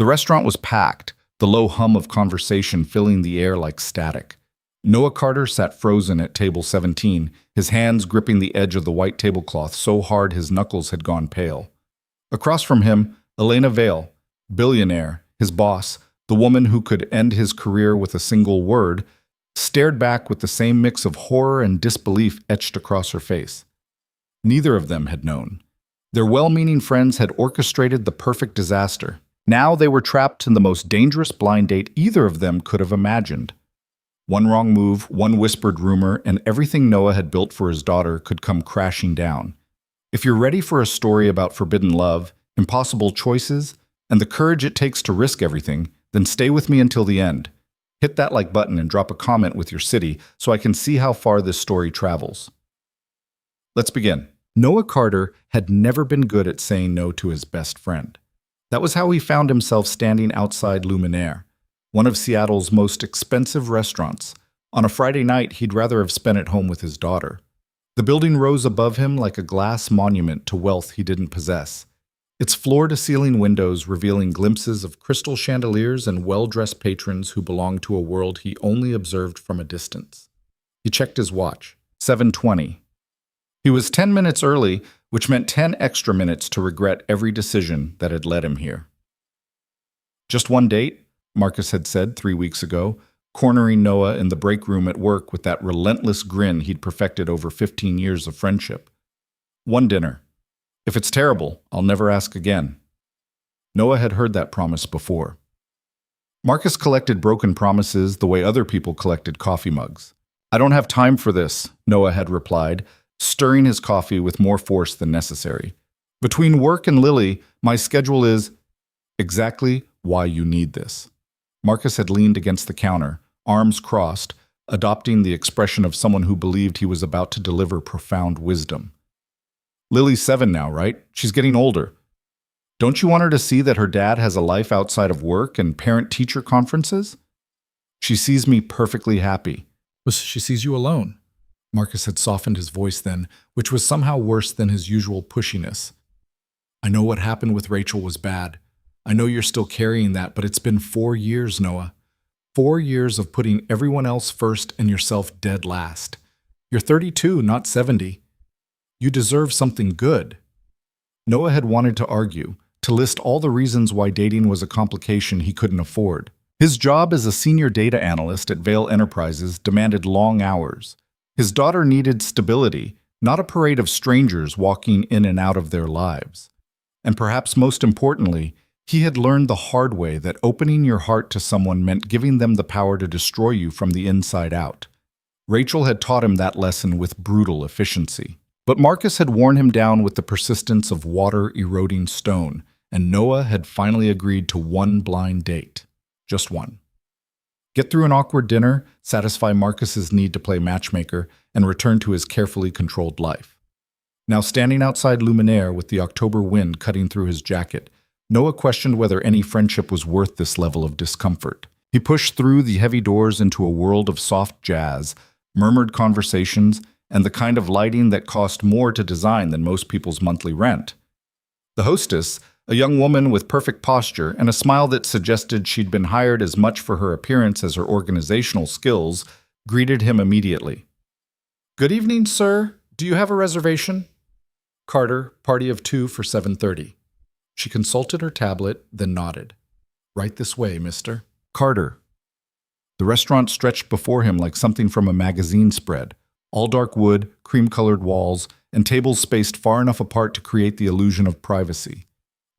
The restaurant was packed, the low hum of conversation filling the air like static. Noah Carter sat frozen at table 17, his hands gripping the edge of the white tablecloth so hard his knuckles had gone pale. Across from him, Elena Vale, billionaire, his boss, the woman who could end his career with a single word, stared back with the same mix of horror and disbelief etched across her face. Neither of them had known. Their well-meaning friends had orchestrated the perfect disaster. Now they were trapped in the most dangerous blind date either of them could have imagined. One wrong move, one whispered rumor, and everything Noah had built for his daughter could come crashing down. If you're ready for a story about forbidden love, impossible choices, and the courage it takes to risk everything, then stay with me until the end. Hit that like button and drop a comment with your city so I can see how far this story travels. Let's begin. Noah Carter had never been good at saying no to his best friend. That was how he found himself standing outside Luminaire, one of Seattle's most expensive restaurants. On a Friday night, he'd rather have spent at home with his daughter. The building rose above him like a glass monument to wealth he didn't possess, its floor-to-ceiling windows revealing glimpses of crystal chandeliers and well-dressed patrons who belonged to a world he only observed from a distance. He checked his watch. 7:20. He was 10 minutes early, which meant 10 extra minutes to regret every decision that had led him here. Just one date, Marcus had said 3 weeks ago, cornering Noah in the break room at work with that relentless grin he'd perfected over 15 years of friendship. One dinner. If it's terrible, I'll never ask again. Noah had heard that promise before. Marcus collected broken promises the way other people collected coffee mugs. I don't have time for this, Noah had replied, stirring his coffee with more force than necessary. Between work and Lily, my schedule is exactly why you need this. Marcus had leaned against the counter, arms crossed, adopting the expression of someone who believed he was about to deliver profound wisdom. Lily's 7 now, right? She's getting older. Don't you want her to see that her dad has a life outside of work and parent-teacher conferences? She sees me perfectly happy. She sees you alone. Marcus had softened his voice then, which was somehow worse than his usual pushiness. I know what happened with Rachel was bad. I know you're still carrying that, but it's been 4 years, Noah. 4 years of putting everyone else first and yourself dead last. You're 32, not 70. You deserve something good. Noah had wanted to argue, to list all the reasons why dating was a complication he couldn't afford. His job as a senior data analyst at Vale Enterprises demanded long hours. His daughter needed stability, not a parade of strangers walking in and out of their lives. And perhaps most importantly, he had learned the hard way that opening your heart to someone meant giving them the power to destroy you from the inside out. Rachel had taught him that lesson with brutal efficiency. But Marcus had worn him down with the persistence of water-eroding stone, and Noah had finally agreed to one blind date. Just one. Get through an awkward dinner, satisfy Marcus's need to play matchmaker, and return to his carefully controlled life. Now standing outside Luminaire with the October wind cutting through his jacket, Noah questioned whether any friendship was worth this level of discomfort. He pushed through the heavy doors into a world of soft jazz, murmured conversations, and the kind of lighting that cost more to design than most people's monthly rent. The hostess, a young woman with perfect posture and a smile that suggested she'd been hired as much for her appearance as her organizational skills, greeted him immediately. Good evening, sir. Do you have a reservation? Carter, party of 2 for 7:30. She consulted her tablet, then nodded. Right this way, mister. Carter. The restaurant stretched before him like something from a magazine spread. All dark wood, cream-colored walls, and tables spaced far enough apart to create the illusion of privacy.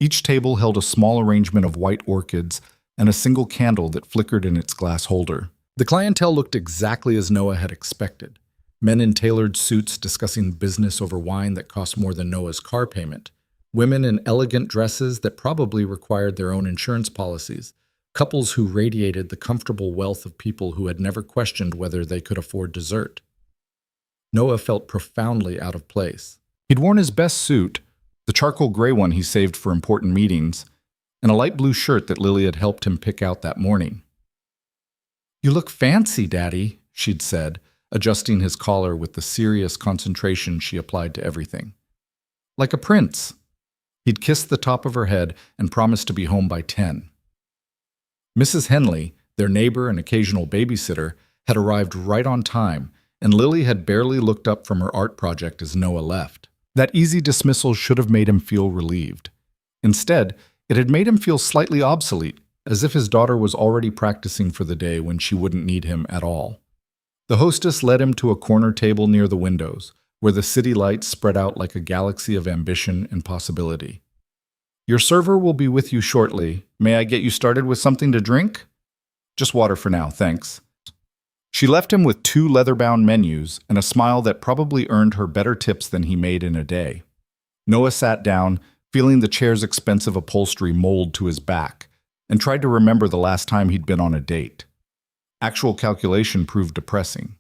Each table held a small arrangement of white orchids and a single candle that flickered in its glass holder. The clientele looked exactly as Noah had expected. Men in tailored suits discussing business over wine that cost more than Noah's car payment. Women in elegant dresses that probably required their own insurance policies. Couples who radiated the comfortable wealth of people who had never questioned whether they could afford dessert. Noah felt profoundly out of place. He'd worn his best suit, the charcoal gray one he saved for important meetings, and a light blue shirt that Lily had helped him pick out that morning. You look fancy, Daddy, she'd said, adjusting his collar with the serious concentration she applied to everything. Like a prince. He'd kissed the top of her head and promised to be home by 10. Mrs. Henley, their neighbor and occasional babysitter, had arrived right on time, and Lily had barely looked up from her art project as Noah left. That easy dismissal should have made him feel relieved. Instead, it had made him feel slightly obsolete, as if his daughter was already practicing for the day when she wouldn't need him at all. The hostess led him to a corner table near the windows, where the city lights spread out like a galaxy of ambition and possibility. "Your server will be with you shortly. May I get you started with something to drink?" "Just water for now, thanks." She left him with 2 leather-bound menus and a smile that probably earned her better tips than he made in a day. Noah sat down, feeling the chair's expensive upholstery mold to his back, and tried to remember the last time he'd been on a date. Actual calculation proved depressing.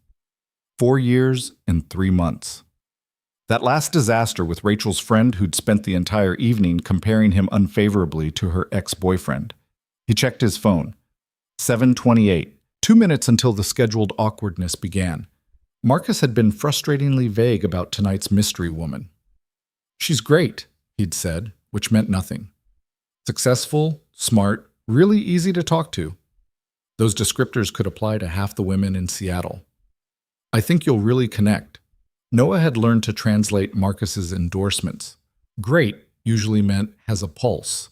4 years and 3 months. That last disaster with Rachel's friend who'd spent the entire evening comparing him unfavorably to her ex-boyfriend. He checked his phone. 7:28. 2 minutes until the scheduled awkwardness began. Marcus had been frustratingly vague about tonight's mystery woman. "She's great," he'd said, which meant nothing. "Successful, smart, really easy to talk to." Those descriptors could apply to half the women in Seattle. "I think you'll really connect." Noah had learned to translate Marcus's endorsements. Great usually meant has a pulse.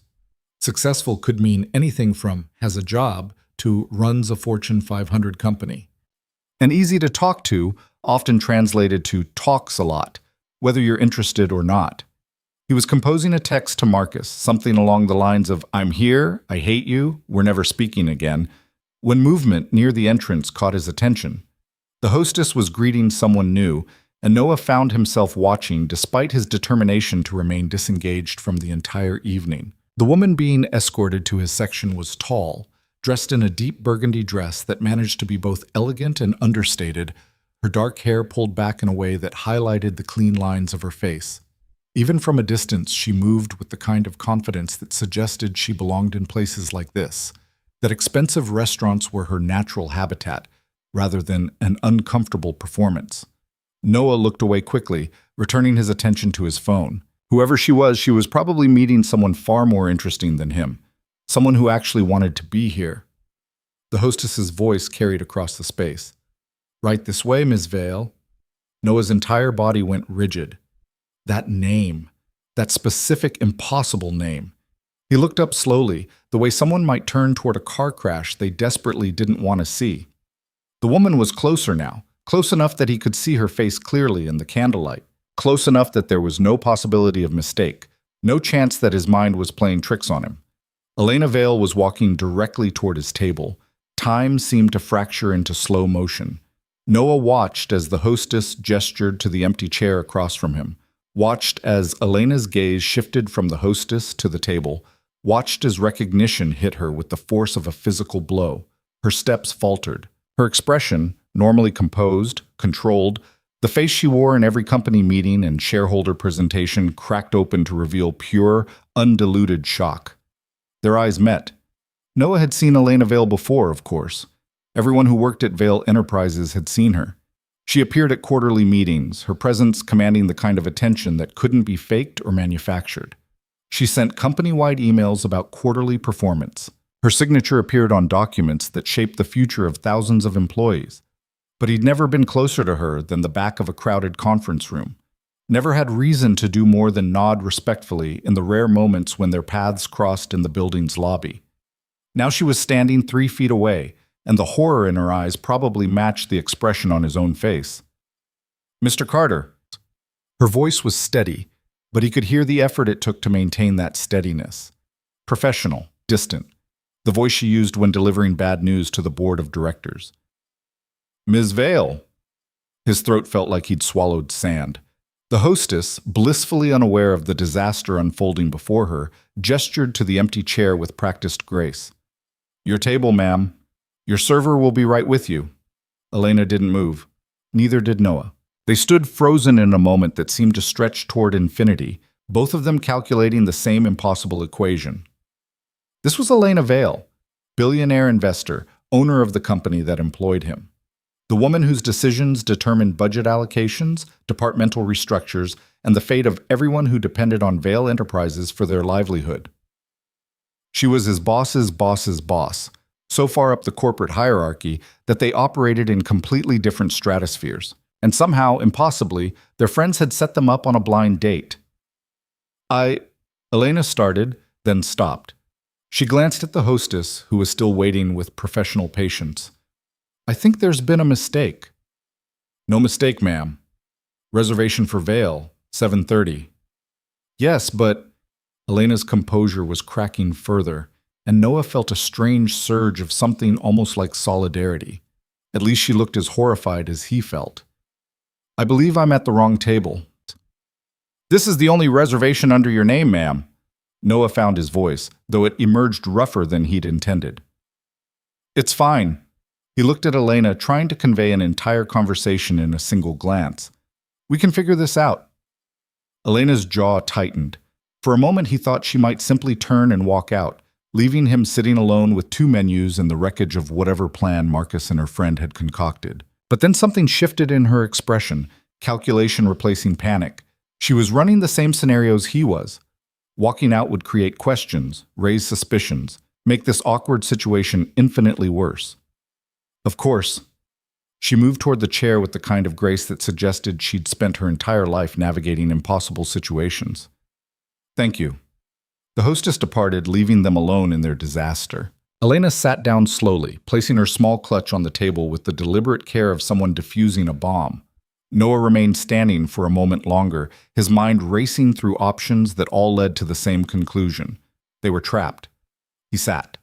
Successful could mean anything from has a job to runs a Fortune 500 company. And easy to talk to often translated to talks a lot, whether you're interested or not. He was composing a text to Marcus, something along the lines of, "I'm here, I hate you, we're never speaking again," when movement near the entrance caught his attention. The hostess was greeting someone new, and Noah found himself watching despite his determination to remain disengaged from the entire evening. The woman being escorted to his section was tall, dressed in a deep burgundy dress that managed to be both elegant and understated, her dark hair pulled back in a way that highlighted the clean lines of her face. Even from a distance, she moved with the kind of confidence that suggested she belonged in places like this, that expensive restaurants were her natural habitat, rather than an uncomfortable performance. Noah looked away quickly, returning his attention to his phone. Whoever she was probably meeting someone far more interesting than him. Someone who actually wanted to be here. The hostess's voice carried across the space. "Right this way, Ms. Vale." Noah's entire body went rigid. That name. That specific, impossible name. He looked up slowly, the way someone might turn toward a car crash they desperately didn't want to see. The woman was closer now, close enough that he could see her face clearly in the candlelight, close enough that there was no possibility of mistake, no chance that his mind was playing tricks on him. Elena Vale was walking directly toward his table. Time seemed to fracture into slow motion. Noah watched as the hostess gestured to the empty chair across from him, watched as Elena's gaze shifted from the hostess to the table, watched as recognition hit her with the force of a physical blow. Her steps faltered. Her expression, normally composed, controlled, the face she wore in every company meeting and shareholder presentation cracked open to reveal pure, undiluted shock. Their eyes met. Noah had seen Elena Vale before, of course. Everyone who worked at Vale Enterprises had seen her. She appeared at quarterly meetings, her presence commanding the kind of attention that couldn't be faked or manufactured. She sent company-wide emails about quarterly performance. Her signature appeared on documents that shaped the future of thousands of employees. But he'd never been closer to her than the back of a crowded conference room. Never had reason to do more than nod respectfully in the rare moments when their paths crossed in the building's lobby. Now she was standing 3 feet away, and the horror in her eyes probably matched the expression on his own face. "Mr. Carter." Her voice was steady, but he could hear the effort it took to maintain that steadiness. Professional, distant, the voice she used when delivering bad news to the board of directors. "Ms. Vale." His throat felt like he'd swallowed sand. The hostess, blissfully unaware of the disaster unfolding before her, gestured to the empty chair with practiced grace. "Your table, ma'am. Your server will be right with you." Elena didn't move. Neither did Noah. They stood frozen in a moment that seemed to stretch toward infinity, both of them calculating the same impossible equation. This was Elena Vale, billionaire investor, owner of the company that employed him. The woman whose decisions determined budget allocations, departmental restructures, and the fate of everyone who depended on Vale Enterprises for their livelihood. She was his boss's boss's boss, so far up the corporate hierarchy that they operated in completely different stratospheres. And somehow, impossibly, their friends had set them up on a blind date. Elena started, then stopped. She glanced at the hostess, who was still waiting with professional patience. I think there's been a mistake. No mistake, ma'am. Reservation for Vale, 7:30. Yes, but Elena's composure was cracking further, and Noah felt a strange surge of something almost like solidarity. At least she looked as horrified as he felt. I believe I'm at the wrong table. This is the only reservation under your name, ma'am. Noah found his voice, though it emerged rougher than he'd intended. It's fine. He looked at Elena, trying to convey an entire conversation in a single glance. We can figure this out. Elena's jaw tightened. For a moment he thought she might simply turn and walk out, leaving him sitting alone with two menus and the wreckage of whatever plan Marcus and her friend had concocted. But then something shifted in her expression, calculation replacing panic. She was running the same scenarios he was. Walking out would create questions, raise suspicions, make this awkward situation infinitely worse. Of course. She moved toward the chair with the kind of grace that suggested she'd spent her entire life navigating impossible situations. Thank you. The hostess departed, leaving them alone in their disaster. Elena sat down slowly, placing her small clutch on the table with the deliberate care of someone defusing a bomb. Noah remained standing for a moment longer, his mind racing through options that all led to the same conclusion. They were trapped. He sat.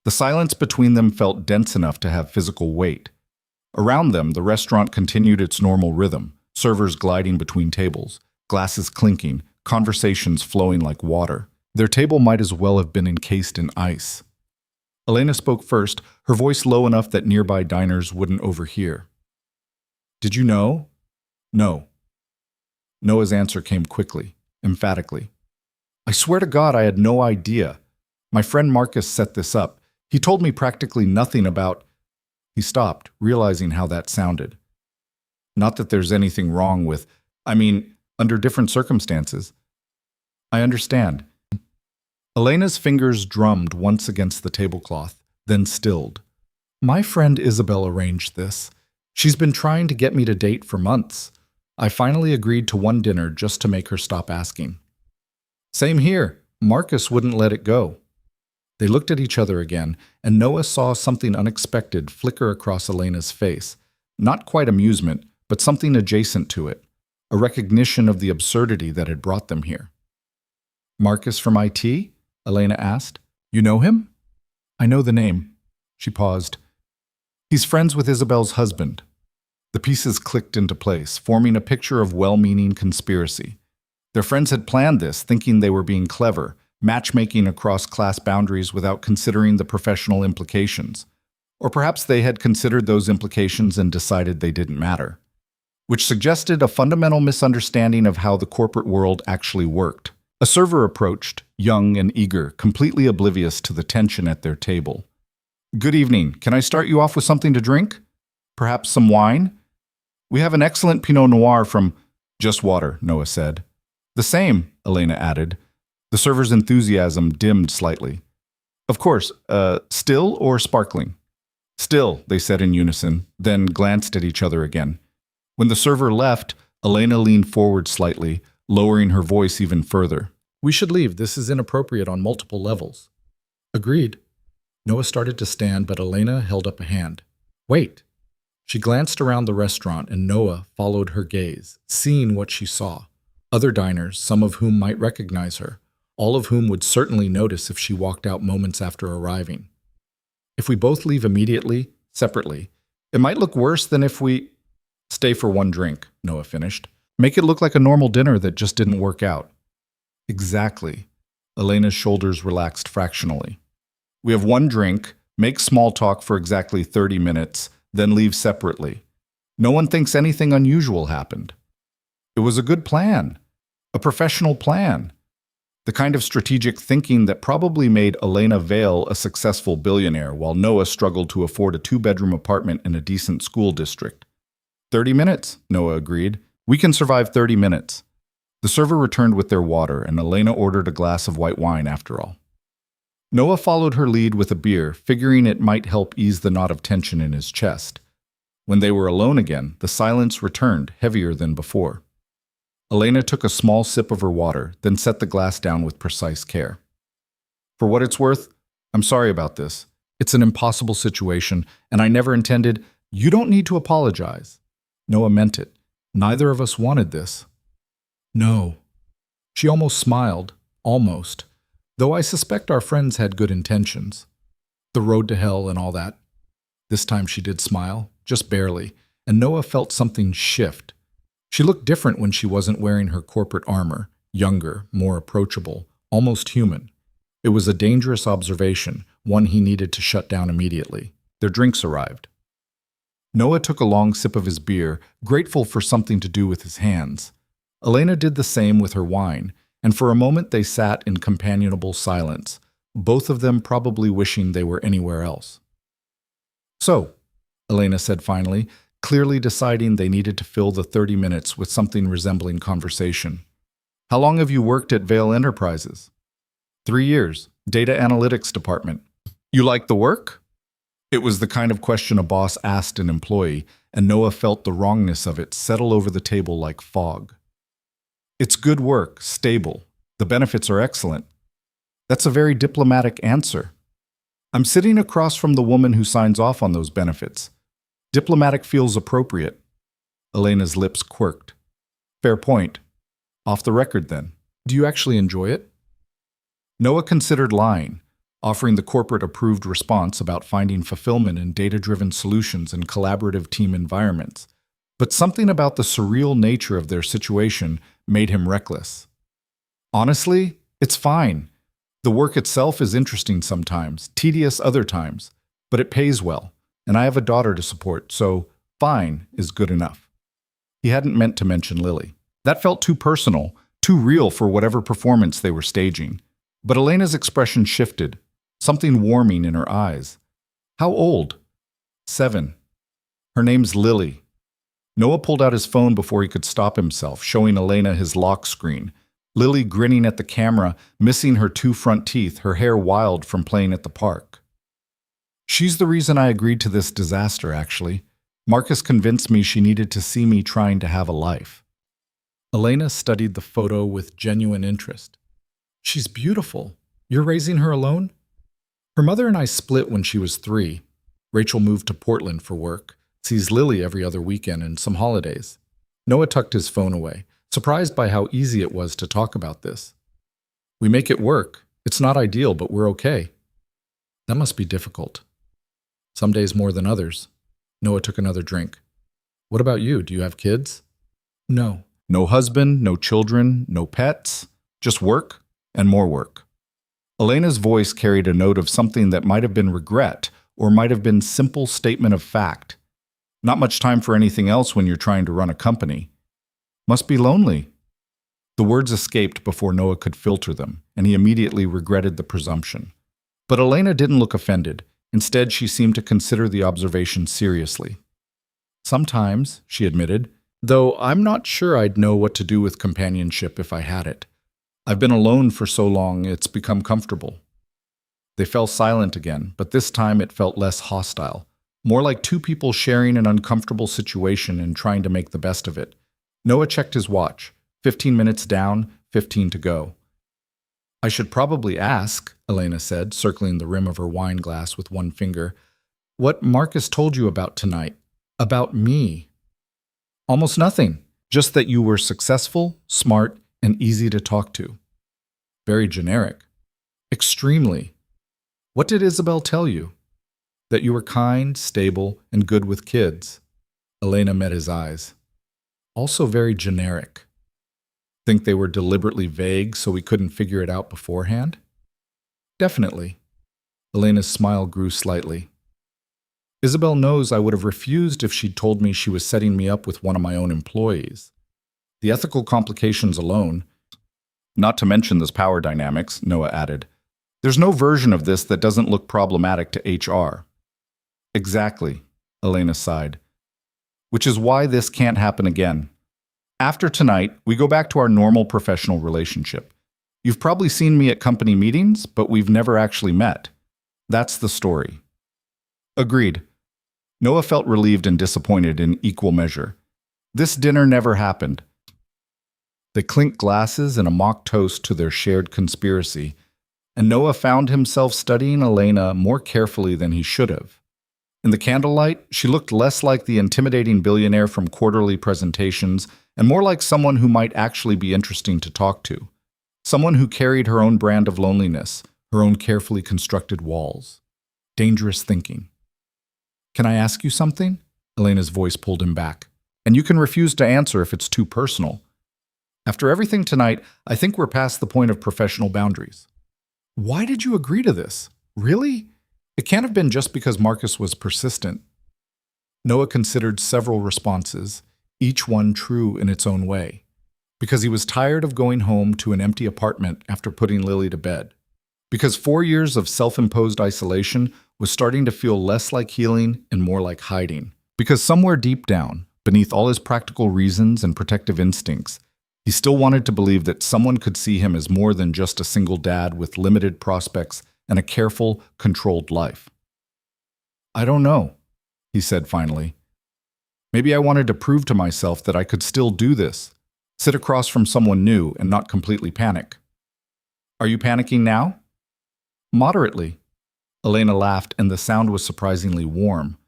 The silence between them felt dense enough to have physical weight. Around them, the restaurant continued its normal rhythm, servers gliding between tables, glasses clinking, conversations flowing like water. Their table might as well have been encased in ice. Elena spoke first, her voice low enough that nearby diners wouldn't overhear. Did you know? No. Noah's answer came quickly, emphatically. I swear to God I had no idea. My friend Marcus set this up. He told me practically nothing about... He stopped, realizing how that sounded. Not that there's anything wrong with... under different circumstances. I understand. Elena's fingers drummed once against the tablecloth, then stilled. My friend Isabel arranged this. She's been trying to get me to date for months. I finally agreed to one dinner just to make her stop asking. Same here. Marcus wouldn't let it go. They looked at each other again, and Noah saw something unexpected flicker across Elena's face. Not quite amusement, but something adjacent to it. A recognition of the absurdity that had brought them here. Marcus from IT? Elena asked. You know him? I know the name. She paused. He's friends with Isabel's husband. The pieces clicked into place, forming a picture of well-meaning conspiracy. Their friends had planned this, thinking they were being clever, matchmaking across class boundaries without considering the professional implications. Or perhaps they had considered those implications and decided they didn't matter. Which suggested a fundamental misunderstanding of how the corporate world actually worked. A server approached, young and eager, completely oblivious to the tension at their table. Good evening. Can I start you off with something to drink? Perhaps some wine? We have an excellent Pinot Noir from... Just water, Noah said. The same, Elena added. The server's enthusiasm dimmed slightly. Of course, still or sparkling? Still, they said in unison, then glanced at each other again. When the server left, Elena leaned forward slightly, lowering her voice even further. We should leave. This is inappropriate on multiple levels. Agreed. Noah started to stand, but Elena held up a hand. Wait. She glanced around the restaurant, and Noah followed her gaze, seeing what she saw. Other diners, some of whom might recognize her, all of whom would certainly notice if she walked out moments after arriving. If we both leave immediately, separately, it might look worse than if we... Stay for one drink, Noah finished. Make it look like a normal dinner that just didn't work out. Exactly. Elena's shoulders relaxed fractionally. We have one drink, make small talk for exactly 30 minutes, then leave separately. No one thinks anything unusual happened. It was a good plan. A professional plan. The kind of strategic thinking that probably made Elena Vale a successful billionaire while Noah struggled to afford a 2-bedroom apartment in a decent school district. 30 minutes, Noah agreed. We can survive 30 minutes. The server returned with their water, and Elena ordered a glass of white wine after all. Noah followed her lead with a beer, figuring it might help ease the knot of tension in his chest. When they were alone again, the silence returned, heavier than before. Elena took a small sip of her water, then set the glass down with precise care. For what it's worth, I'm sorry about this. It's an impossible situation, and I never intended. You don't need to apologize. Noah meant it. Neither of us wanted this. No. She almost smiled, almost, though I suspect our friends had good intentions. The road to hell and all that. This time she did smile, just barely, and Noah felt something shift. She looked different when she wasn't wearing her corporate armor, younger, more approachable, almost human. It was a dangerous observation, one he needed to shut down immediately. Their drinks arrived. Noah took a long sip of his beer, grateful for something to do with his hands. Elena did the same with her wine, and for a moment they sat in companionable silence, both of them probably wishing they were anywhere else. So, Elena said finally, clearly deciding they needed to fill the 30 minutes with something resembling conversation. How long have you worked at Vale Enterprises? 3 years, data analytics department. You like the work? It was the kind of question a boss asked an employee, and Noah felt the wrongness of it settle over the table like fog. It's good work, stable. The benefits are excellent. That's a very diplomatic answer. I'm sitting across from the woman who signs off on those benefits. Diplomatic feels appropriate. Elena's lips quirked. Fair point. Off the record, then. Do you actually enjoy it? Noah considered lying, offering the corporate-approved response about finding fulfillment in data-driven solutions and collaborative team environments. But something about the surreal nature of their situation made him reckless. Honestly, it's fine. The work itself is interesting sometimes, tedious other times, but it pays well, and I have a daughter to support, so fine is good enough. He hadn't meant to mention Lily. That felt too personal, too real for whatever performance they were staging. But Elena's expression shifted, something warming in her eyes. How old? 7. Her name's Lily. Noah pulled out his phone before he could stop himself, showing Elena his lock screen. Lily grinning at the camera, missing her 2 front teeth, her hair wild from playing at the park. She's the reason I agreed to this disaster, actually. Marcus convinced me she needed to see me trying to have a life. Elena studied the photo with genuine interest. She's beautiful. You're raising her alone? Her mother and I split when she was 3. Rachel moved to Portland for work, sees Lily every other weekend and some holidays. Noah tucked his phone away, surprised by how easy it was to talk about this. We make it work. It's not ideal, but we're okay. That must be difficult. Some days more than others. Noah took another drink. What about you? Do you have kids? No. No husband, no children, no pets, just work and more work. Elena's voice carried a note of something that might have been regret or might have been simple statement of fact. Not much time for anything else when you're trying to run a company. Must be lonely. The words escaped before Noah could filter them, and he immediately regretted the presumption. But Elena didn't look offended. Instead, she seemed to consider the observation seriously. Sometimes, she admitted, though I'm not sure I'd know what to do with companionship if I had it. I've been alone for so long, it's become comfortable. They fell silent again, but this time it felt less hostile, more like 2 people sharing an uncomfortable situation and trying to make the best of it. Noah checked his watch. 15 minutes down, 15 to go. I should probably ask, Elena said, circling the rim of her wine glass with one finger, what Marcus told you about tonight. About me. Almost nothing. Just that you were successful, smart, and easy to talk to. Very generic. Extremely. What did Isabel tell you? That you were kind, stable, and good with kids. Elena met his eyes. Also very generic. Think they were deliberately vague so we couldn't figure it out beforehand? Definitely. Elena's smile grew slightly. Isabel knows I would have refused if she'd told me she was setting me up with one of my own employees. The ethical complications alone, not to mention this power dynamics, Noah added. There's no version of this that doesn't look problematic to HR. Exactly, Elena sighed. Which is why this can't happen again. After tonight, we go back to our normal professional relationship. You've probably seen me at company meetings, but we've never actually met. That's the story. Agreed. Noah felt relieved and disappointed in equal measure. This dinner never happened. They clinked glasses in a mock toast to their shared conspiracy, and Noah found himself studying Elena more carefully than he should have. In the candlelight, she looked less like the intimidating billionaire from quarterly presentations and more like someone who might actually be interesting to talk to. Someone who carried her own brand of loneliness, her own carefully constructed walls. Dangerous thinking. Can I ask you something? Elena's voice pulled him back. And you can refuse to answer if it's too personal. After everything tonight, I think we're past the point of professional boundaries. Why did you agree to this? Really? It can't have been just because Marcus was persistent. Noah considered several responses, each one true in its own way. Because he was tired of going home to an empty apartment after putting Lily to bed. Because 4 years of self-imposed isolation was starting to feel less like healing and more like hiding. Because somewhere deep down, beneath all his practical reasons and protective instincts, he still wanted to believe that someone could see him as more than just a single dad with limited prospects and a careful, controlled life. I don't know, he said finally. Maybe I wanted to prove to myself that I could still do this, sit across from someone new and not completely panic. Are you panicking now? Moderately. Elena laughed, and the sound was surprisingly warm.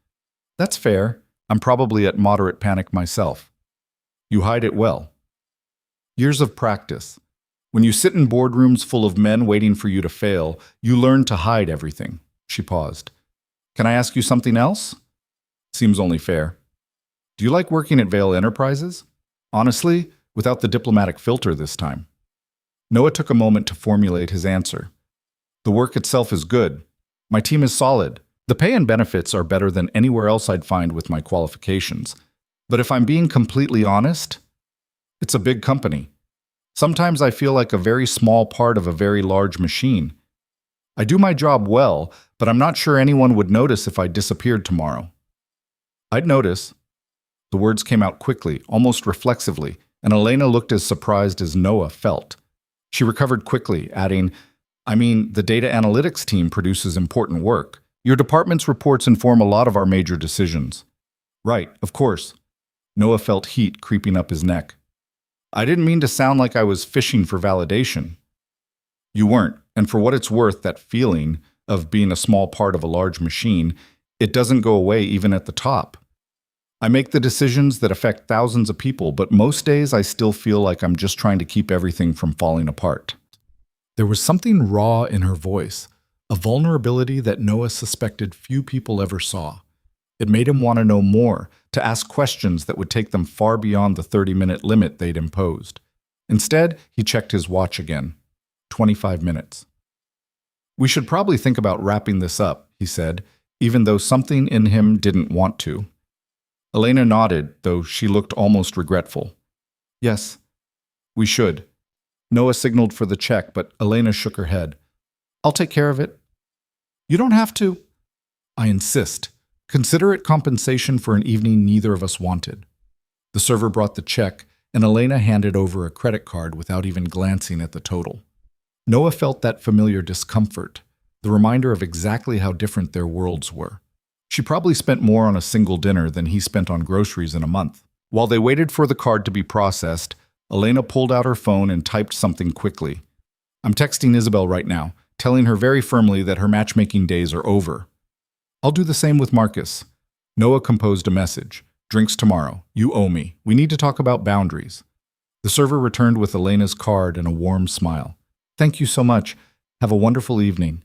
That's fair. I'm probably at moderate panic myself. You hide it well. Years of practice. When you sit in boardrooms full of men waiting for you to fail, you learn to hide everything. She paused. Can I ask you something else? Seems only fair. Do you like working at Vale Enterprises? Honestly, without the diplomatic filter this time. Noah took a moment to formulate his answer. The work itself is good. My team is solid. The pay and benefits are better than anywhere else I'd find with my qualifications. But if I'm being completely honest, it's a big company. Sometimes I feel like a very small part of a very large machine. I do my job well, but I'm not sure anyone would notice if I disappeared tomorrow. I'd notice. The words came out quickly, almost reflexively, and Elena looked as surprised as Noah felt. She recovered quickly, adding, the data analytics team produces important work. Your department's reports inform a lot of our major decisions. Right, of course. Noah felt heat creeping up his neck. I didn't mean to sound like I was fishing for validation. You weren't, and for what it's worth, that feeling of being a small part of a large machine, it doesn't go away even at the top. I make the decisions that affect thousands of people, but most days I still feel like I'm just trying to keep everything from falling apart. There was something raw in her voice, a vulnerability that Noah suspected few people ever saw. It made him want to know more, to ask questions that would take them far beyond the 30-minute limit they'd imposed. Instead, he checked his watch again. 25 minutes. We should probably think about wrapping this up, he said, even though something in him didn't want to. Elena nodded, though she looked almost regretful. Yes, we should. Noah signaled for the check, but Elena shook her head. I'll take care of it. You don't have to. I insist. Consider it compensation for an evening neither of us wanted. The server brought the check, and Elena handed over a credit card without even glancing at the total. Noah felt that familiar discomfort, the reminder of exactly how different their worlds were. She probably spent more on a single dinner than he spent on groceries in a month. While they waited for the card to be processed, Elena pulled out her phone and typed something quickly. I'm texting Isabel right now, telling her very firmly that her matchmaking days are over. I'll do the same with Marcus. Noah composed a message. Drinks tomorrow. You owe me. We need to talk about boundaries. The server returned with Elena's card and a warm smile. Thank you so much. Have a wonderful evening.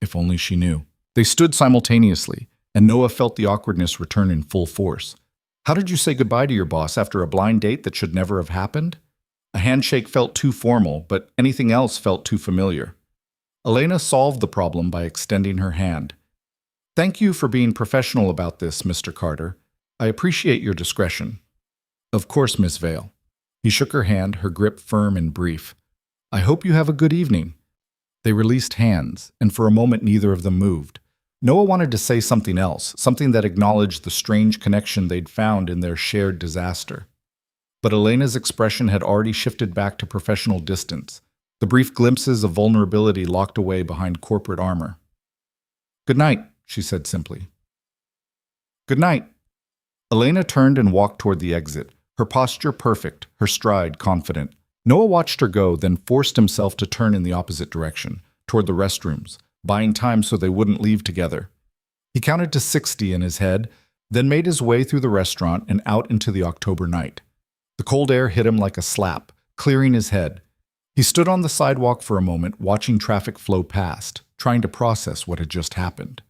If only she knew. They stood simultaneously, and Noah felt the awkwardness return in full force. How did you say goodbye to your boss after a blind date that should never have happened? A handshake felt too formal, but anything else felt too familiar. Elena solved the problem by extending her hand. Thank you for being professional about this, Mr. Carter. I appreciate your discretion. Of course, Miss Vale. He shook her hand, her grip firm and brief. I hope you have a good evening. They released hands, and for a moment neither of them moved. Noah wanted to say something else, something that acknowledged the strange connection they'd found in their shared disaster. But Elena's expression had already shifted back to professional distance, the brief glimpses of vulnerability locked away behind corporate armor. "Good night," she said simply. "Good night." Elena turned and walked toward the exit, her posture perfect, her stride confident. Noah watched her go, then forced himself to turn in the opposite direction, toward the restrooms, buying time so they wouldn't leave together. He counted to 60 in his head, then made his way through the restaurant and out into the October night. The cold air hit him like a slap, clearing his head. He stood on the sidewalk for a moment, watching traffic flow past, trying to process what had just happened.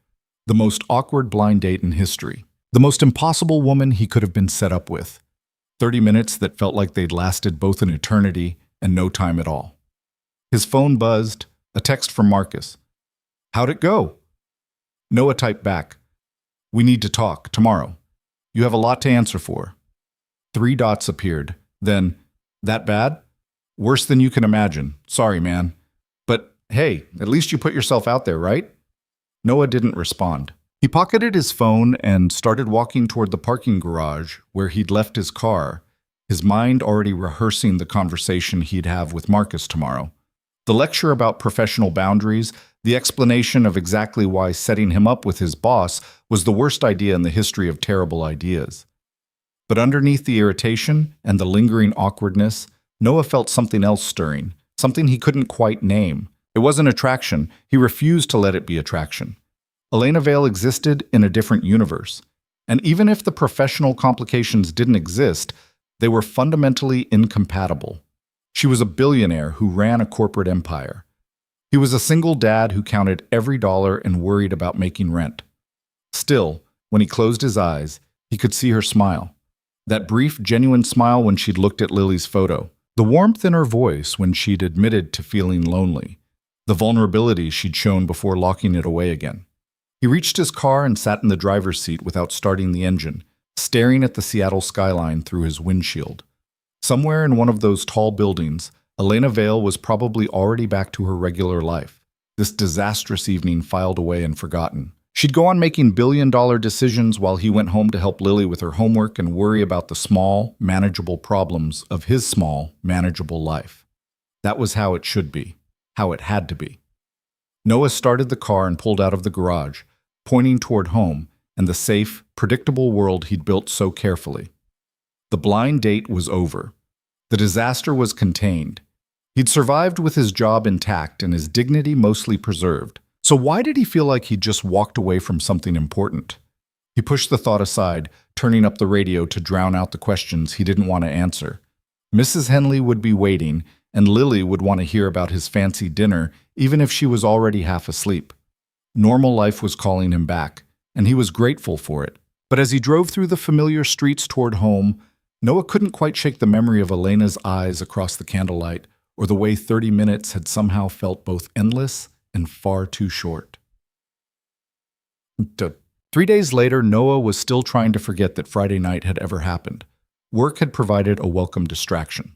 The most awkward blind date in history. The most impossible woman he could have been set up with. 30 minutes that felt like they'd lasted both an eternity and no time at all. His phone buzzed, a text from Marcus. "How'd it go?" Noah typed back, "We need to talk, tomorrow. You have a lot to answer for." 3 dots appeared. Then, "That bad?" "Worse than you can imagine. Sorry, man. But hey, at least you put yourself out there, right?" Noah didn't respond. He pocketed his phone and started walking toward the parking garage where he'd left his car, his mind already rehearsing the conversation he'd have with Marcus tomorrow. The lecture about professional boundaries, the explanation of exactly why setting him up with his boss was the worst idea in the history of terrible ideas. But underneath the irritation and the lingering awkwardness, Noah felt something else stirring, something he couldn't quite name. It wasn't attraction. He refused to let it be attraction. Elena Vale existed in a different universe, and even if the professional complications didn't exist, they were fundamentally incompatible. She was a billionaire who ran a corporate empire. He was a single dad who counted every dollar and worried about making rent. Still, when he closed his eyes, he could see her smile. That brief, genuine smile when she'd looked at Lily's photo. The warmth in her voice when she'd admitted to feeling lonely. The vulnerability she'd shown before locking it away again. He reached his car and sat in the driver's seat without starting the engine, staring at the Seattle skyline through his windshield. Somewhere in one of those tall buildings, Elena Vale was probably already back to her regular life. This disastrous evening filed away and forgotten. She'd go on making billion-dollar decisions while he went home to help Lily with her homework and worry about the small, manageable problems of his small, manageable life. That was how it should be, how it had to be. Noah started the car and pulled out of the garage, pointing toward home and the safe, predictable world he'd built so carefully. The blind date was over. The disaster was contained. He'd survived with his job intact and his dignity mostly preserved. So why did he feel like he'd just walked away from something important? He pushed the thought aside, turning up the radio to drown out the questions he didn't want to answer. Mrs. Henley would be waiting, and Lily would want to hear about his fancy dinner, even if she was already half asleep. Normal life was calling him back, and he was grateful for it. But as he drove through the familiar streets toward home, Noah couldn't quite shake the memory of Elena's eyes across the candlelight, or the way 30 minutes had somehow felt both endless and far too short. 3 days later, Noah was still trying to forget that Friday night had ever happened. Work had provided a welcome distraction.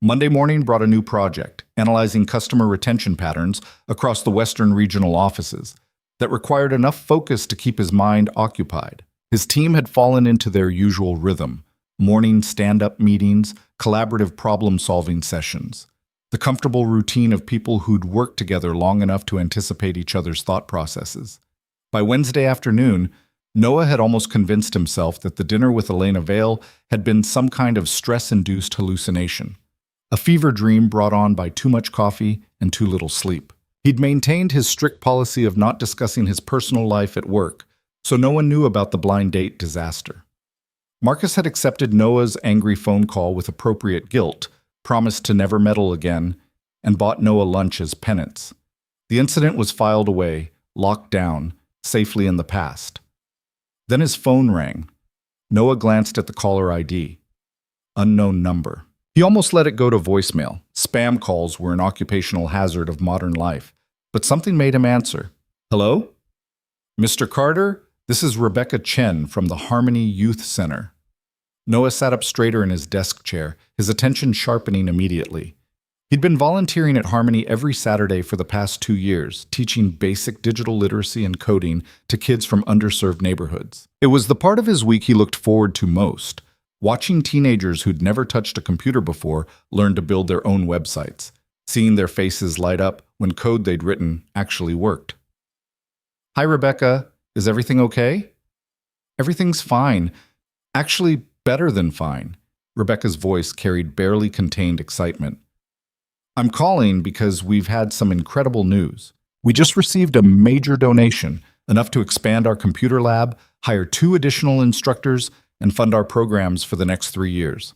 Monday morning brought a new project, analyzing customer retention patterns across the Western regional offices, that required enough focus to keep his mind occupied. His team had fallen into their usual rhythm, morning stand-up meetings, collaborative problem-solving sessions, the comfortable routine of people who'd worked together long enough to anticipate each other's thought processes. By Wednesday afternoon, Noah had almost convinced himself that the dinner with Elena Vale had been some kind of stress-induced hallucination. A fever dream brought on by too much coffee and too little sleep. He'd maintained his strict policy of not discussing his personal life at work, so no one knew about the blind date disaster. Marcus had accepted Noah's angry phone call with appropriate guilt, promised to never meddle again, and bought Noah lunch as penance. The incident was filed away, locked down, safely in the past. Then his phone rang. Noah glanced at the caller ID. Unknown number. He almost let it go to voicemail. Spam calls were an occupational hazard of modern life. But something made him answer. "Hello? Mr. Carter, this is Rebecca Chen from the Harmony Youth Center." Noah sat up straighter in his desk chair, his attention sharpening immediately. He'd been volunteering at Harmony every Saturday for the past 2 years, teaching basic digital literacy and coding to kids from underserved neighborhoods. It was the part of his week he looked forward to most. Watching teenagers who'd never touched a computer before learn to build their own websites. seeing their faces light up when code they'd written actually worked. "Hi, Rebecca. Is everything okay?" "Everything's fine. Actually, better than fine." Rebecca's voice carried barely contained excitement. "I'm calling because we've had some incredible news. We just received a major donation, enough to expand our computer lab, hire 2 additional instructors, and fund our programs for the next 3 years."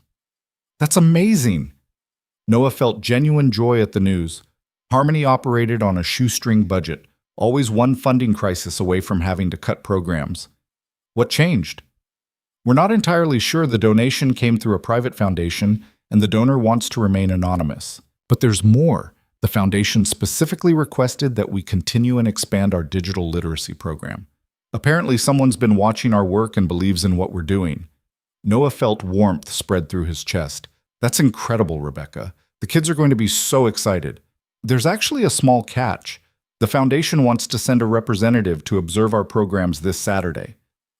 "That's amazing!" Noah felt genuine joy at the news. Harmony operated on a shoestring budget, always one funding crisis away from having to cut programs. "What changed?" "We're not entirely sure. The donation came through a private foundation, and the donor wants to remain anonymous. But there's more. The foundation specifically requested that we continue and expand our digital literacy program. Apparently, someone's been watching our work and believes in what we're doing." Noah felt warmth spread through his chest. "That's incredible, Rebecca. The kids are going to be so excited. There's actually a small catch. The foundation wants to send a representative to observe our programs this Saturday,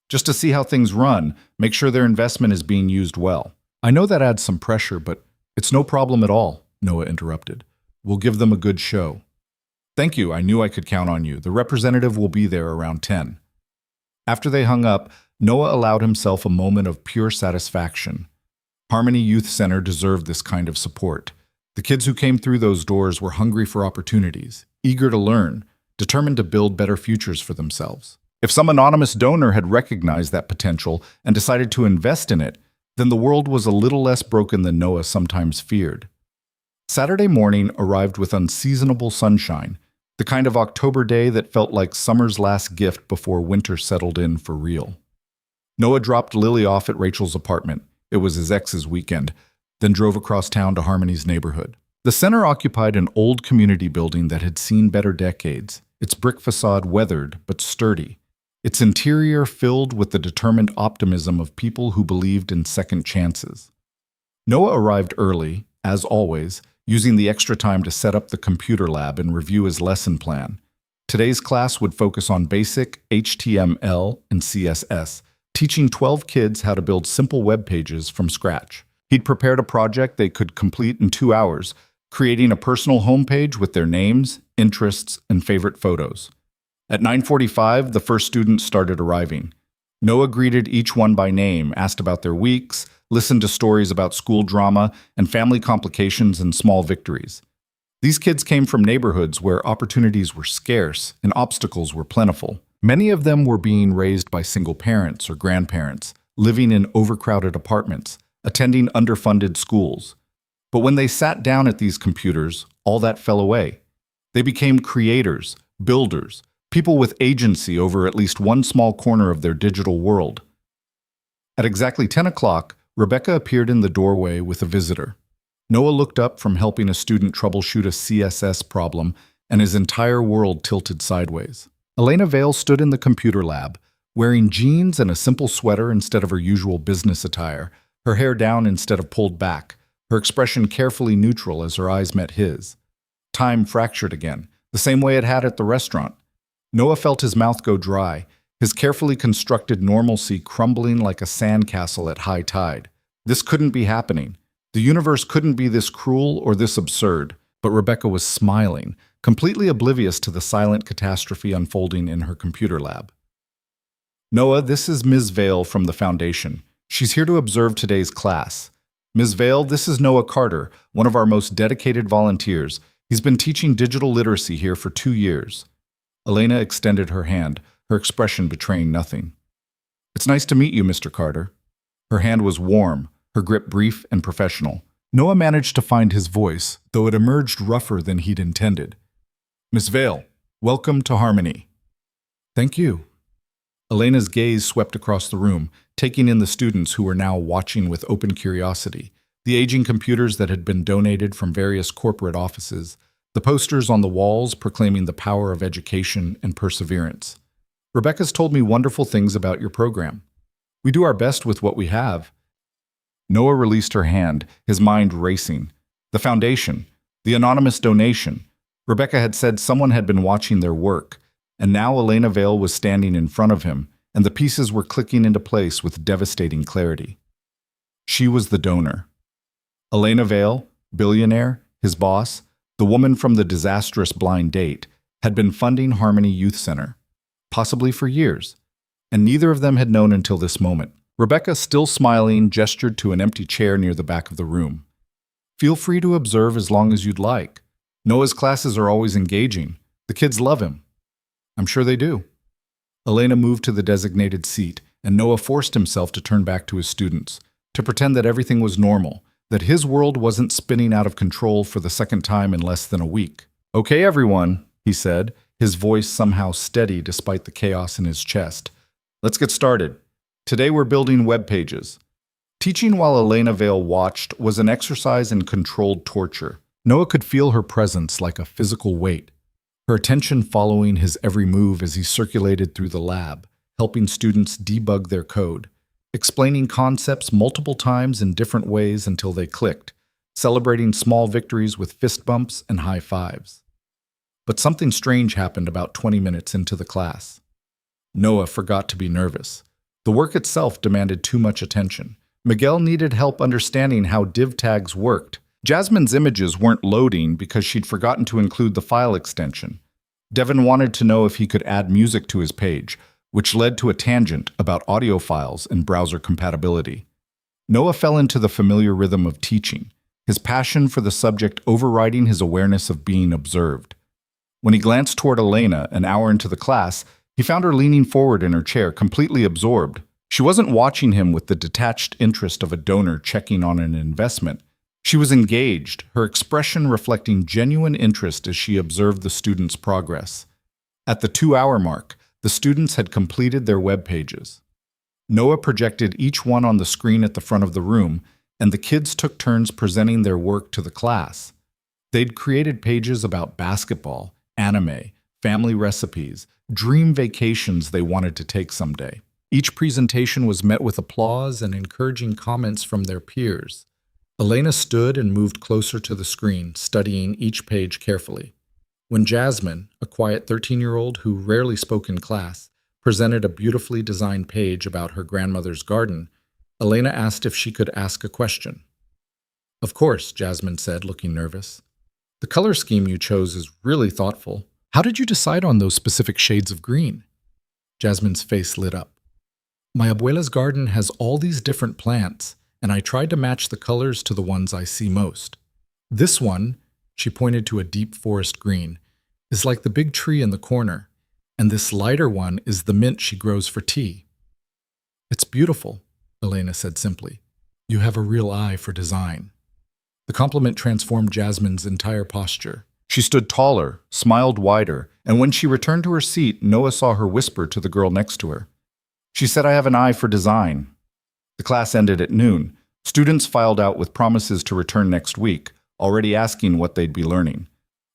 just to see how things run, make sure their investment is being used well." "I know that adds some pressure, but it's no problem at all," Noah interrupted. "We'll give them a good show." "Thank you. I knew I could count on you. The representative will be there around 10. After they hung up, Noah allowed himself a moment of pure satisfaction. Harmony Youth Center deserved this kind of support. The kids who came through those doors were hungry for opportunities, eager to learn, determined to build better futures for themselves. If some anonymous donor had recognized that potential and decided to invest in it, then the world was a little less broken than Noah sometimes feared. Saturday morning arrived with unseasonable sunshine, the kind of October day that felt like summer's last gift before winter settled in for real. Noah dropped Lily off at Rachel's apartment. It was his ex's weekend, then drove across town to Harmony's neighborhood. The center occupied an old community building that had seen better decades, its brick facade weathered but sturdy, its interior filled with the determined optimism of people who believed in second chances. Noah arrived early, as always, using the extra time to set up the computer lab and review his lesson plan. Today's class would focus on basic HTML and CSS, teaching 12 kids how to build simple web pages from scratch. He'd prepared a project they could complete in 2 hours, creating a personal homepage with their names, interests, and favorite photos. At 9:45, the first students started arriving. Noah greeted each one by name, asked about their weeks, listened to stories about school drama and family complications and small victories. These kids came from neighborhoods where opportunities were scarce and obstacles were plentiful. Many of them were being raised by single parents or grandparents, living in overcrowded apartments, attending underfunded schools. But when they sat down at these computers, all that fell away. They became creators, builders, people with agency over at least one small corner of their digital world. At exactly 10 o'clock, Rebecca appeared in the doorway with a visitor. Noah looked up from helping a student troubleshoot a CSS problem, and his entire world tilted sideways. Elena Vale stood in the computer lab, wearing jeans and a simple sweater instead of her usual business attire, her hair down instead of pulled back, her expression carefully neutral as her eyes met his. Time fractured again, the same way it had at the restaurant. Noah felt his mouth go dry, his carefully constructed normalcy crumbling like a sandcastle at high tide. This couldn't be happening. The universe couldn't be this cruel or this absurd. But Rebecca was smiling, completely oblivious to the silent catastrophe unfolding in her computer lab. "Noah, this is Ms. Vale from the Foundation. She's here to observe today's class. Ms. Vale, this is Noah Carter, one of our most dedicated volunteers. He's been teaching digital literacy here for 2 years. Elena extended her hand, her expression betraying nothing. "It's nice to meet you, Mr. Carter." Her hand was warm, her grip brief and professional. Noah managed to find his voice, though it emerged rougher than he'd intended. "Miss Vale, welcome to Harmony." "Thank you." Elena's gaze swept across the room, taking in the students who were now watching with open curiosity, the aging computers that had been donated from various corporate offices, the posters on the walls proclaiming the power of education and perseverance. "Rebecca's told me wonderful things about your program. We do our best with what we have." Noah released her hand, his mind racing. The foundation, the anonymous donation. Rebecca had said someone had been watching their work, and now Elena Vale was standing in front of him, and the pieces were clicking into place with devastating clarity. She was the donor. Elena Vale, billionaire, his boss, the woman from the disastrous blind date, had been funding Harmony Youth Center, possibly for years, and neither of them had known until this moment. Rebecca, still smiling, gestured to an empty chair near the back of the room. Feel free to observe as long as you'd like. Noah's classes are always engaging. The kids love him. I'm sure they do. Elena moved to the designated seat, and Noah forced himself to turn back to his students, to pretend that everything was normal, that his world wasn't spinning out of control for the second time in less than a week. Okay, everyone, he said, his voice somehow steady despite the chaos in his chest. Let's get started. Today we're building web pages. Teaching while Elena Vale watched was an exercise in controlled torture. Noah could feel her presence like a physical weight, her attention following his every move as he circulated through the lab, helping students debug their code, explaining concepts multiple times in different ways until they clicked, celebrating small victories with fist bumps and high fives. But something strange happened about 20 minutes into the class. Noah forgot to be nervous. The work itself demanded too much attention. Miguel needed help understanding how div tags worked. Jasmine's images weren't loading because she'd forgotten to include the file extension. Devin wanted to know if he could add music to his page, which led to a tangent about audio files and browser compatibility. Noah fell into the familiar rhythm of teaching, his passion for the subject overriding his awareness of being observed. When he glanced toward Elena an hour into the class, he found her leaning forward in her chair, completely absorbed. She wasn't watching him with the detached interest of a donor checking on an investment. She was engaged, her expression reflecting genuine interest as she observed the students' progress. At the 2-hour mark, the students had completed their web pages. Noah projected each one on the screen at the front of the room, and the kids took turns presenting their work to the class. They'd created pages about basketball, anime, family recipes, dream vacations they wanted to take someday. Each presentation was met with applause and encouraging comments from their peers. Elena stood and moved closer to the screen, studying each page carefully. When Jasmine, a quiet 13-year-old who rarely spoke in class, presented a beautifully designed page about her grandmother's garden, Elena asked if she could ask a question. Of course, Jasmine said, looking nervous. The color scheme you chose is really thoughtful. How did you decide on those specific shades of green? Jasmine's face lit up. My abuela's garden has all these different plants, and I tried to match the colors to the ones I see most. This one, she pointed to a deep forest green, is like the big tree in the corner, and this lighter one is the mint she grows for tea. It's beautiful, Elena said simply. You have a real eye for design. The compliment transformed Jasmine's entire posture. She stood taller, smiled wider, and when she returned to her seat, Noah saw her whisper to the girl next to her. She said, I have an eye for design. The class ended at noon. Students filed out with promises to return next week, already asking what they'd be learning.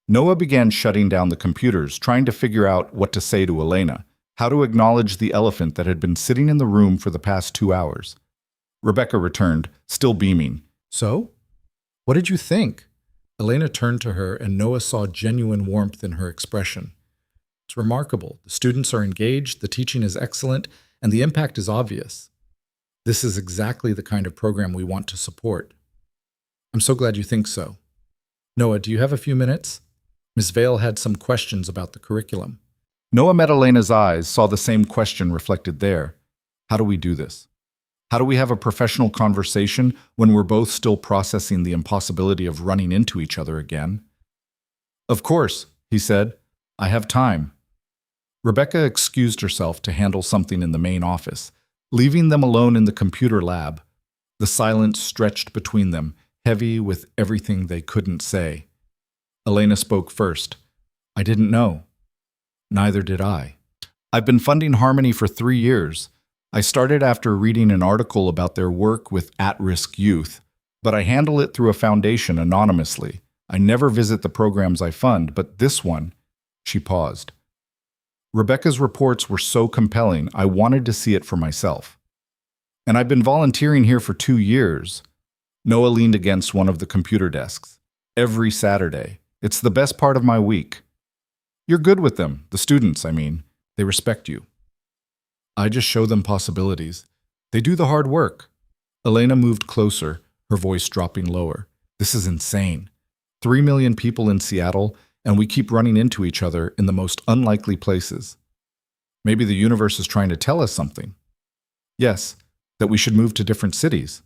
Noah began shutting down the computers, trying to figure out what to say to Elena, how to acknowledge the elephant that had been sitting in the room for the past 2 hours. Rebecca returned, still beaming. So? What did you think? Elena turned to her, and Noah saw genuine warmth in her expression. It's remarkable. The students are engaged, the teaching is excellent, and the impact is obvious. This is exactly the kind of program we want to support. I'm so glad you think so. Noah, do you have a few minutes? Ms. Vale had some questions about the curriculum. Noah met Elena's eyes, saw the same question reflected there. How do we do this? How do we have a professional conversation when we're both still processing the impossibility of running into each other again? Of course, he said. I have time. Rebecca excused herself to handle something in the main office, leaving them alone in the computer lab. The silence stretched between them, heavy with everything they couldn't say. Elena spoke first. I didn't know. Neither did I. I've been funding Harmony for 3 years. I started after reading an article about their work with at-risk youth, but I handle it through a foundation anonymously. I never visit the programs I fund, but this one, she paused. Rebecca's reports were so compelling, I wanted to see it for myself. And I've been volunteering here for 2 years. Noah leaned against one of the computer desks. Every Saturday. It's the best part of my week. You're good with them, the students, I mean. They respect you. I just show them possibilities. They do the hard work. Elena moved closer, her voice dropping lower. This is insane. 3 million people in Seattle, and we keep running into each other in the most unlikely places. Maybe the universe is trying to tell us something. Yes, that we should move to different cities.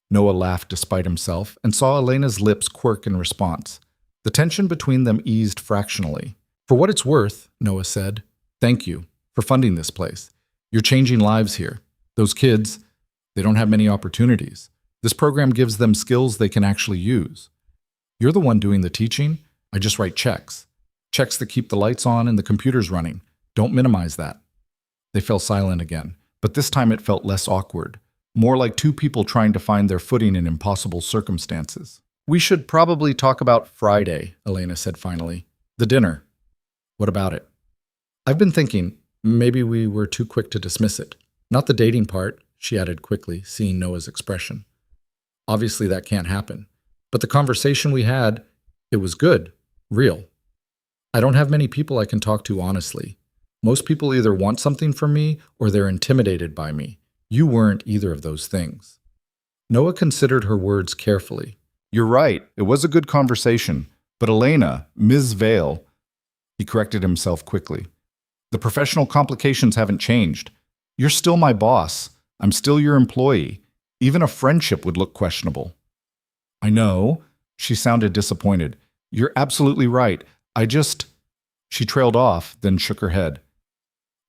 Noah laughed despite himself and saw Elena's lips quirk in response. The tension between them eased fractionally. For what it's worth, Noah said, thank you for funding this place. You're changing lives here. Those kids, they don't have many opportunities. This program gives them skills they can actually use. You're the one doing the teaching. I just write checks. Checks that keep the lights on and the computers running. Don't minimize that. They fell silent again, but this time it felt less awkward, more like two people trying to find their footing in impossible circumstances. We should probably talk about Friday, Elena said finally. The dinner. What about it? I've been thinking, maybe we were too quick to dismiss it. Not the dating part, she added quickly, seeing Noah's expression. Obviously that can't happen. But the conversation we had, it was good, real. I don't have many people I can talk to honestly. Most people either want something from me or they're intimidated by me. You weren't either of those things. Noah considered her words carefully. You're right, it was a good conversation. But Elena, Ms. Vale, he corrected himself quickly. The professional complications haven't changed. You're still my boss. I'm still your employee. Even a friendship would look questionable. I know. She sounded disappointed. You're absolutely right. She trailed off, then shook her head.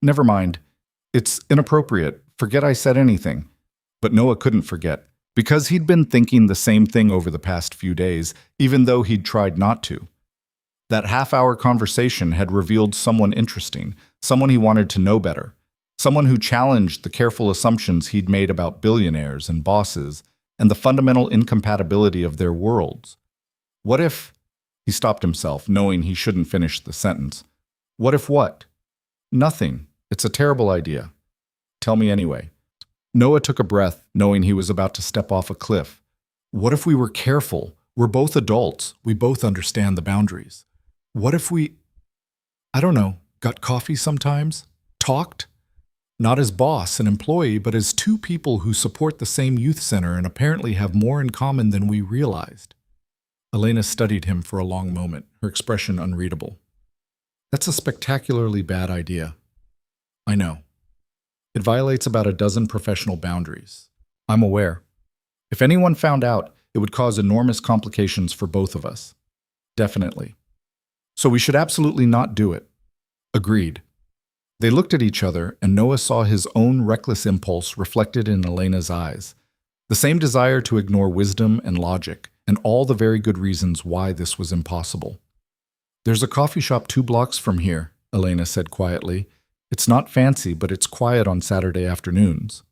Never mind. It's inappropriate. Forget I said anything. But Noah couldn't forget, because he'd been thinking the same thing over the past few days, even though he'd tried not to. That half-hour conversation had revealed someone interesting, someone he wanted to know better, someone who challenged the careful assumptions he'd made about billionaires and bosses and the fundamental incompatibility of their worlds. What if... He stopped himself, knowing he shouldn't finish the sentence. What if what? Nothing. It's a terrible idea. Tell me anyway. Noah took a breath, knowing he was about to step off a cliff. What if we were careful? We're both adults. We both understand the boundaries. What if we, I don't know, got coffee sometimes? Talked? Not as boss and employee, but as two people who support the same youth center and apparently have more in common than we realized. Elena studied him for a long moment, her expression unreadable. That's a spectacularly bad idea. I know. It violates about a dozen professional boundaries. I'm aware. If anyone found out, it would cause enormous complications for both of us. Definitely. So we should absolutely not do it. Agreed. They looked at each other, and Noah saw his own reckless impulse reflected in Elena's eyes. The same desire to ignore wisdom and logic, and all the very good reasons why this was impossible. There's a coffee shop 2 blocks from here, Elena said quietly. It's not fancy, but it's quiet on Saturday afternoons.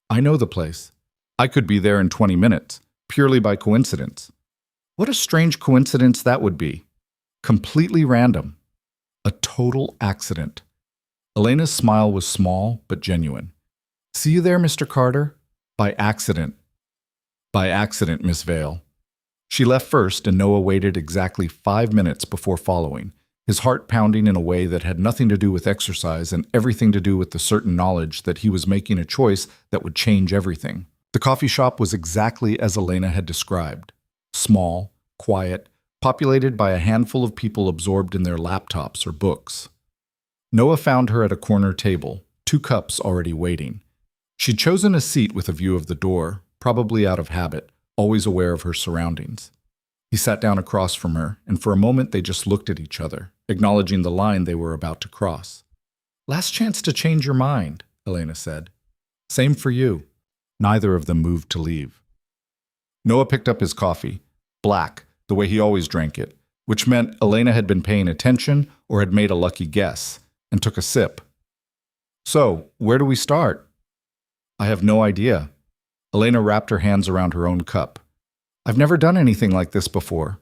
I know the place. I could be there in 20 minutes, purely by coincidence. What a strange coincidence that would be. Completely random. A total accident. Elena's smile was small but genuine. See you there, Mr. Carter? By accident. By accident, Miss Vale. She left first, and Noah waited exactly 5 minutes before following, his heart pounding in a way that had nothing to do with exercise and everything to do with the certain knowledge that he was making a choice that would change everything. The coffee shop was exactly as Elena had described. Small, quiet, populated by a handful of people absorbed in their laptops or books. Noah found her at a corner table, 2 cups already waiting. She'd chosen a seat with a view of the door, probably out of habit, always aware of her surroundings. He sat down across from her, and for a moment they just looked at each other, acknowledging the line they were about to cross. Last chance to change your mind, Elena said. Same for you. Neither of them moved to leave. Noah picked up his coffee, black, the way he always drank it, which meant Elena had been paying attention or had made a lucky guess, and took a sip. So, where do we start? I have no idea. Elena wrapped her hands around her own cup. I've never done anything like this before.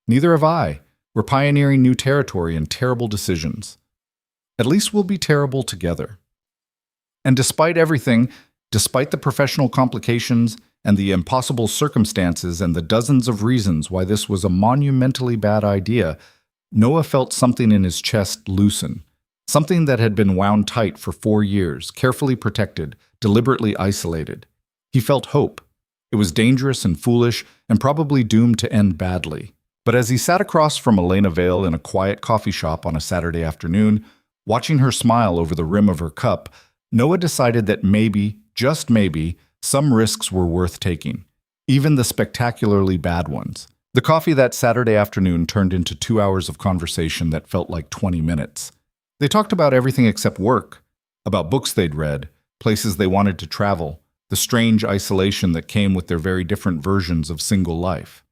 Neither have I. We're pioneering new territory and terrible decisions. At least we'll be terrible together. And despite everything, despite the professional complications and the impossible circumstances and the dozens of reasons why this was a monumentally bad idea, Noah felt something in his chest loosen. Something that had been wound tight for 4 years, carefully protected, deliberately isolated. He felt hope. It was dangerous and foolish and probably doomed to end badly, But as he sat across from Elena Vale in a quiet coffee shop on a Saturday afternoon, watching her smile over the rim of her cup, Noah decided that maybe, just maybe, some risks were worth taking, even the spectacularly bad ones. The coffee that Saturday afternoon turned into 2 hours of conversation that felt like 20 minutes. They talked about everything except work, about books they'd read, places they wanted to travel, the strange isolation that came with their very different versions of single life.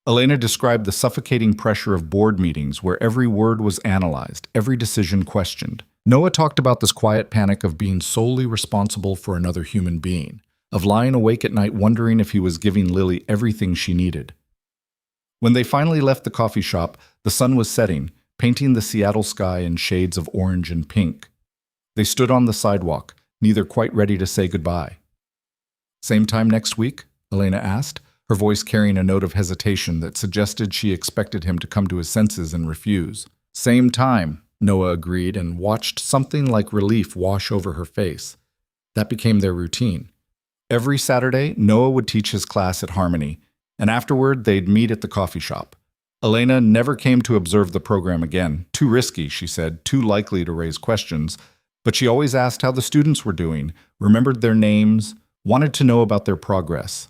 Elena described the suffocating pressure of board meetings where every word was analyzed, every decision questioned. Noah talked about this quiet panic of being solely responsible for another human being, of lying awake at night wondering if he was giving Lily everything she needed. When they finally left the coffee shop, the sun was setting, painting the Seattle sky in shades of orange and pink. They stood on the sidewalk, neither quite ready to say goodbye. "Same time next week?" Elena asked, her voice carrying a note of hesitation that suggested she expected him to come to his senses and refuse. "Same time," Noah agreed and watched something like relief wash over her face. That became their routine. Every Saturday, Noah would teach his class at Harmony, and afterward they'd meet at the coffee shop. Elena never came to observe the program again. Too risky, she said, too likely to raise questions. But she always asked how the students were doing, remembered their names, wanted to know about their progress.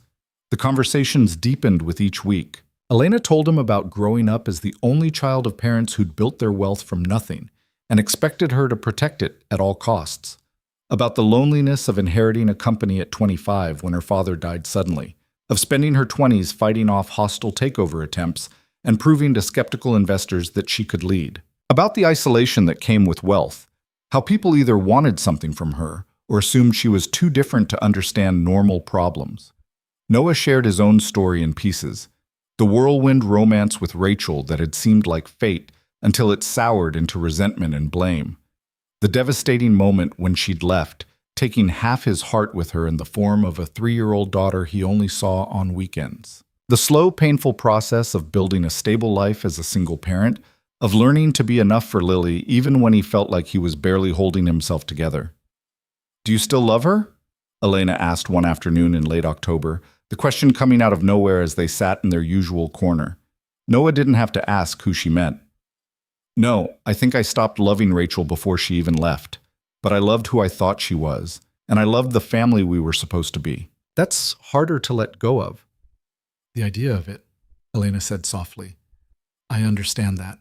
The conversations deepened with each week. Elena told him about growing up as the only child of parents who'd built their wealth from nothing and expected her to protect it at all costs. About the loneliness of inheriting a company at 25 when her father died suddenly, of spending her 20s fighting off hostile takeover attempts and proving to skeptical investors that she could lead. About the isolation that came with wealth, how people either wanted something from her or assumed she was too different to understand normal problems. Noah shared his own story in pieces. The whirlwind romance with Rachel that had seemed like fate until it soured into resentment and blame. The devastating moment when she'd left, taking half his heart with her in the form of a 3-year-old daughter he only saw on weekends. The slow, painful process of building a stable life as a single parent, of learning to be enough for Lily even when he felt like he was barely holding himself together. "Do you still love her?" Elena asked one afternoon in late October, the question coming out of nowhere as they sat in their usual corner. Noah didn't have to ask who she meant. "No, I think I stopped loving Rachel before she even left. But I loved who I thought she was, and I loved the family we were supposed to be." "That's harder to let go of." "The idea of it," Elena said softly. "I understand that."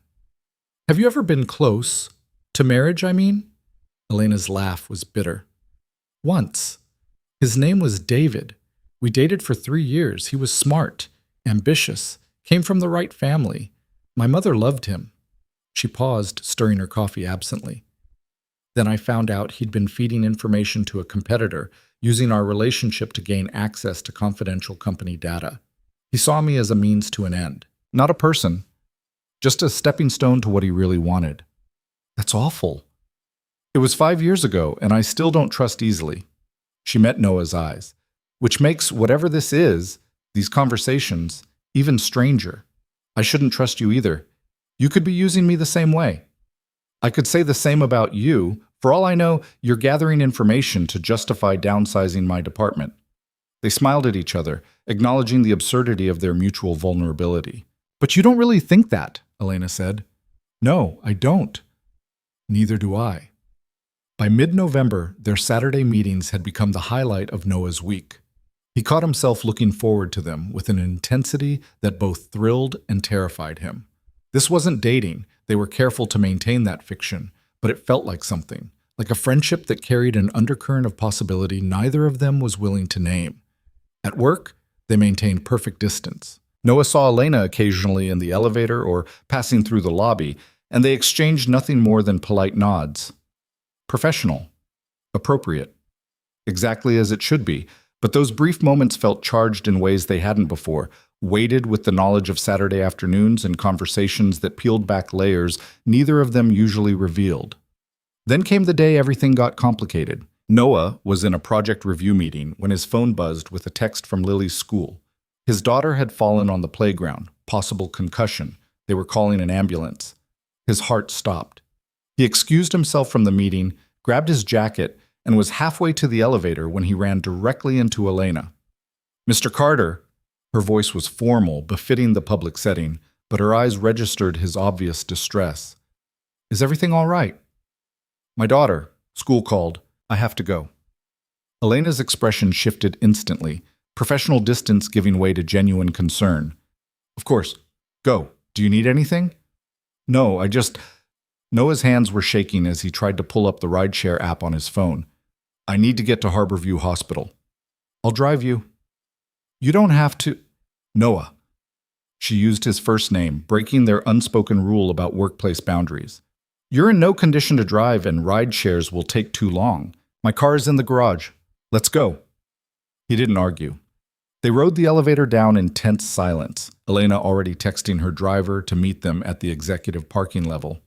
"Have you ever been close? To marriage, I mean?" Elena's laugh was bitter. "Once. His name was David. We dated for 3 years. He was smart, ambitious, came from the right family. My mother loved him." She paused, stirring her coffee absently. "Then I found out he'd been feeding information to a competitor, using our relationship to gain access to confidential company data. He saw me as a means to an end, not a person, just a stepping stone to what he really wanted." "That's awful." "It was 5 years ago, and I still don't trust easily." She met Noah's eyes. "Which makes whatever this is, these conversations, even stranger. I shouldn't trust you either. You could be using me the same way. I could say the same about you. For all I know, you're gathering information to justify downsizing my department." They smiled at each other, acknowledging the absurdity of their mutual vulnerability. "But you don't really think that," Elena said. "No, I don't." "Neither do I." By mid-November, their Saturday meetings had become the highlight of Noah's week. He caught himself looking forward to them with an intensity that both thrilled and terrified him. This wasn't dating. They were careful to maintain that fiction, but it felt like something, like a friendship that carried an undercurrent of possibility neither of them was willing to name. At work, they maintained perfect distance. Noah saw Elena occasionally in the elevator or passing through the lobby, and they exchanged nothing more than polite nods. Professional. Appropriate. Exactly as it should be, but those brief moments felt charged in ways they hadn't before, weighted with the knowledge of Saturday afternoons and conversations that peeled back layers neither of them usually revealed. Then came the day everything got complicated. Noah was in a project review meeting when his phone buzzed with a text from Lily's school. His daughter had fallen on the playground, possible concussion. They were calling an ambulance. His heart stopped. He excused himself from the meeting, grabbed his jacket, and was halfway to the elevator when he ran directly into Elena. "Mr. Carter." Her voice was formal, befitting the public setting, but her eyes registered his obvious distress. Is everything all right? My daughter. School called. I have to go. Elena's expression shifted instantly, professional distance giving way to genuine concern. Of course. Go. Do you need anything? No, I just... Noah's hands were shaking as he tried to pull up the rideshare app on his phone. I need to get to Harborview Hospital. I'll drive you. You don't have to... Noah. She used his first name, breaking their unspoken rule about workplace boundaries. You're in no condition to drive and ride shares will take too long. My car is in the garage. Let's go. He didn't argue. They rode the elevator down in tense silence, Elena already texting her driver to meet them at the executive parking level.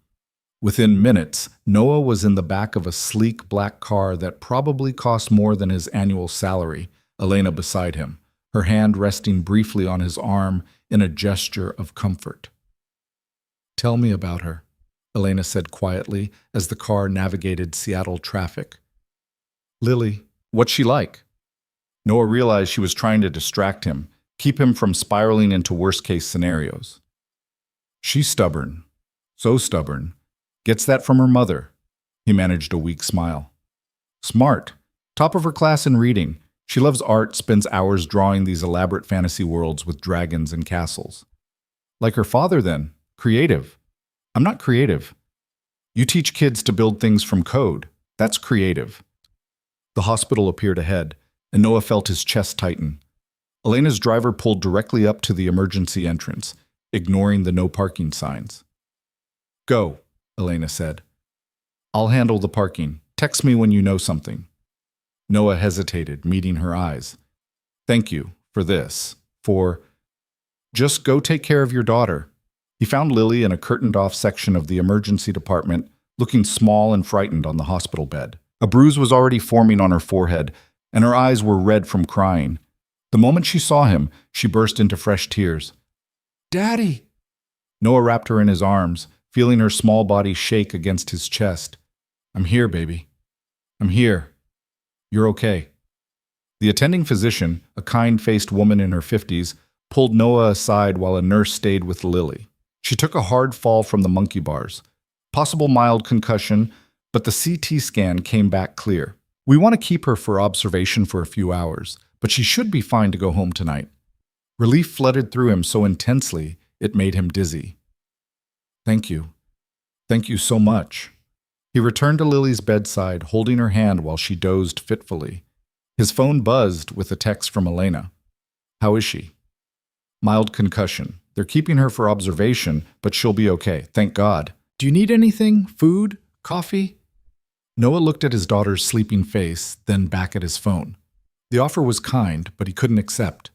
Within minutes, Noah was in the back of a sleek black car that probably cost more than his annual salary, Elena beside him, her hand resting briefly on his arm in a gesture of comfort. Tell me about her, Elena said quietly as the car navigated Seattle traffic. Lily, what's she like? Noah realized she was trying to distract him, keep him from spiraling into worst-case scenarios. She's stubborn. So stubborn. Gets that from her mother. He managed a weak smile. Smart. Top of her class in reading. She loves art, spends hours drawing these elaborate fantasy worlds with dragons and castles. Like her father, then. Creative. I'm not creative. You teach kids to build things from code. That's creative. The hospital appeared ahead, and Noah felt his chest tighten. Elena's driver pulled directly up to the emergency entrance, ignoring the no parking signs. Go, Elena said. I'll handle the parking. Text me when you know something. Noah hesitated, meeting her eyes. Thank you for this. Just go take care of your daughter. He found Lily in a curtained-off section of the emergency department, looking small and frightened on the hospital bed. A bruise was already forming on her forehead, and her eyes were red from crying. The moment she saw him, she burst into fresh tears. Daddy! Noah wrapped her in his arms, feeling her small body shake against his chest. I'm here, baby. I'm here. You're okay. The attending physician, a kind-faced woman in her 50s, pulled Noah aside while a nurse stayed with Lily. She took a hard fall from the monkey bars. Possible mild concussion, but the CT scan came back clear. We want to keep her for observation for a few hours, but she should be fine to go home tonight. Relief flooded through him so intensely, it made him dizzy. Thank you. Thank you so much. He returned to Lily's bedside, holding her hand while she dozed fitfully. His phone buzzed with a text from Elena. How is she? Mild concussion. They're keeping her for observation, but she'll be okay, thank God. Do you need anything? Food? Coffee? Noah looked at his daughter's sleeping face, then back at his phone. The offer was kind, but he couldn't accept.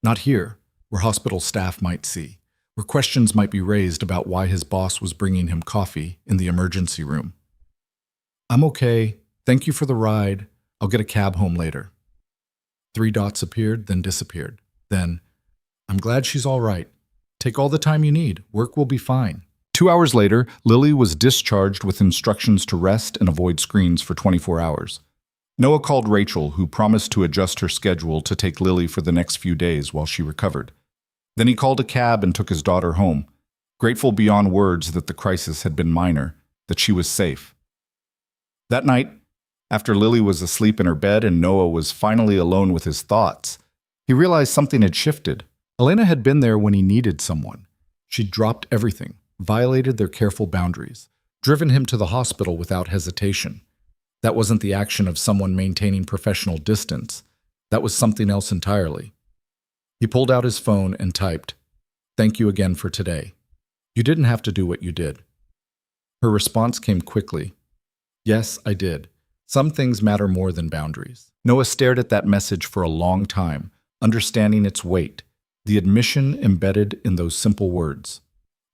Not here, where hospital staff might see, where questions might be raised about why his boss was bringing him coffee in the emergency room. I'm okay. Thank you for the ride. I'll get a cab home later. 3 dots appeared, then disappeared. Then, I'm glad she's all right. Take all the time you need. Work will be fine. 2 hours later, Lily was discharged with instructions to rest and avoid screens for 24 hours. Noah called Rachel, who promised to adjust her schedule to take Lily for the next few days while she recovered. Then he called a cab and took his daughter home, grateful beyond words that the crisis had been minor, that she was safe. That night, after Lily was asleep in her bed and Noah was finally alone with his thoughts, he realized something had shifted. Elena had been there when he needed someone. She'd dropped everything, violated their careful boundaries, driven him to the hospital without hesitation. That wasn't the action of someone maintaining professional distance. That was something else entirely. He pulled out his phone and typed, "Thank you again for today. You didn't have to do what you did." Her response came quickly. Yes, I did. Some things matter more than boundaries. Noah stared at that message for a long time, understanding its weight, the admission embedded in those simple words.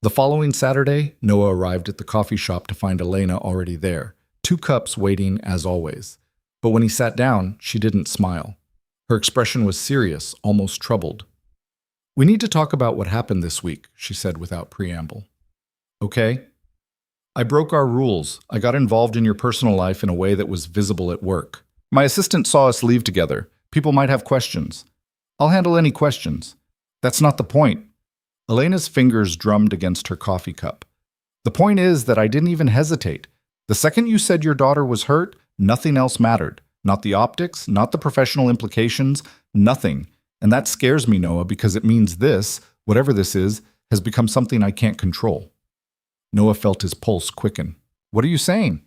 The following Saturday, Noah arrived at the coffee shop to find Elena already there, 2 cups waiting as always. But when he sat down, she didn't smile. Her expression was serious, almost troubled. "We need to talk about what happened this week," she said without preamble. "Okay? I broke our rules. I got involved in your personal life in a way that was visible at work. My assistant saw us leave together. People might have questions. I'll handle any questions. That's not the point. Elena's fingers drummed against her coffee cup. The point is that I didn't even hesitate. The second you said your daughter was hurt, nothing else mattered. Not the optics, not the professional implications, nothing. And that scares me, Noah, because it means this, whatever this is, has become something I can't control. Noah felt his pulse quicken. What are you saying?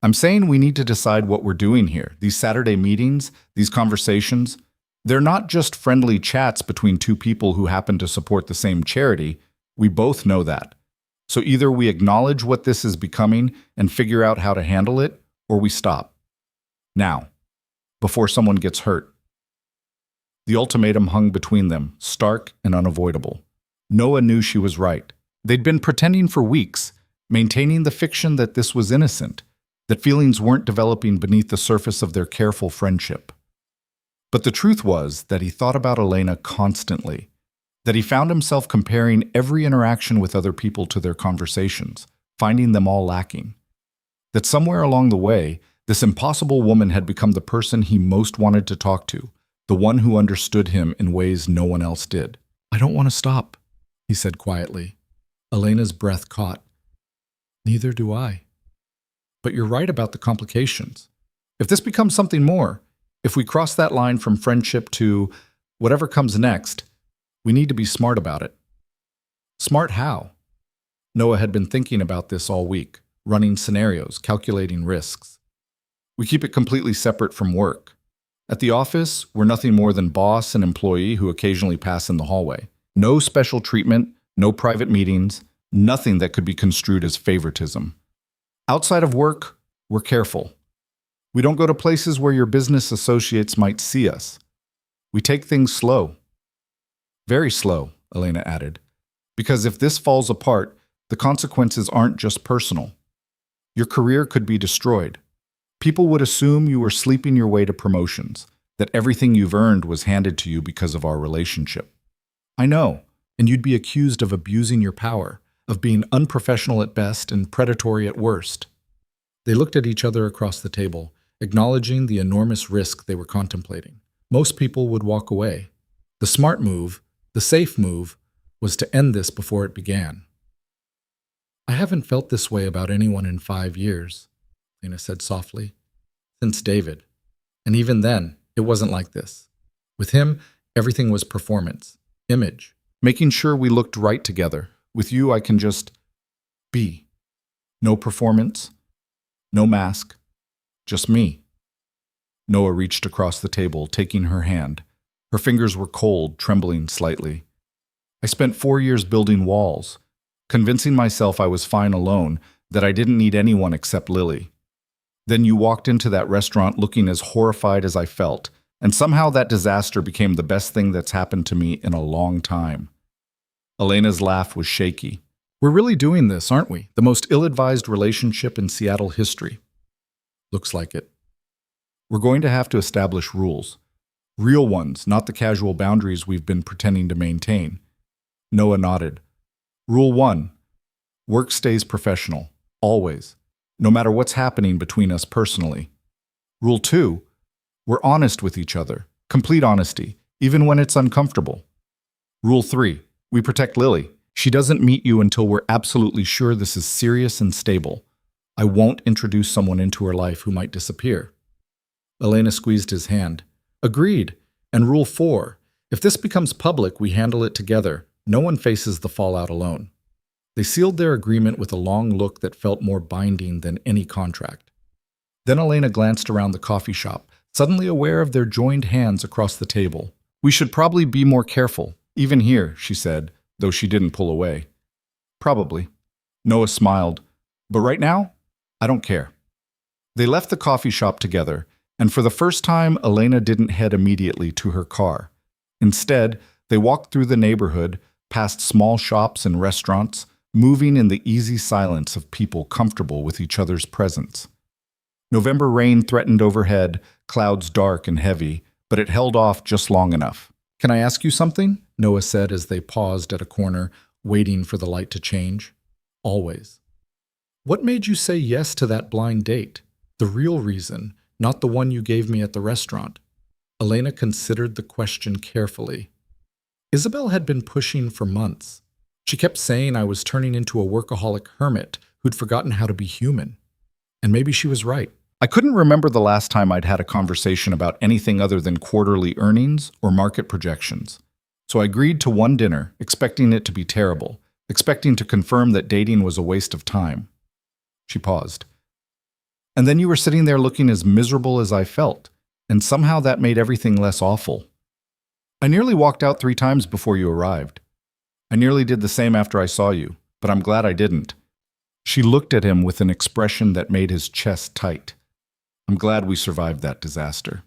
I'm saying we need to decide what we're doing here. These Saturday meetings, these conversations, they're not just friendly chats between two people who happen to support the same charity. We both know that. So either we acknowledge what this is becoming and figure out how to handle it, or we stop. Now, before someone gets hurt. The ultimatum hung between them, stark and unavoidable. Noah knew she was right. They'd been pretending for weeks, maintaining the fiction that this was innocent, that feelings weren't developing beneath the surface of their careful friendship. But the truth was that he thought about Elena constantly, that he found himself comparing every interaction with other people to their conversations, finding them all lacking. That somewhere along the way, this impossible woman had become the person he most wanted to talk to, the one who understood him in ways no one else did. I don't want to stop, he said quietly. Elena's breath caught. Neither do I. But you're right about the complications. If this becomes something more, if we cross that line from friendship to whatever comes next, we need to be smart about it. Smart how? Noah had been thinking about this all week, running scenarios, calculating risks. We keep it completely separate from work. At the office, we're nothing more than boss and employee who occasionally pass in the hallway. No special treatment, no private meetings, nothing that could be construed as favoritism. Outside of work, we're careful. We don't go to places where your business associates might see us. We take things slow. Very slow, Elena added. Because if this falls apart, the consequences aren't just personal. Your career could be destroyed. People would assume you were sleeping your way to promotions, that everything you've earned was handed to you because of our relationship. I know, and you'd be accused of abusing your power, of being unprofessional at best and predatory at worst. They looked at each other across the table, acknowledging the enormous risk they were contemplating. Most people would walk away. The smart move, the safe move, was to end this before it began. I haven't felt this way about anyone in 5 years, Lena said softly. Since David. And even then, it wasn't like this. With him, everything was performance, image, making sure we looked right together. With you, I can just be. No performance, no mask, just me. Noah reached across the table, taking her hand. Her fingers were cold, trembling slightly. I spent 4 years building walls, convincing myself I was fine alone, that I didn't need anyone except Lily. Then you walked into that restaurant looking as horrified as I felt, and somehow that disaster became the best thing that's happened to me in a long time. Elena's laugh was shaky. We're really doing this, aren't we? The most ill-advised relationship in Seattle history. Looks like it. We're going to have to establish rules. Real ones, not the casual boundaries we've been pretending to maintain. Noah nodded. Rule 1. Work stays professional. Always. No matter what's happening between us personally. Rule 2. We're honest with each other. Complete honesty, even when it's uncomfortable. Rule 3. We protect Lily. She doesn't meet you until we're absolutely sure this is serious and stable. I won't introduce someone into her life who might disappear. Elena squeezed his hand. Agreed. And Rule 4. If this becomes public, we handle it together. No one faces the fallout alone. They sealed their agreement with a long look that felt more binding than any contract. Then Elena glanced around the coffee shop, suddenly aware of their joined hands across the table. We should probably be more careful, even here, she said, though she didn't pull away. Probably. Noah smiled. But right now, I don't care. They left the coffee shop together, and for the first time, Elena didn't head immediately to her car. Instead, they walked through the neighborhood, past small shops and restaurants, moving in the easy silence of people comfortable with each other's presence. November rain threatened overhead, clouds dark and heavy, but it held off just long enough. Can I ask you something? Noah said as they paused at a corner, waiting for the light to change. Always. What made you say yes to that blind date? The real reason, not the one you gave me at the restaurant. Elena considered the question carefully. Isabel had been pushing for months. She kept saying I was turning into a workaholic hermit who'd forgotten how to be human. And maybe she was right. I couldn't remember the last time I'd had a conversation about anything other than quarterly earnings or market projections. So I agreed to one dinner, expecting it to be terrible, expecting to confirm that dating was a waste of time. She paused. And then you were sitting there looking as miserable as I felt, and somehow that made everything less awful. I nearly walked out 3 times before you arrived. I nearly did the same after I saw you, but I'm glad I didn't. She looked at him with an expression that made his chest tight. I'm glad we survived that disaster.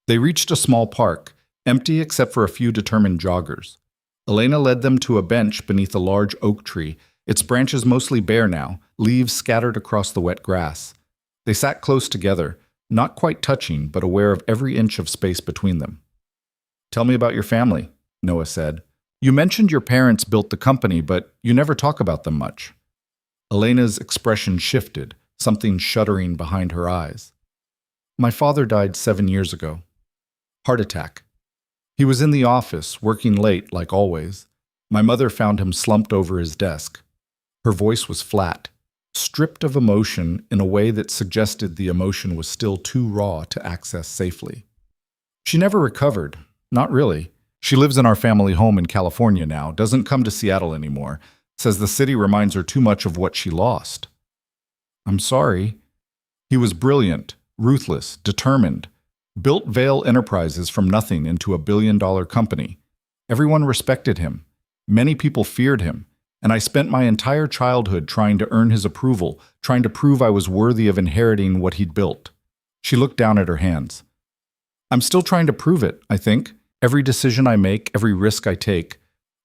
They reached a small park, empty except for a few determined joggers. Elena led them to a bench beneath a large oak tree, its branches mostly bare now, leaves scattered across the wet grass. They sat close together, not quite touching, but aware of every inch of space between them. Tell me about your family, Noah said. You mentioned your parents built the company, but you never talk about them much. Elena's expression shifted, something shuddering behind her eyes. My father died 7 years ago. Heart attack. He was in the office, working late, like always. My mother found him slumped over his desk. Her voice was flat, stripped of emotion in a way that suggested the emotion was still too raw to access safely. She never recovered. Not really. She lives in our family home in California now, doesn't come to Seattle anymore, says the city reminds her too much of what she lost. I'm sorry. He was brilliant, ruthless, determined, built Vail Enterprises from nothing into a billion-dollar company. Everyone respected him. Many people feared him, and I spent my entire childhood trying to earn his approval, trying to prove I was worthy of inheriting what he'd built. She looked down at her hands. I'm still trying to prove it, I think. Every decision I make, every risk I take,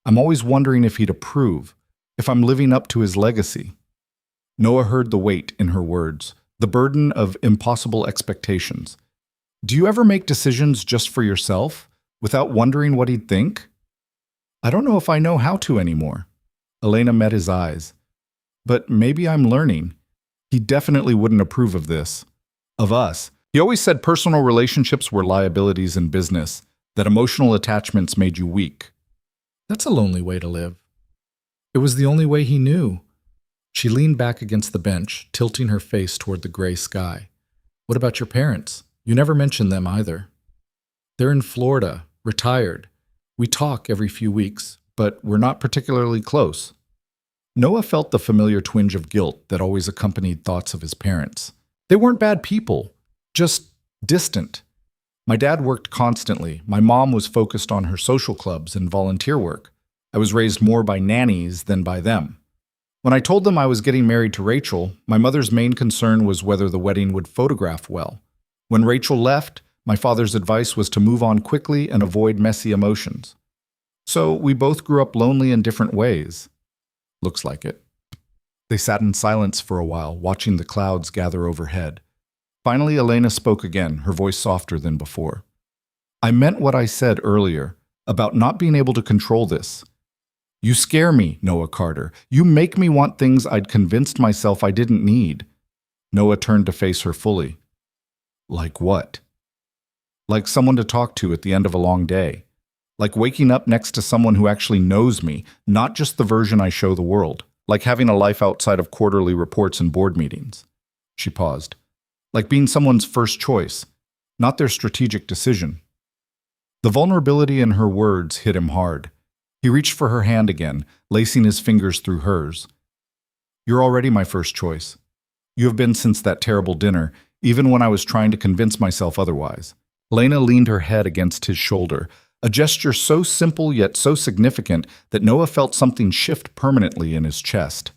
I'm always wondering if he'd approve, if I'm living up to his legacy. Noah heard the weight in her words, the burden of impossible expectations. Do you ever make decisions just for yourself, without wondering what he'd think? I don't know if I know how to anymore. Elena met his eyes. But maybe I'm learning. He definitely wouldn't approve of this. Of us. He always said personal relationships were liabilities in business, that emotional attachments made you weak. That's a lonely way to live. It was the only way he knew. She leaned back against the bench, tilting her face toward the gray sky. What about your parents? You never mentioned them either. They're in Florida, retired. We talk every few weeks, but we're not particularly close. Noah felt the familiar twinge of guilt that always accompanied thoughts of his parents. They weren't bad people, just distant. My dad worked constantly. My mom was focused on her social clubs and volunteer work. I was raised more by nannies than by them. When I told them I was getting married to Rachel, my mother's main concern was whether the wedding would photograph well. When Rachel left, my father's advice was to move on quickly and avoid messy emotions. So we both grew up lonely in different ways. Looks like it. They sat in silence for a while, watching the clouds gather overhead. Finally, Elena spoke again, her voice softer than before. I meant what I said earlier, about not being able to control this. You scare me, Noah Carter. You make me want things I'd convinced myself I didn't need. Noah turned to face her fully. Like what? Like someone to talk to at the end of a long day. Like waking up next to someone who actually knows me, not just the version I show the world. Like having a life outside of quarterly reports and board meetings. She paused. Like being someone's first choice, not their strategic decision. The vulnerability in her words hit him hard. He reached for her hand again, lacing his fingers through hers. You're already my first choice. You have been since that terrible dinner, even when I was trying to convince myself otherwise. Lena leaned her head against his shoulder, a gesture so simple yet so significant that Noah felt something shift permanently in his chest.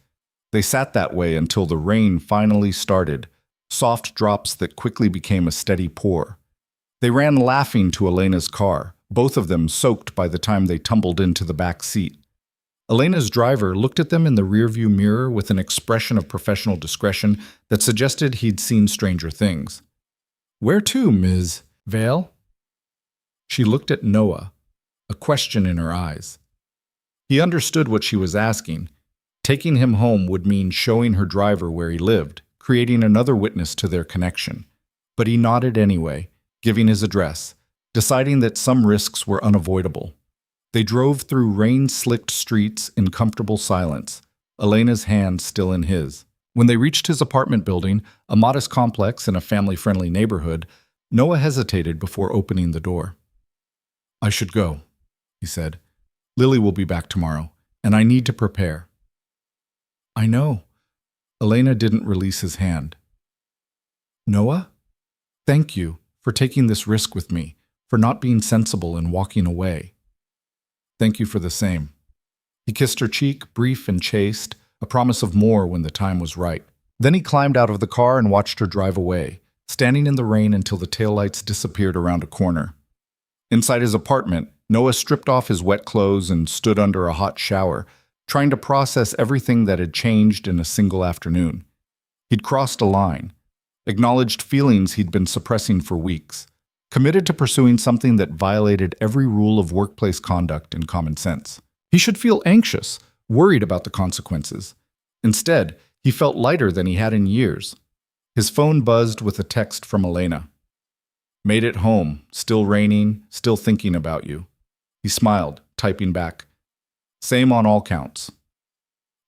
They sat that way until the rain finally started, soft drops that quickly became a steady pour. They ran laughing to Elena's car, both of them soaked by the time they tumbled into the back seat. Elena's driver looked at them in the rearview mirror with an expression of professional discretion that suggested he'd seen stranger things. Where to, Ms. Vail? She looked at Noah, a question in her eyes. He understood what she was asking. Taking him home would mean showing her driver where he lived, creating another witness to their connection. But he nodded anyway, giving his address, deciding that some risks were unavoidable. They drove through rain-slicked streets in comfortable silence, Elena's hand still in his. When they reached his apartment building, a modest complex in a family-friendly neighborhood, Noah hesitated before opening the door. "I should go," he said. "Lily will be back tomorrow, and I need to prepare." "I know." Elena didn't release his hand. "Noah? Thank you for taking this risk with me, for not being sensible and walking away." "Thank you for the same." He kissed her cheek, brief and chaste, a promise of more when the time was right. Then he climbed out of the car and watched her drive away, standing in the rain until the taillights disappeared around a corner. Inside his apartment, Noah stripped off his wet clothes and stood under a hot shower, trying to process everything that had changed in a single afternoon. He'd crossed a line, acknowledged feelings he'd been suppressing for weeks, committed to pursuing something that violated every rule of workplace conduct and common sense. He should feel anxious, worried about the consequences. Instead, he felt lighter than he had in years. His phone buzzed with a text from Elena. "Made it home, still raining, still thinking about you." He smiled, typing back, "Same on all counts."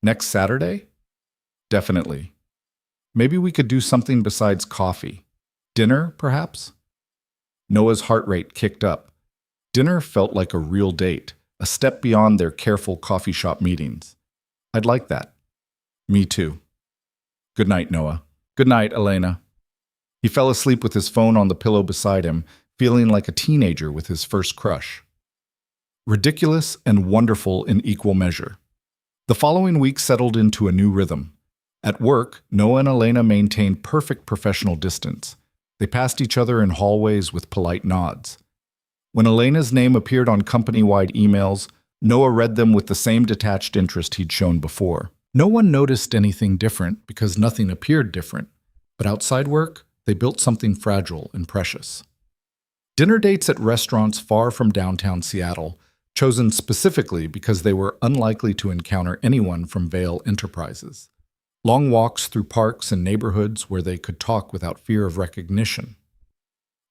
"Next Saturday?" "Definitely. Maybe we could do something besides coffee. Dinner, perhaps?" Noah's heart rate kicked up. Dinner felt like a real date, a step beyond their careful coffee shop meetings. "I'd like that." "Me too." "Good night, Noah." "Good night, Elena." He fell asleep with his phone on the pillow beside him, feeling like a teenager with his first crush. Ridiculous and wonderful in equal measure. The following week settled into a new rhythm. At work, Noah and Elena maintained perfect professional distance. They passed each other in hallways with polite nods. When Elena's name appeared on company-wide emails, Noah read them with the same detached interest he'd shown before. No one noticed anything different because nothing appeared different. But outside work, they built something fragile and precious. Dinner dates at restaurants far from downtown Seattle, chosen specifically because they were unlikely to encounter anyone from Vail Enterprises. Long walks through parks and neighborhoods where they could talk without fear of recognition.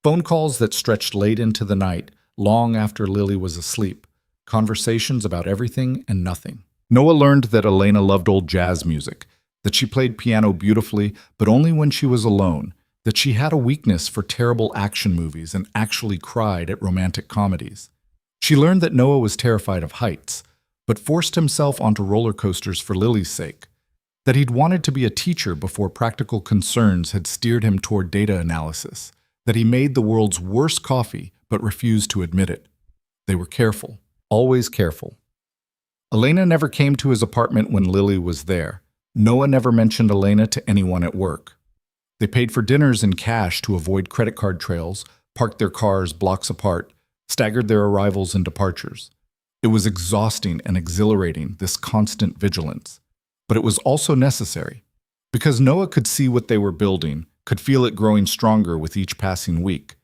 Phone calls that stretched late into the night, long after Lily was asleep. Conversations about everything and nothing. Noah learned that Elena loved old jazz music, that she played piano beautifully, but only when she was alone, that she had a weakness for terrible action movies and actually cried at romantic comedies. She learned that Noah was terrified of heights, but forced himself onto roller coasters for Lily's sake, that he'd wanted to be a teacher before practical concerns had steered him toward data analysis, that he made the world's worst coffee but refused to admit it. They were careful, always careful. Elena never came to his apartment when Lily was there. Noah never mentioned Elena to anyone at work. They paid for dinners in cash to avoid credit card trails, parked their cars blocks apart, staggered their arrivals and departures. It was exhausting and exhilarating, this constant vigilance. But it was also necessary, because Noah could see what they were building, could feel it growing stronger with each passing week.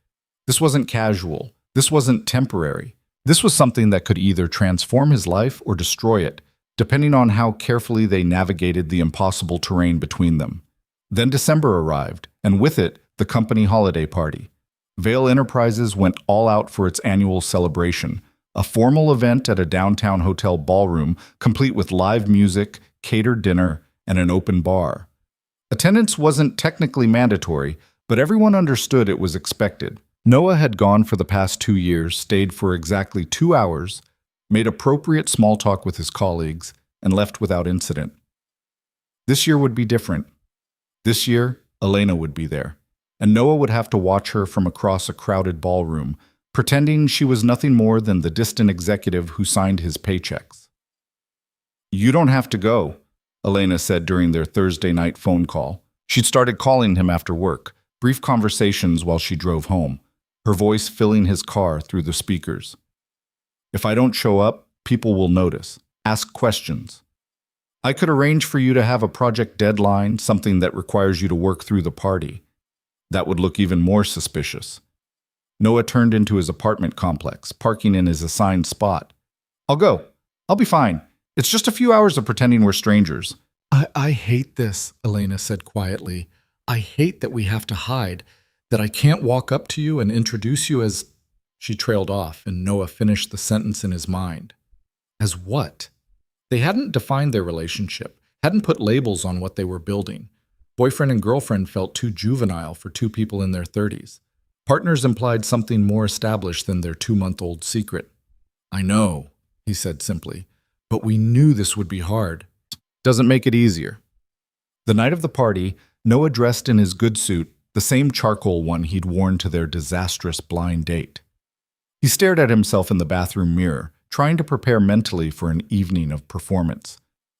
This wasn't casual. This wasn't temporary. This was something that could either transform his life or destroy it, depending on how carefully they navigated the impossible terrain between them. Then December arrived, and with it, the company holiday party. Vail Enterprises went all out for its annual celebration, a formal event at a downtown hotel ballroom, complete with live music, catered dinner, and an open bar. Attendance wasn't technically mandatory, but everyone understood it was expected. Noah had gone for the past 2 years, stayed for exactly 2 hours, made appropriate small talk with his colleagues, and left without incident. This year would be different. This year, Elena would be there, and Noah would have to watch her from across a crowded ballroom, pretending she was nothing more than the distant executive who signed his paychecks. "You don't have to go," Elena said during their Thursday night phone call. She'd started calling him after work, brief conversations while she drove home, her voice filling his car through the speakers. "If I don't show up, people will notice, ask questions. I could arrange for you to have a project deadline, something that requires you to work through the party. That would look even more suspicious." Noah turned into his apartment complex, parking in his assigned spot. "I'll go. I'll be fine. It's just a few hours of pretending we're strangers." I hate this," Elena said quietly. "I hate that we have to hide, that I can't walk up to you and introduce you as She trailed off, and Noah finished the sentence in his mind. As what? They hadn't defined their relationship, hadn't put labels on what they were building. Boyfriend and girlfriend felt too juvenile for two people in their 30s. Partners implied something more established than their 2-month-old secret. I know, he said simply, but we knew this would be hard. Doesn't make it easier. The night of the party, Noah dressed in his good suit, the same charcoal one he'd worn to their disastrous blind date. He stared at himself in the bathroom mirror, trying to prepare mentally for an evening of performance,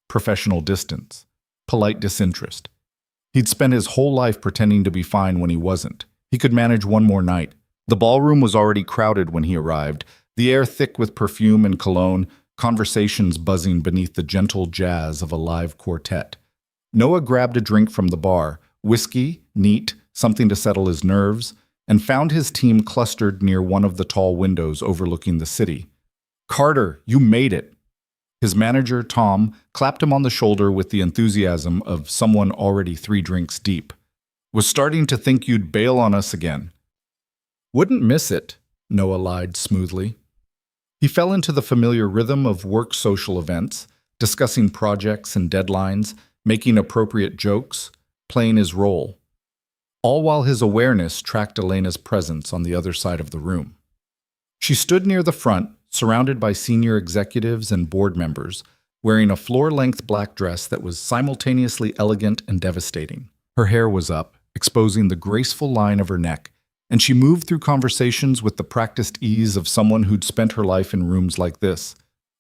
professional distance, polite disinterest. He'd spent his whole life pretending to be fine when he wasn't. He could manage one more night. The ballroom was already crowded when he arrived, the air thick with perfume and cologne, conversations buzzing beneath the gentle jazz of a live quartet. Noah grabbed a drink from the bar, whiskey, neat, something to settle his nerves, and found his team clustered near one of the tall windows overlooking the city. "Carter, you made it!" His manager, Tom, clapped him on the shoulder with the enthusiasm of someone already 3 drinks deep. "Was starting to think you'd bail on us again." Wouldn't miss it, Noah lied smoothly. He fell into the familiar rhythm of work social events, discussing projects and deadlines, making appropriate jokes, playing his role, all while his awareness tracked Elena's presence on the other side of the room. She stood near the front, surrounded by senior executives and board members, wearing a floor-length black dress that was simultaneously elegant and devastating. Her hair was up, exposing the graceful line of her neck, and she moved through conversations with the practiced ease of someone who'd spent her life in rooms like this.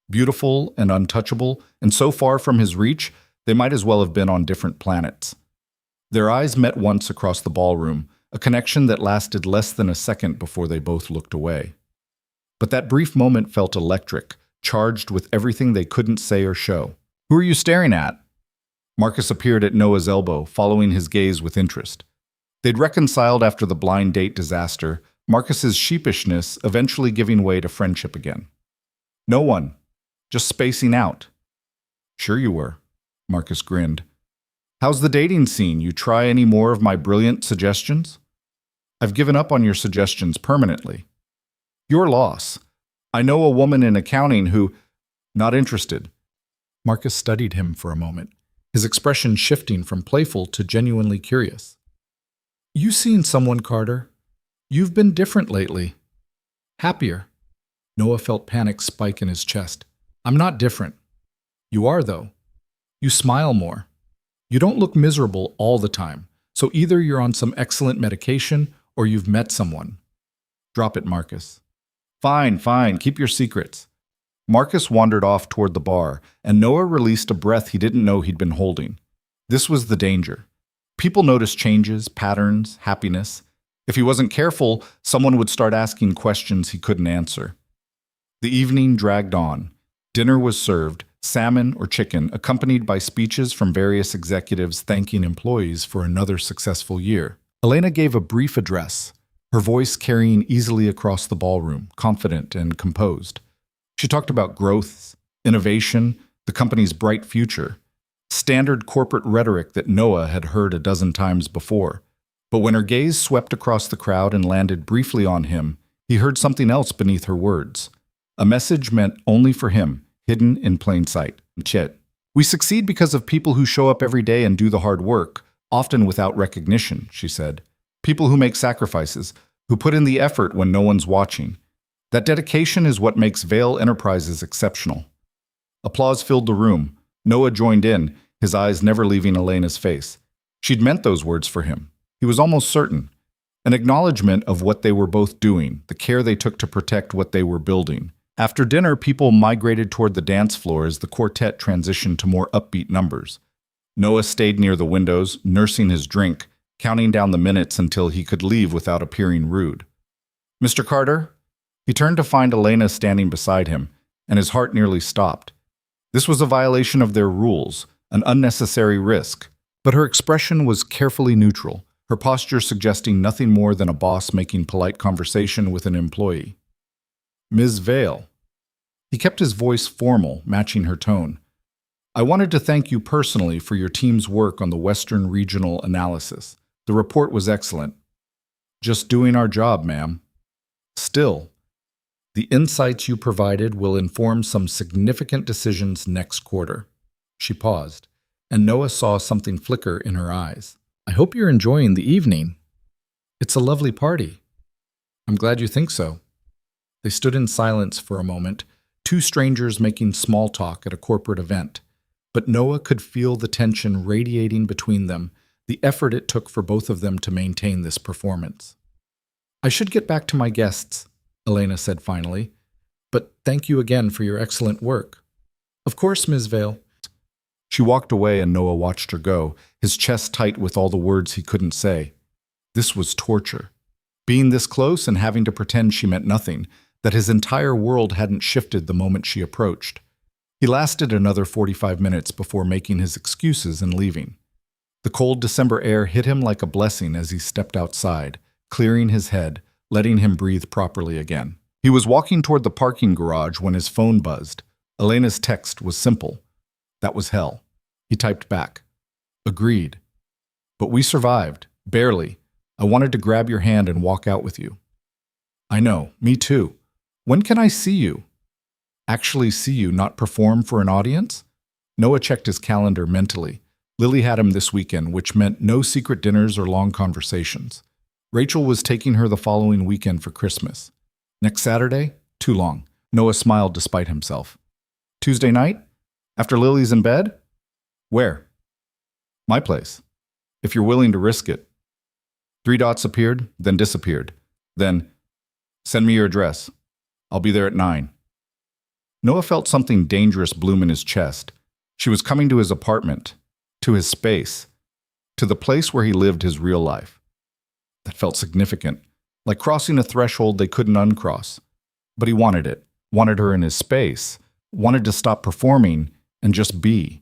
Beautiful and untouchable, and so far from his reach, they might as well have been on different planets. Their eyes met once across the ballroom, a connection that lasted less than a second before they both looked away. But that brief moment felt electric, charged with everything they couldn't say or show. "Who are you staring at?" Marcus appeared at Noah's elbow, following his gaze with interest. They'd reconciled after the blind date disaster, Marcus's sheepishness eventually giving way to friendship again. "No one. Just spacing out." "Sure you were," Marcus grinned. "How's the dating scene? You try any more of my brilliant suggestions?" "I've given up on your suggestions permanently." "Your loss. I know a woman in accounting who—" "Not interested." Marcus studied him for a moment, his expression shifting from playful to genuinely curious. "You seen someone, Carter? You've been different lately. Happier." Noah felt panic spike in his chest. "I'm not different." "You are, though. You smile more. You don't look miserable all the time, so either you're on some excellent medication or you've met someone." "Drop it, Marcus." Fine, keep your secrets." Marcus wandered off toward the bar, and Noah released a breath he didn't know he'd been holding. This was the danger. People notice changes, patterns, happiness. If he wasn't careful, someone would start asking questions he couldn't answer. The evening dragged on. Dinner was served, salmon or chicken, accompanied by speeches from various executives thanking employees for another successful year. Elena gave a brief address, her voice carrying easily across the ballroom, confident and composed. She talked about growth, innovation, the company's bright future, standard corporate rhetoric that Noah had heard a dozen times before. But when her gaze swept across the crowd and landed briefly on him, he heard something else beneath her words. A message meant only for him, hidden in plain sight. "Chit. We succeed because of people who show up every day and do the hard work, often without recognition," she said. "People who make sacrifices, who put in the effort when no one's watching. That dedication is what makes Vail Enterprises exceptional." Applause filled the room. Noah joined in, his eyes never leaving Elena's face. She'd meant those words for him. He was almost certain. An acknowledgement of what they were both doing, the care they took to protect what they were building. After dinner, people migrated toward the dance floor as the quartet transitioned to more upbeat numbers. Noah stayed near the windows, nursing his drink, counting down the minutes until he could leave without appearing rude. "Mr. Carter?" He turned to find Elena standing beside him, and his heart nearly stopped. This was a violation of their rules, an unnecessary risk. But her expression was carefully neutral, her posture suggesting nothing more than a boss making polite conversation with an employee. "Ms. Vail." He kept his voice formal, matching her tone. "I wanted to thank you personally for your team's work on the Western Regional analysis. The report was excellent." "Just doing our job, ma'am." "Still, The insights you provided will inform some significant decisions next quarter. She paused, and Noah saw something flicker in her eyes. I hope you're enjoying the evening. It's a lovely party. I'm glad you think so. They stood in silence for a moment, two strangers making small talk at a corporate event. But Noah could feel the tension radiating between them, the effort it took for both of them to maintain this performance. I should get back to my guests, Elena said finally, but thank you again for your excellent work. Of course, Ms. Vale. She walked away and Noah watched her go, his chest tight with all the words he couldn't say. This was torture. Being this close and having to pretend she meant nothing, that his entire world hadn't shifted the moment she approached. He lasted another 45 minutes before making his excuses and leaving. The cold December air hit him like a blessing as he stepped outside, clearing his head, letting him breathe properly again. He was walking toward the parking garage when his phone buzzed. Elena's text was simple. That was hell. He typed back. Agreed. But we survived. Barely. I wanted to grab your hand and walk out with you. I know. Me too. When can I see you? Actually see you, not perform for an audience? Noah checked his calendar mentally. Lily had him this weekend, which meant no secret dinners or long conversations. Rachel was taking her the following weekend for Christmas. Next Saturday? Too long. Noah smiled despite himself. Tuesday night? After Lily's in bed? Where? My place. If you're willing to risk it. 3 dots appeared, then disappeared. Then, send me your address. I'll be there at 9. Noah felt something dangerous bloom in his chest. She was coming to his apartment, to his space, to the place where he lived his real life. That felt significant, like crossing a threshold they couldn't uncross. But he wanted it, wanted her in his space, wanted to stop performing and just be.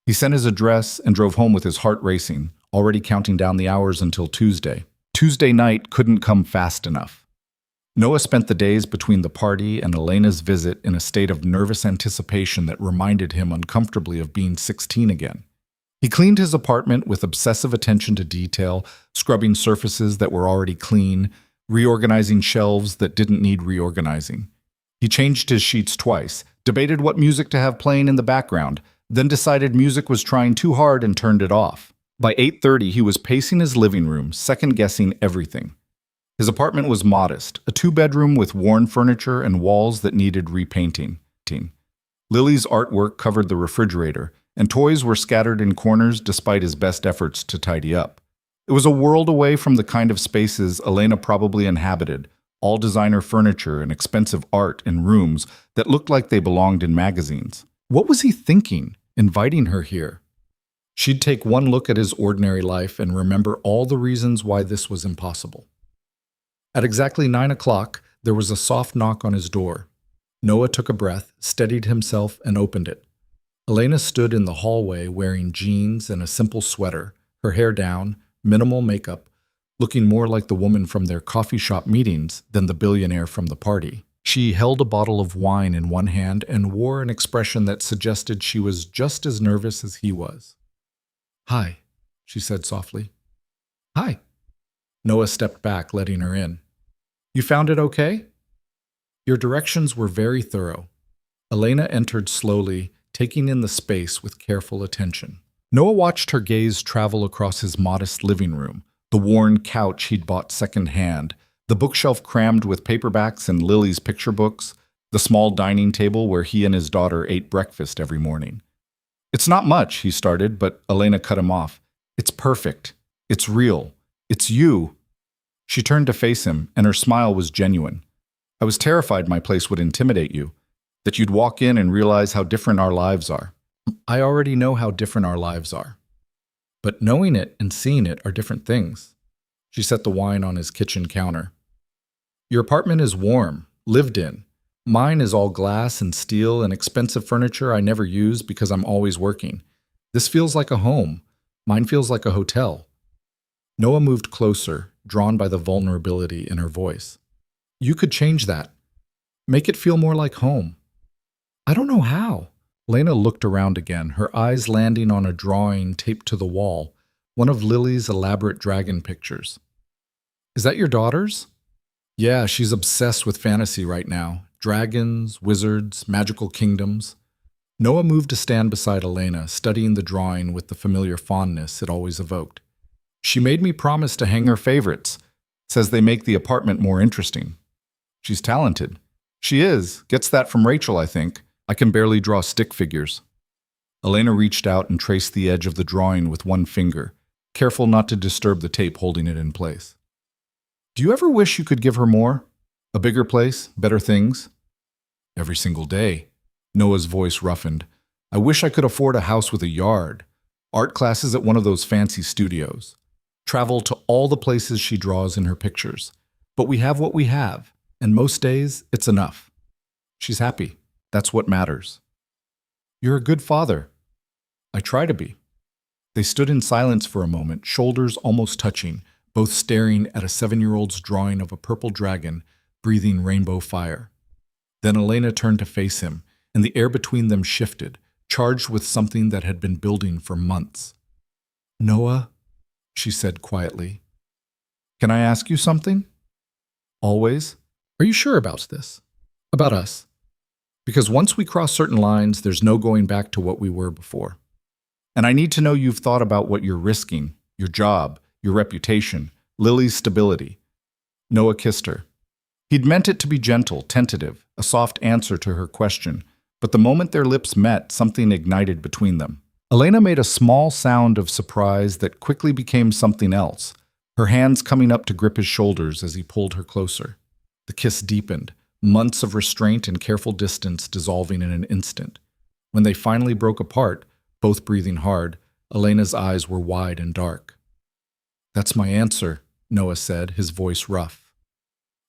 He sent his address and drove home with his heart racing, already counting down the hours until Tuesday. Tuesday night couldn't come fast enough. Noah spent the days between the party and Elena's visit in a state of nervous anticipation that reminded him uncomfortably of being 16 again. He cleaned his apartment with obsessive attention to detail, scrubbing surfaces that were already clean, reorganizing shelves that didn't need reorganizing. He changed his sheets twice, debated what music to have playing in the background, then decided music was trying too hard and turned it off. By 8:30, he was pacing his living room, second-guessing everything. His apartment was modest, a 2-bedroom with worn furniture and walls that needed repainting. Lily's artwork covered the refrigerator, and toys were scattered in corners despite his best efforts to tidy up. It was a world away from the kind of spaces Elena probably inhabited, all designer furniture and expensive art in rooms that looked like they belonged in magazines. What was he thinking, inviting her here? She'd take one look at his ordinary life and remember all the reasons why this was impossible. At exactly 9 o'clock, there was a soft knock on his door. Noah took a breath, steadied himself, and opened it. Elena stood in the hallway wearing jeans and a simple sweater, her hair down, minimal makeup, looking more like the woman from their coffee shop meetings than the billionaire from the party. She held a bottle of wine in one hand and wore an expression that suggested she was just as nervous as he was. "Hi," she said softly. "Hi." Noah stepped back, letting her in. "You found it okay?" Your directions were very thorough. Elena entered slowly, taking in the space with careful attention. Noah watched her gaze travel across his modest living room, the worn couch he'd bought secondhand, the bookshelf crammed with paperbacks and Lily's picture books, the small dining table where he and his daughter ate breakfast every morning. "It's not much," he started, but Elena cut him off. "It's perfect. It's real. It's you." She turned to face him, and her smile was genuine. "I was terrified my place would intimidate you, that you'd walk in and realize how different our lives are." "I already know how different our lives are. But knowing it and seeing it are different things." She set the wine on his kitchen counter. "Your apartment is warm, lived in. Mine is all glass and steel and expensive furniture I never use because I'm always working. This feels like a home. Mine feels like a hotel." Noah moved closer, drawn by the vulnerability in her voice. "You could change that. Make it feel more like home." "I don't know how." Lena looked around again, her eyes landing on a drawing taped to the wall, one of Lily's elaborate dragon pictures. "Is that your daughter's?" Yeah, she's obsessed with fantasy right now. Dragons, wizards, magical kingdoms. Noah moved to stand beside Elena, studying the drawing with the familiar fondness it always evoked. She made me promise to hang her favorites. Says they make the apartment more interesting. She's talented. She is. Gets that from Rachel, I think. I can barely draw stick figures. Elena reached out and traced the edge of the drawing with one finger, careful not to disturb the tape holding it in place. Do you ever wish you could give her more? A bigger place? Better things? Every single day. Noah's voice roughened. I wish I could afford a house with a yard. Art classes at one of those fancy studios. Travel to all the places she draws in her pictures. But we have what we have, and most days it's enough. She's happy. That's what matters. You're a good father. I try to be. They stood in silence for a moment, shoulders almost touching, both staring at a 7-year-old's drawing of a purple dragon breathing rainbow fire. Then Elena turned to face him, and the air between them shifted, charged with something that had been building for months. Noah, she said quietly, can I ask you something? Always? Are you sure about this? About us? Because once we cross certain lines, there's no going back to what we were before. And I need to know you've thought about what you're risking, your job, your reputation, Lily's stability. Noah kissed her. He'd meant it to be gentle, tentative, a soft answer to her question, but the moment their lips met, something ignited between them. Elena made a small sound of surprise that quickly became something else, her hands coming up to grip his shoulders as he pulled her closer. The kiss deepened, months of restraint and careful distance dissolving in an instant. When they finally broke apart, both breathing hard, Elena's eyes were wide and dark. That's my answer, Noah said, his voice rough.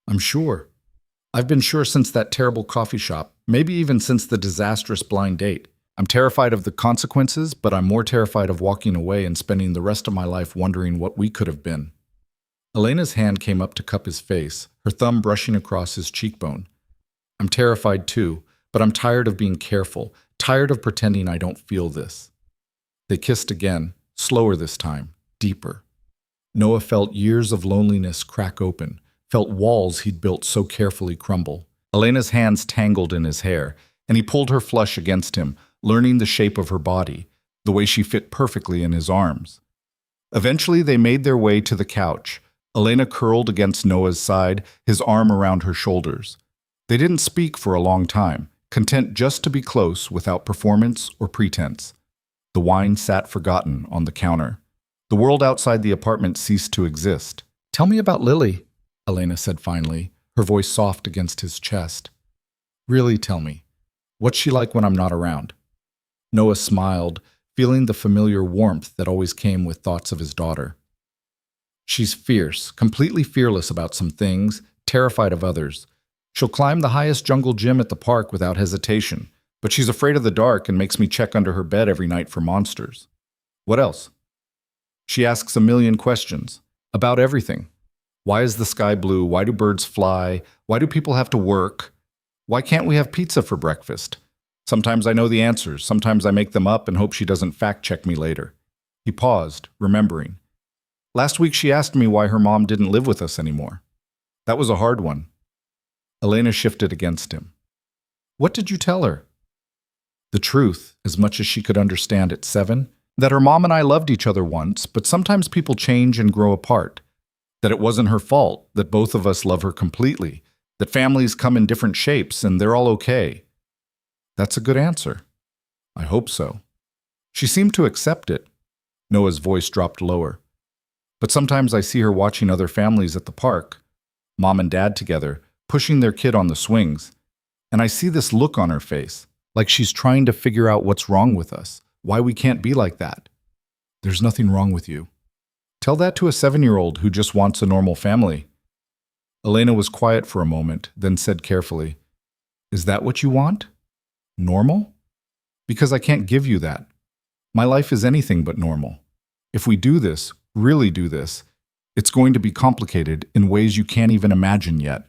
I'm sure. I've been sure since that terrible coffee shop, maybe even since the disastrous blind date. I'm terrified of the consequences, but I'm more terrified of walking away and spending the rest of my life wondering what we could have been. Elena's hand came up to cup his face, her thumb brushing across his cheekbone. I'm terrified too, but I'm tired of being careful, tired of pretending I don't feel this. They kissed again, slower this time, deeper. Noah felt years of loneliness crack open, felt walls he'd built so carefully crumble. Elena's hands tangled in his hair, and he pulled her flush against him, learning the shape of her body, the way she fit perfectly in his arms. Eventually, they made their way to the couch, Elena curled against Noah's side, his arm around her shoulders. They didn't speak for a long time, content just to be close without performance or pretense. The wine sat forgotten on the counter. The world outside the apartment ceased to exist. Tell me about Lily, Elena said finally, her voice soft against his chest. Really tell me. What's she like when I'm not around? Noah smiled, feeling the familiar warmth that always came with thoughts of his daughter. She's fierce, completely fearless about some things, terrified of others. She'll climb the highest jungle gym at the park without hesitation, but she's afraid of the dark and makes me check under her bed every night for monsters. What else? She asks a million questions, about everything. Why is the sky blue? Why do birds fly? Why do people have to work? Why can't we have pizza for breakfast? Sometimes I know the answers, sometimes I make them up and hope she doesn't fact-check me later. He paused, remembering. Last week she asked me why her mom didn't live with us anymore. That was a hard one. Elena shifted against him. What did you tell her? The truth, as much as she could understand at 7, that her mom and I loved each other once, but sometimes people change and grow apart. That it wasn't her fault, that both of us love her completely, that families come in different shapes and they're all okay. That's a good answer. I hope so. She seemed to accept it. Noah's voice dropped lower. But sometimes I see her watching other families at the park, mom and dad together, pushing their kid on the swings, and I see this look on her face, like she's trying to figure out what's wrong with us, why we can't be like that. There's nothing wrong with you. Tell that to a 7-year-old who just wants a normal family. Elena was quiet for a moment, then said carefully, Is that what you want? Normal? Because I can't give you that. My life is anything but normal. If we do this, really do this, it's going to be complicated in ways you can't even imagine yet.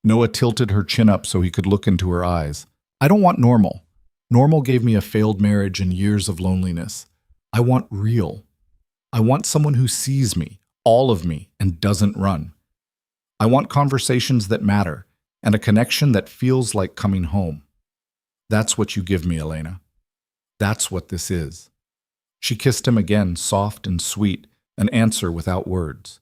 Noah tilted her chin up so he could look into her eyes. I don't want normal. Normal gave me a failed marriage and years of loneliness. I want real. I want someone who sees me, all of me, and doesn't run. I want conversations that matter and a connection that feels like coming home. That's what you give me, Elena. That's what this is. She kissed him again, soft and sweet, an answer without words.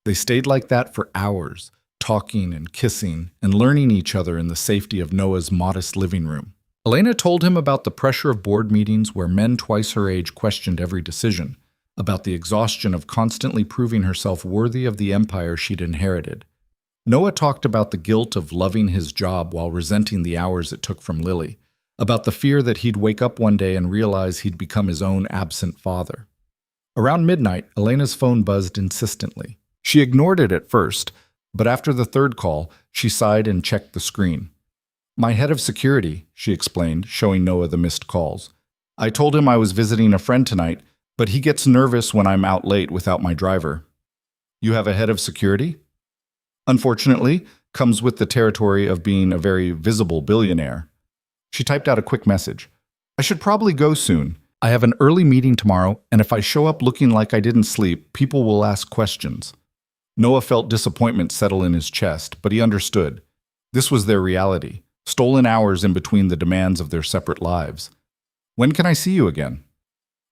They stayed like that for hours, talking and kissing and learning each other in the safety of Noah's modest living room. Elena told him about the pressure of board meetings where men twice her age questioned every decision, about the exhaustion of constantly proving herself worthy of the empire she'd inherited. Noah talked about the guilt of loving his job while resenting the hours it took from Lily, about the fear that he'd wake up one day and realize he'd become his own absent father. Around midnight, Elena's phone buzzed insistently. She ignored it at first, but after the third call, she sighed and checked the screen. "My head of security," she explained, showing Noah the missed calls. "I told him I was visiting a friend tonight, but he gets nervous when I'm out late without my driver." "You have a head of security?" "Unfortunately, comes with the territory of being a very visible billionaire." She typed out a quick message. "I should probably go soon. I have an early meeting tomorrow, and if I show up looking like I didn't sleep, people will ask questions." Noah felt disappointment settle in his chest, but he understood. This was their reality, stolen hours in between the demands of their separate lives. "When can I see you again?"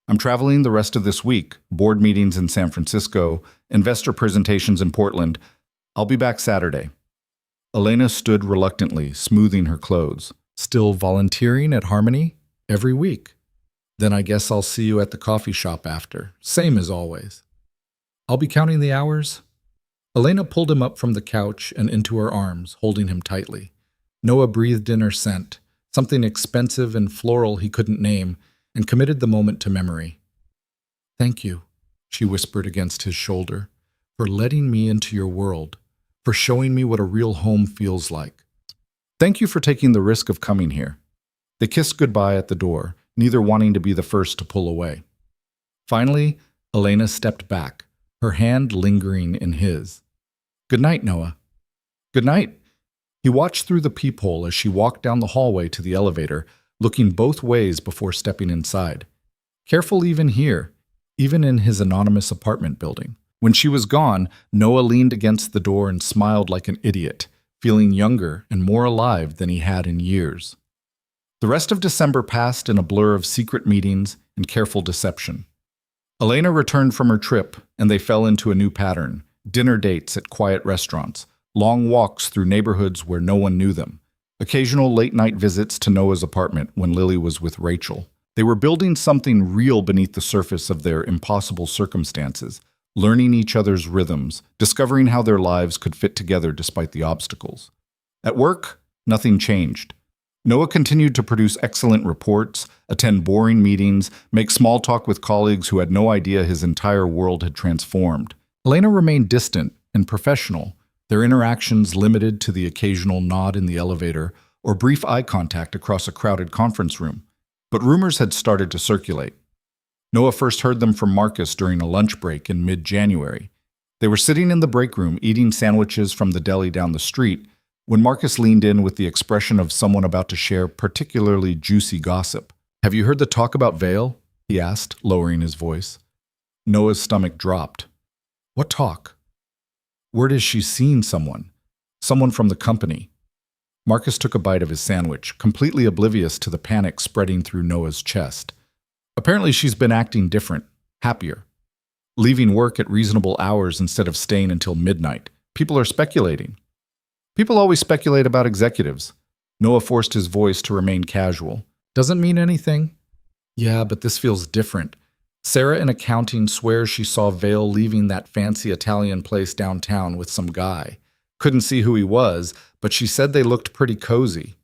"I'm traveling the rest of this week, board meetings in San Francisco, investor presentations in Portland. I'll be back Saturday." Elena stood reluctantly, smoothing her clothes. "Still volunteering at Harmony? Every week? Then I guess I'll see you at the coffee shop after, same as always." "I'll be counting the hours." Elena pulled him up from the couch and into her arms, holding him tightly. Noah breathed in her scent, something expensive and floral he couldn't name, and committed the moment to memory. "Thank you," she whispered against his shoulder, "for letting me into your world, for showing me what a real home feels like. Thank you for taking the risk of coming here." They kissed goodbye at the door, neither wanting to be the first to pull away. Finally, Elena stepped back, her hand lingering in his. "Good night, Noah." "Good night." He watched through the peephole as she walked down the hallway to the elevator, looking both ways before stepping inside. Careful even here, even in his anonymous apartment building. When she was gone, Noah leaned against the door and smiled like an idiot, feeling younger and more alive than he had in years. The rest of December passed in a blur of secret meetings and careful deception. Elena returned from her trip, and they fell into a new pattern: dinner dates at quiet restaurants, long walks through neighborhoods where no one knew them, occasional late-night visits to Noah's apartment when Lily was with Rachel. They were building something real beneath the surface of their impossible circumstances, learning each other's rhythms, discovering how their lives could fit together despite the obstacles. At work, nothing changed. Noah continued to produce excellent reports, attend boring meetings, make small talk with colleagues who had no idea his entire world had transformed. Elena remained distant and professional, their interactions limited to the occasional nod in the elevator or brief eye contact across a crowded conference room. But rumors had started to circulate. Noah first heard them from Marcus during a lunch break in mid-January. They were sitting in the break room eating sandwiches from the deli down the street when Marcus leaned in with the expression of someone about to share particularly juicy gossip. "Have you heard the talk about Vale?" he asked, lowering his voice. Noah's stomach dropped. "What talk?" "Word is she's seen someone from the company." Marcus took a bite of his sandwich, completely oblivious to the panic spreading through Noah's chest. "Apparently she's been acting different, happier, leaving work at reasonable hours instead of staying until midnight. People are speculating." "People always speculate about executives." Noah forced his voice to remain casual. "Doesn't mean anything." "Yeah, but this feels different. Sarah in accounting swears she saw Vale leaving that fancy Italian place downtown with some guy. Couldn't see who he was, but she said they looked pretty cozy."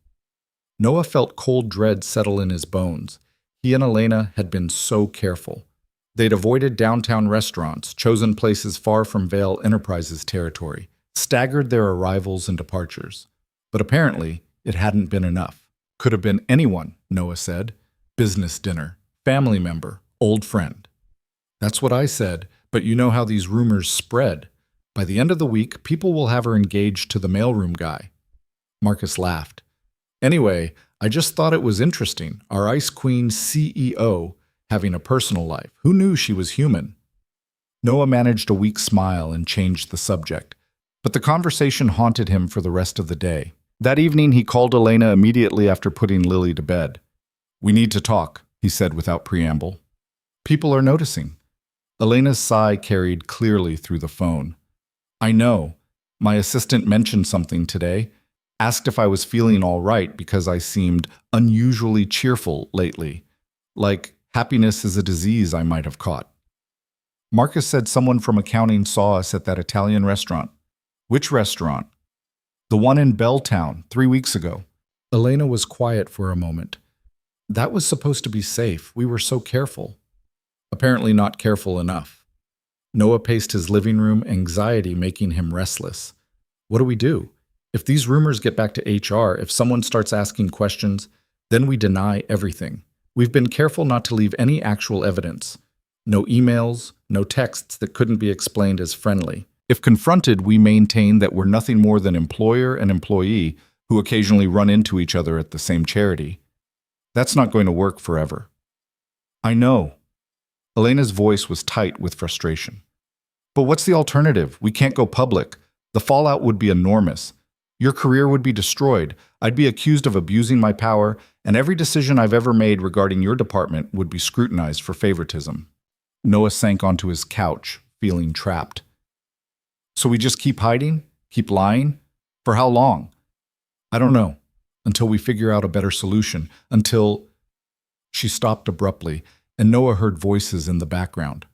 Noah felt cold dread settle in his bones. He and Elena had been so careful. They'd avoided downtown restaurants, chosen places far from Vale Enterprises territory, staggered their arrivals and departures. But apparently, it hadn't been enough. "Could have been anyone," Noah said. "Business dinner, family member, old friend." "That's what I said, but you know how these rumors spread. By the end of the week, people will have her engaged to the mailroom guy." Marcus laughed. "Anyway, I just thought it was interesting, our Ice Queen CEO having a personal life. Who knew she was human?" Noah managed a weak smile and changed the subject. But the conversation haunted him for the rest of the day. That evening, he called Elena immediately after putting Lily to bed. "We need to talk," he said without preamble. "People are noticing." Elena's sigh carried clearly through the phone. "I know. My assistant mentioned something today, asked if I was feeling all right because I seemed unusually cheerful lately, like happiness is a disease I might have caught. Marcus said someone from accounting saw us at that Italian restaurant." "Which restaurant?" "The one in Belltown 3 weeks ago." Elena was quiet for a moment. "That was supposed to be safe. We were so careful." "Apparently not careful enough." Noah paced his living room, anxiety making him restless. "What do we do? If these rumors get back to HR, if someone starts asking questions, then we deny everything. We've been careful not to leave any actual evidence. No emails, no texts that couldn't be explained as friendly. If confronted, we maintain that we're nothing more than employer and employee who occasionally run into each other at the same charity. That's not going to work forever." "I know." Elena's voice was tight with frustration. "But what's the alternative? We can't go public. The fallout would be enormous. Your career would be destroyed. I'd be accused of abusing my power, and every decision I've ever made regarding your department would be scrutinized for favoritism." Noah sank onto his couch, feeling trapped. "So we just keep hiding? Keep lying? For how long?" "I don't know. Until we figure out a better solution. Until—" She stopped abruptly, and Noah heard voices in the background.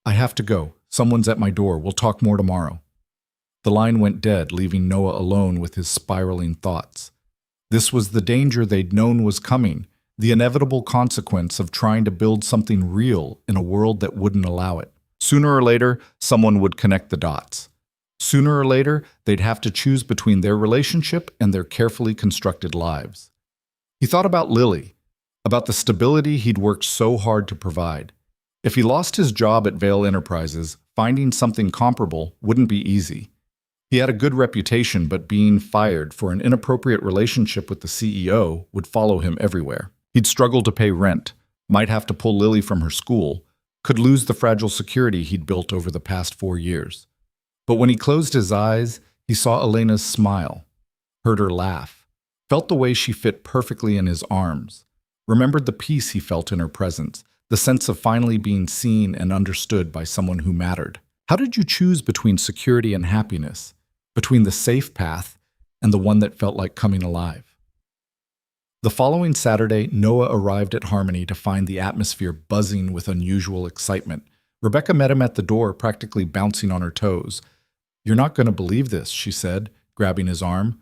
"I have to go. Someone's at my door. We'll talk more tomorrow." The line went dead, leaving Noah alone with his spiraling thoughts. This was the danger they'd known was coming, the inevitable consequence of trying to build something real in a world that wouldn't allow it. Sooner or later, someone would connect the dots. Sooner or later, they'd have to choose between their relationship and their carefully constructed lives. He thought about Lily, about the stability he'd worked so hard to provide. If he lost his job at Vale Enterprises, finding something comparable wouldn't be easy. He had a good reputation, but being fired for an inappropriate relationship with the CEO would follow him everywhere. He'd struggle to pay rent, might have to pull Lily from her school, could lose the fragile security he'd built over the past 4 years. But when he closed his eyes, he saw Elena's smile, heard her laugh, felt the way she fit perfectly in his arms, remembered the peace he felt in her presence, the sense of finally being seen and understood by someone who mattered. How did you choose between security and happiness, between the safe path and the one that felt like coming alive? The following Saturday, Noah arrived at Harmony to find the atmosphere buzzing with unusual excitement. Rebecca met him at the door, practically bouncing on her toes. "You're not going to believe this," she said, grabbing his arm.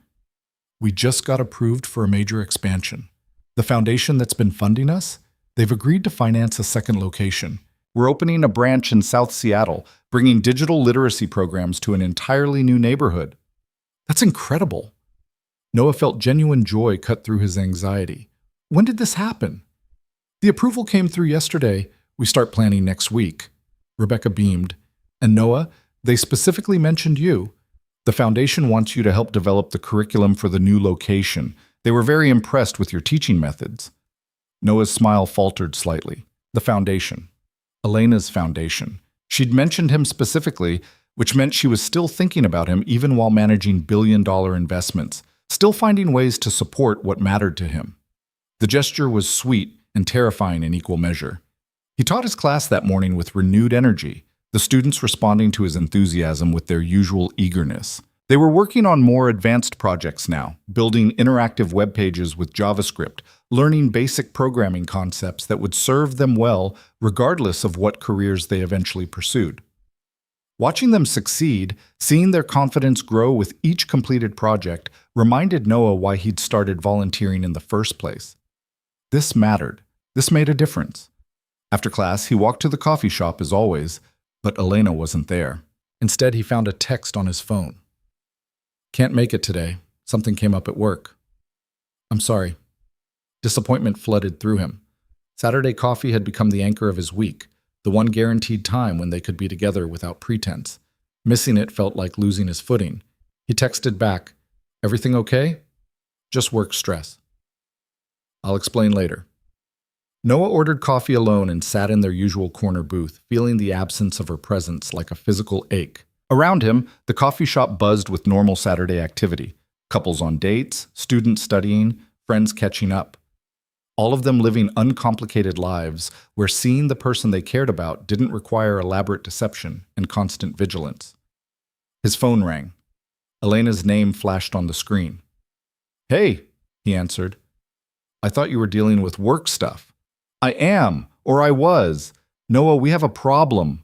"We just got approved for a major expansion. The foundation that's been funding us, they've agreed to finance a second location. We're opening a branch in South Seattle, bringing digital literacy programs to an entirely new neighborhood." "That's incredible." Noah felt genuine joy cut through his anxiety. "When did this happen?" "The approval came through yesterday. We start planning next week." Rebecca beamed. "And Noah, they specifically mentioned you. The foundation wants you to help develop the curriculum for the new location. They were very impressed with your teaching methods." Noah's smile faltered slightly. The foundation. Elena's foundation. She'd mentioned him specifically, which meant she was still thinking about him even while managing billion-dollar investments, still finding ways to support what mattered to him. The gesture was sweet and terrifying in equal measure. He taught his class that morning with renewed energy, the students responding to his enthusiasm with their usual eagerness. They were working on more advanced projects now, building interactive web pages with JavaScript, learning basic programming concepts that would serve them well regardless of what careers they eventually pursued. Watching them succeed, seeing their confidence grow with each completed project, reminded Noah why he'd started volunteering in the first place. This mattered. This made a difference. After class, he walked to the coffee shop as always, but Elena wasn't there. Instead, he found a text on his phone. "Can't make it today. Something came up at work." "I'm sorry." Disappointment flooded through him. Saturday coffee had become the anchor of his week, the one guaranteed time when they could be together without pretense. Missing it felt like losing his footing. He texted back, "Everything okay?" "Just work stress." "I'll explain later." Noah ordered coffee alone and sat in their usual corner booth, feeling the absence of her presence like a physical ache. Around him, the coffee shop buzzed with normal Saturday activity. Couples on dates, students studying, friends catching up. All of them living uncomplicated lives where seeing the person they cared about didn't require elaborate deception and constant vigilance. His phone rang. Elena's name flashed on the screen. "Hey," he answered. "I thought you were dealing with work stuff." "I am, or I was. Noah, we have a problem."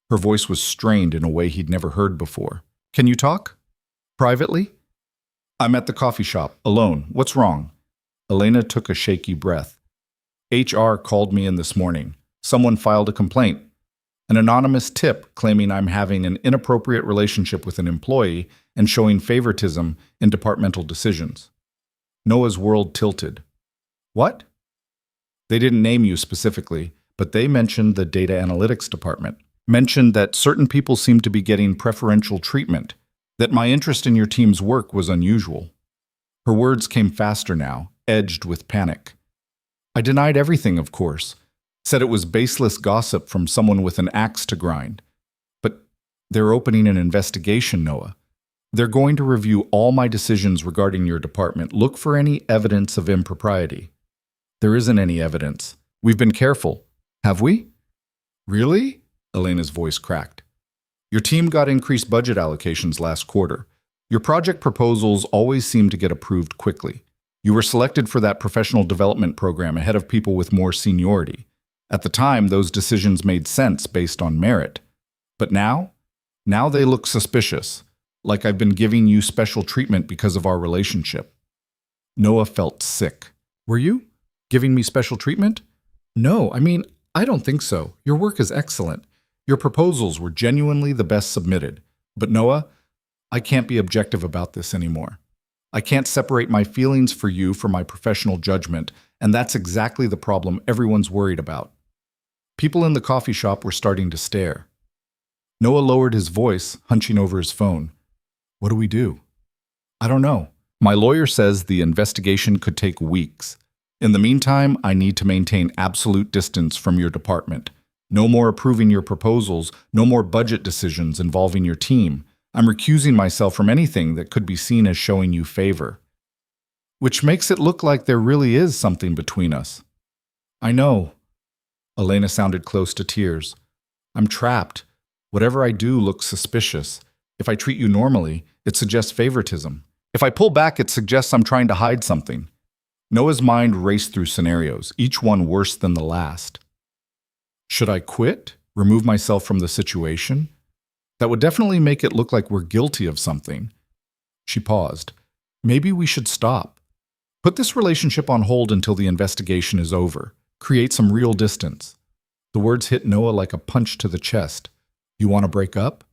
Her voice was strained in a way he'd never heard before. "Can you talk? Privately?" "I'm at the coffee shop, alone. What's wrong?" Elena took a shaky breath. "HR called me in this morning. Someone filed a complaint. An anonymous tip claiming I'm having an inappropriate relationship with an employee and showing favoritism in departmental decisions." Noah's world tilted. "What?" "They didn't name you specifically, but they mentioned the data analytics department. Mentioned that certain people seemed to be getting preferential treatment, that my interest in your team's work was unusual." Her words came faster now, edged with panic. "I denied everything, of course. Said it was baseless gossip from someone with an axe to grind. But they're opening an investigation, Noah. They're going to review all my decisions regarding your department. Look for any evidence of impropriety." "There isn't any evidence. We've been careful. Have we?" "Really?" Elena's voice cracked. "Your team got increased budget allocations last quarter. Your project proposals always seem to get approved quickly. You were selected for that professional development program ahead of people with more seniority. At the time, those decisions made sense based on merit. But now they look suspicious, like I've been giving you special treatment because of our relationship." Noah felt sick. "Were you? Giving me special treatment?" "No, I don't think so. Your work is excellent. Your proposals were genuinely the best submitted. But Noah, I can't be objective about this anymore. I can't separate my feelings for you from my professional judgment, and that's exactly the problem everyone's worried about." People in the coffee shop were starting to stare. Noah lowered his voice, hunching over his phone. "What do we do?" "I don't know. My lawyer says the investigation could take weeks. In the meantime, I need to maintain absolute distance from your department. No more approving your proposals, no more budget decisions involving your team. I'm recusing myself from anything that could be seen as showing you favor." "Which makes it look like there really is something between us." "I know." Elena sounded close to tears. "I'm trapped. Whatever I do looks suspicious. If I treat you normally, it suggests favoritism. If I pull back, it suggests I'm trying to hide something." Noah's mind raced through scenarios, each one worse than the last. Should I quit? Remove myself from the situation? That would definitely make it look like we're guilty of something. She paused. Maybe we should stop. Put this relationship on hold until the investigation is over. Create some real distance. The words hit Noah like a punch to the chest. You want to break up?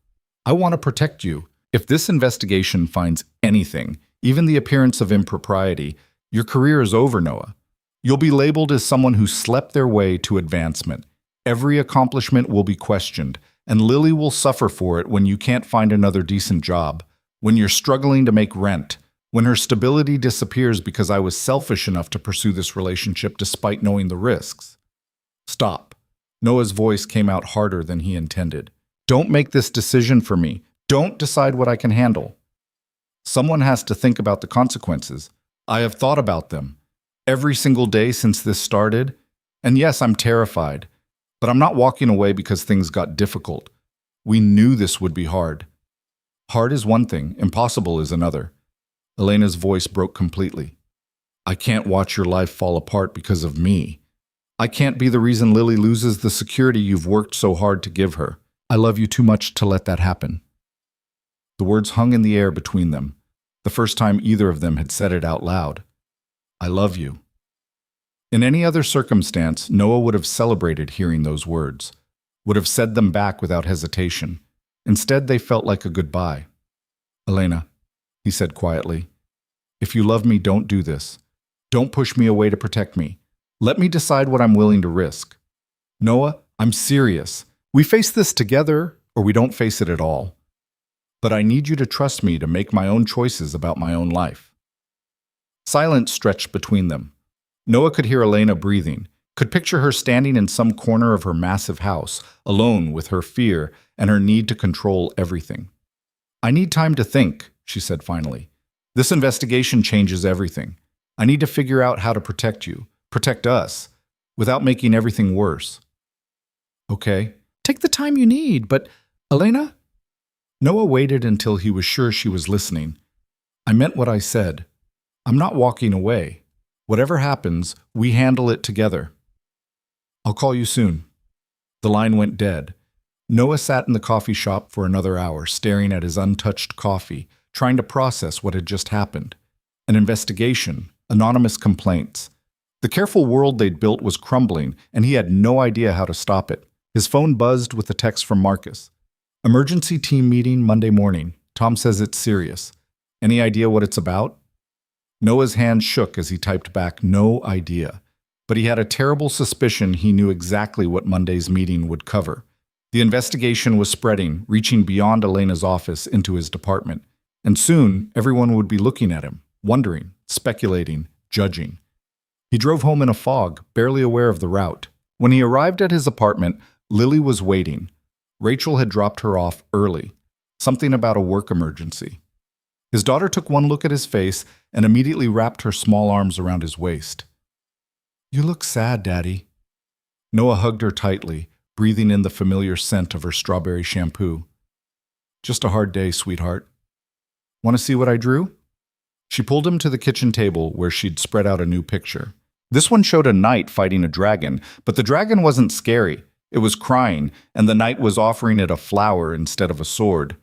I want to protect you. If this investigation finds anything, even the appearance of impropriety, your career is over, Noah. You'll be labeled as someone who slept their way to advancement. Every accomplishment will be questioned, and Lily will suffer for it when you can't find another decent job, when you're struggling to make rent, when her stability disappears because I was selfish enough to pursue this relationship despite knowing the risks. Stop. Noah's voice came out harder than he intended. Don't make this decision for me. Don't decide what I can handle. Someone has to think about the consequences. I have thought about them every single day since this started, and yes, I'm terrified. But I'm not walking away because things got difficult. We knew this would be hard. Hard is one thing, impossible is another. Elena's voice broke completely. I can't watch your life fall apart because of me. I can't be the reason Lily loses the security you've worked so hard to give her. I love you too much to let that happen. The words hung in the air between them, the first time either of them had said it out loud. I love you. In any other circumstance, Noah would have celebrated hearing those words, would have said them back without hesitation. Instead, they felt like a goodbye. Elena, he said quietly, if you love me, don't do this. Don't push me away to protect me. Let me decide what I'm willing to risk. Noah, I'm serious. We face this together, or we don't face it at all. But I need you to trust me to make my own choices about my own life. Silence stretched between them. Noah could hear Elena breathing, could picture her standing in some corner of her massive house, alone with her fear and her need to control everything. I need time to think, she said finally. This investigation changes everything. I need to figure out how to protect you, protect us, without making everything worse. Okay. Take the time you need, but Elena? Noah waited until he was sure she was listening. I meant what I said. I'm not walking away. Whatever happens, we handle it together. I'll call you soon. The line went dead. Noah sat in the coffee shop for another hour, staring at his untouched coffee, trying to process what had just happened. An investigation, anonymous complaints. The careful world they'd built was crumbling, and he had no idea how to stop it. His phone buzzed with a text from Marcus. Emergency team meeting Monday morning. Tom says it's serious. Any idea what it's about? Noah's hand shook as he typed back, no idea. But he had a terrible suspicion he knew exactly what Monday's meeting would cover. The investigation was spreading, reaching beyond Elena's office into his department. And soon, everyone would be looking at him, wondering, speculating, judging. He drove home in a fog, barely aware of the route. When he arrived at his apartment, Lily was waiting. Rachel had dropped her off early. Something about a work emergency. His daughter took one look at his face and immediately wrapped her small arms around his waist. You look sad, Daddy. Noah hugged her tightly, breathing in the familiar scent of her strawberry shampoo. Just a hard day, sweetheart. Want to see what I drew? She pulled him to the kitchen table where she'd spread out a new picture. This one showed a knight fighting a dragon, but the dragon wasn't scary. It was crying, and the knight was offering it a flower instead of a sword.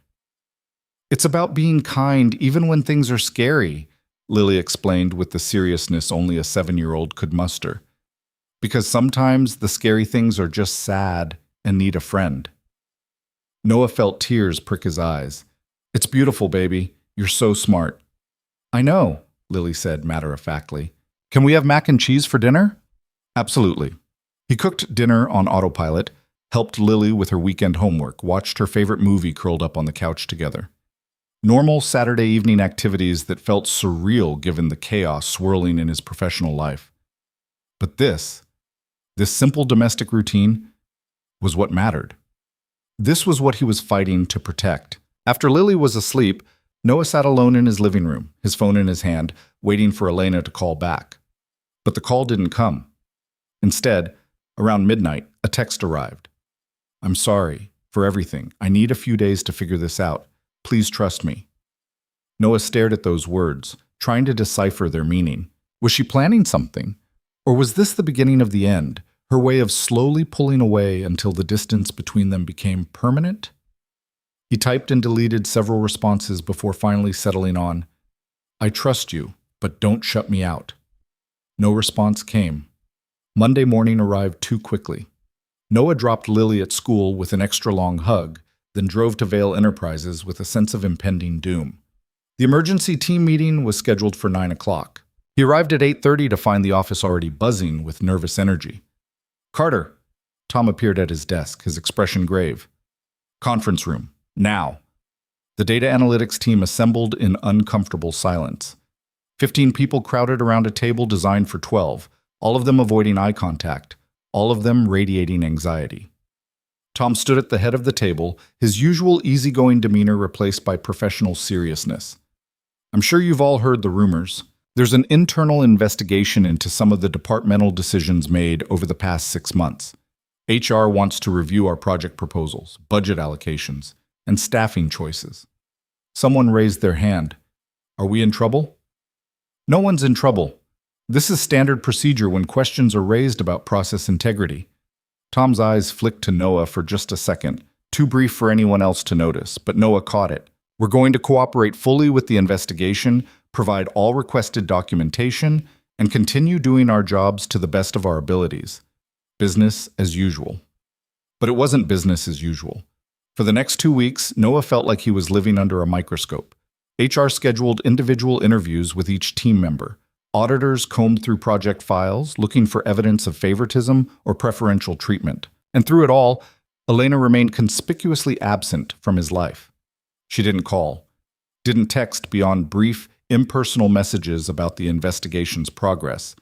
It's about being kind even when things are scary, Lily explained with the seriousness only a 7-year-old could muster. Because sometimes the scary things are just sad and need a friend. Noah felt tears prick his eyes. It's beautiful, baby. You're so smart. I know, Lily said matter-of-factly. Can we have mac and cheese for dinner? Absolutely. He cooked dinner on autopilot, helped Lily with her weekend homework, watched her favorite movie curled up on the couch together. Normal Saturday evening activities that felt surreal given the chaos swirling in his professional life. But this simple domestic routine, was what mattered. This was what he was fighting to protect. After Lily was asleep, Noah sat alone in his living room, his phone in his hand, waiting for Elena to call back. But the call didn't come. Instead, around midnight, a text arrived. I'm sorry for everything. I need a few days to figure this out. Please trust me. Noah stared at those words, trying to decipher their meaning. Was she planning something? Or was this the beginning of the end, her way of slowly pulling away until the distance between them became permanent? He typed and deleted several responses before finally settling on, I trust you, but don't shut me out. No response came. Monday morning arrived too quickly. Noah dropped Lily at school with an extra long hug, then drove to Vale Enterprises with a sense of impending doom. The emergency team meeting was scheduled for 9 o'clock. He arrived at 8:30 to find the office already buzzing with nervous energy. Carter. Tom appeared at his desk, his expression grave. Conference room. Now. The data analytics team assembled in uncomfortable silence. 15 people crowded around a table designed for 12, all of them avoiding eye contact, all of them radiating anxiety. Tom stood at the head of the table, his usual easygoing demeanor replaced by professional seriousness. I'm sure you've all heard the rumors. There's an internal investigation into some of the departmental decisions made over the past 6 months. HR wants to review our project proposals, budget allocations, and staffing choices. Someone raised their hand. Are we in trouble? No one's in trouble. This is standard procedure when questions are raised about process integrity. Tom's eyes flicked to Noah for just a second, too brief for anyone else to notice, but Noah caught it. We're going to cooperate fully with the investigation, provide all requested documentation, and continue doing our jobs to the best of our abilities. Business as usual. But it wasn't business as usual. For the next 2 weeks, Noah felt like he was living under a microscope. HR scheduled individual interviews with each team member. Auditors combed through project files, looking for evidence of favoritism or preferential treatment. And through it all, Elena remained conspicuously absent from his life. She didn't call, didn't text beyond brief, impersonal messages about the investigation's progress,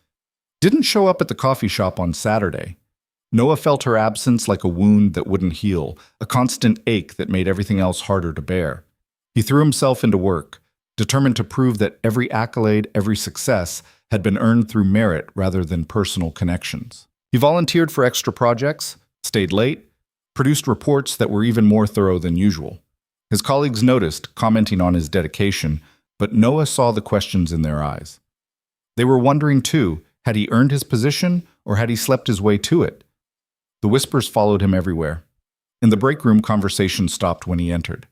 didn't show up at the coffee shop on Saturday. Noah felt her absence like a wound that wouldn't heal, a constant ache that made everything else harder to bear. He threw himself into work, determined to prove that every accolade, every success had been earned through merit rather than personal connections. He volunteered for extra projects, stayed late, produced reports that were even more thorough than usual. His colleagues noticed, commenting on his dedication, but Noah saw the questions in their eyes. They were wondering too, had he earned his position or had he slept his way to it? The whispers followed him everywhere. In the break room, conversation stopped when he entered.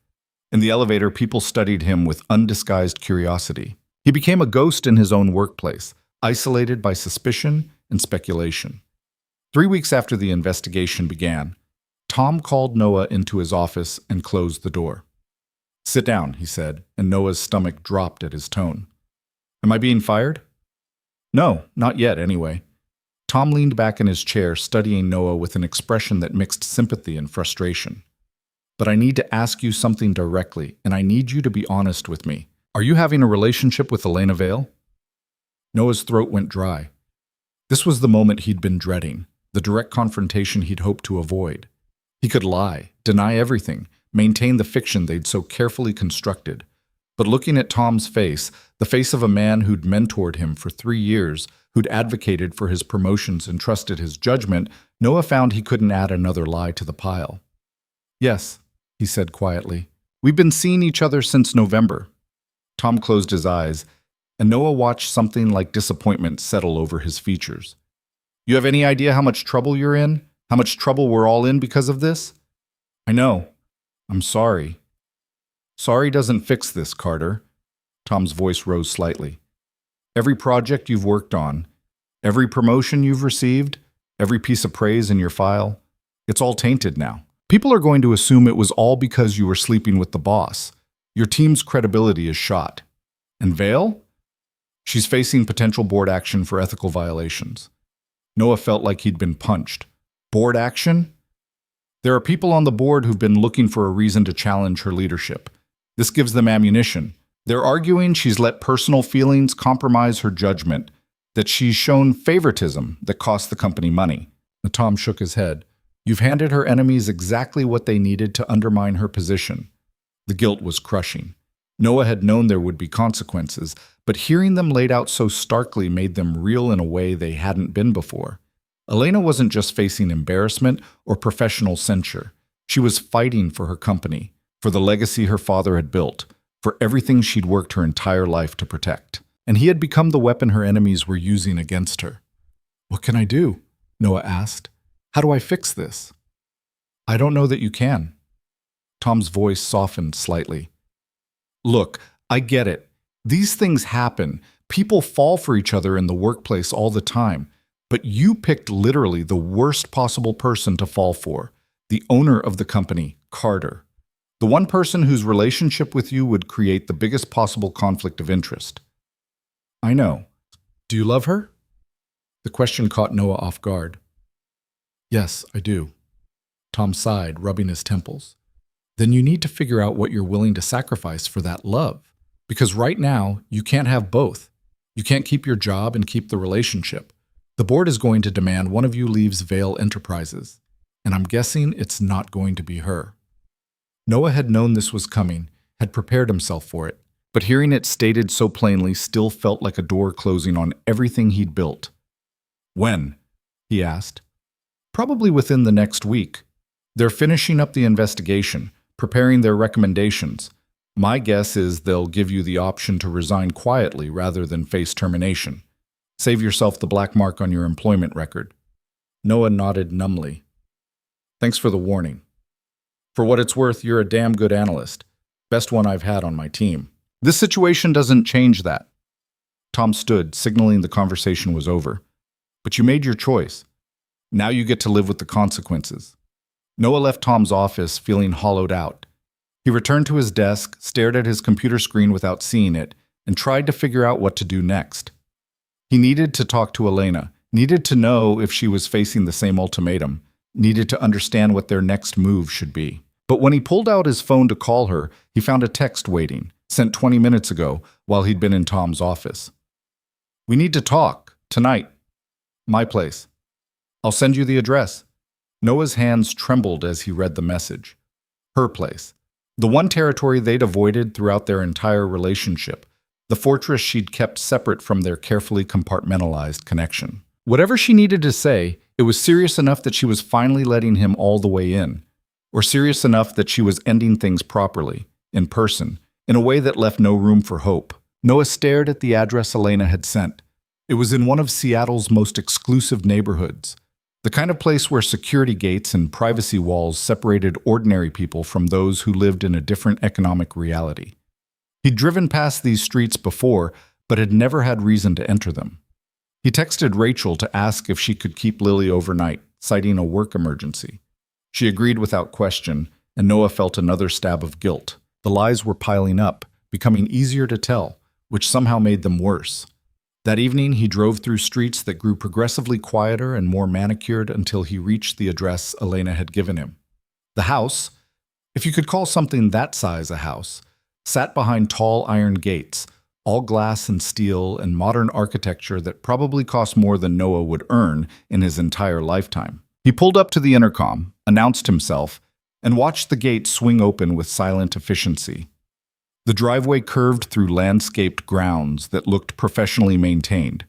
In the elevator, people studied him with undisguised curiosity. He became a ghost in his own workplace, isolated by suspicion and speculation. 3 weeks after the investigation began, Tom called Noah into his office and closed the door. "Sit down," he said, and Noah's stomach dropped at his tone. "Am I being fired?" "No, not yet, anyway." Tom leaned back in his chair, studying Noah with an expression that mixed sympathy and frustration. "But I need to ask you something directly, and I need you to be honest with me. Are you having a relationship with Elena Vale?" Noah's throat went dry. This was the moment he'd been dreading, the direct confrontation he'd hoped to avoid. He could lie, deny everything, maintain the fiction they'd so carefully constructed. But looking at Tom's face, the face of a man who'd mentored him for 3 years, who'd advocated for his promotions and trusted his judgment, Noah found he couldn't add another lie to the pile. "Yes," he said quietly. "We've been seeing each other since November." Tom closed his eyes, and Noah watched something like disappointment settle over his features. "You have any idea how much trouble you're in? How much trouble we're all in because of this?" "I know. I'm sorry." "Sorry doesn't fix this, Carter." Tom's voice rose slightly. "Every project you've worked on, every promotion you've received, every piece of praise in your file, it's all tainted now. People are going to assume it was all because you were sleeping with the boss. Your team's credibility is shot. And Vale? She's facing potential board action for ethical violations." Noah felt like he'd been punched. Board action? There are people on the board who've been looking for a reason to challenge her leadership. This gives them ammunition. They're arguing she's let personal feelings compromise her judgment, that she's shown favoritism that cost the company money. Tom shook his head. "You've handed her enemies exactly what they needed to undermine her position." The guilt was crushing. Noah had known there would be consequences, but hearing them laid out so starkly made them real in a way they hadn't been before. Elena wasn't just facing embarrassment or professional censure. She was fighting for her company, for the legacy her father had built, for everything she'd worked her entire life to protect. And he had become the weapon her enemies were using against her. "What can I do?" Noah asked. "How do I fix this?" "I don't know that you can." Tom's voice softened slightly. "Look, I get it. These things happen. People fall for each other in the workplace all the time. But you picked literally the worst possible person to fall for, the owner of the company, Carter. The one person whose relationship with you would create the biggest possible conflict of interest." "I know. Do you love her?" The question caught Noah off guard. "Yes, I do." Tom sighed, rubbing his temples. "Then you need to figure out what you're willing to sacrifice for that love. Because right now, you can't have both. You can't keep your job and keep the relationship. The board is going to demand one of you leaves Vale Enterprises, and I'm guessing it's not going to be her." Noah had known this was coming, had prepared himself for it, but hearing it stated so plainly still felt like a door closing on everything he'd built. "When?" he asked. "Probably within the next week. They're finishing up the investigation, preparing their recommendations. My guess is they'll give you the option to resign quietly rather than face termination. Save yourself the black mark on your employment record." Noah nodded numbly. "Thanks for the warning. For what it's worth, you're a damn good analyst. Best one I've had on my team. This situation doesn't change that." Tom stood, signaling the conversation was over. "But you made your choice. Now you get to live with the consequences." Noah left Tom's office feeling hollowed out. He returned to his desk, stared at his computer screen without seeing it, and tried to figure out what to do next. He needed to talk to Elena, needed to know if she was facing the same ultimatum, needed to understand what their next move should be. But when he pulled out his phone to call her, he found a text waiting, sent 20 minutes ago while he'd been in Tom's office. "We need to talk, tonight. My place. I'll send you the address." Noah's hands trembled as he read the message. Her place. The one territory they'd avoided throughout their entire relationship, the fortress she'd kept separate from their carefully compartmentalized connection. Whatever she needed to say, it was serious enough that she was finally letting him all the way in, or serious enough that she was ending things properly, in person, in a way that left no room for hope. Noah stared at the address Elena had sent. It was in one of Seattle's most exclusive neighborhoods, the kind of place where security gates and privacy walls separated ordinary people from those who lived in a different economic reality. He'd driven past these streets before, but had never had reason to enter them. He texted Rachel to ask if she could keep Lily overnight, citing a work emergency. She agreed without question, and Noah felt another stab of guilt. The lies were piling up, becoming easier to tell, which somehow made them worse. That evening, he drove through streets that grew progressively quieter and more manicured until he reached the address Elena had given him. The house, if you could call something that size a house, sat behind tall iron gates, all glass and steel and modern architecture that probably cost more than Noah would earn in his entire lifetime. He pulled up to the intercom, announced himself, and watched the gate swing open with silent efficiency. The driveway curved through landscaped grounds that looked professionally maintained.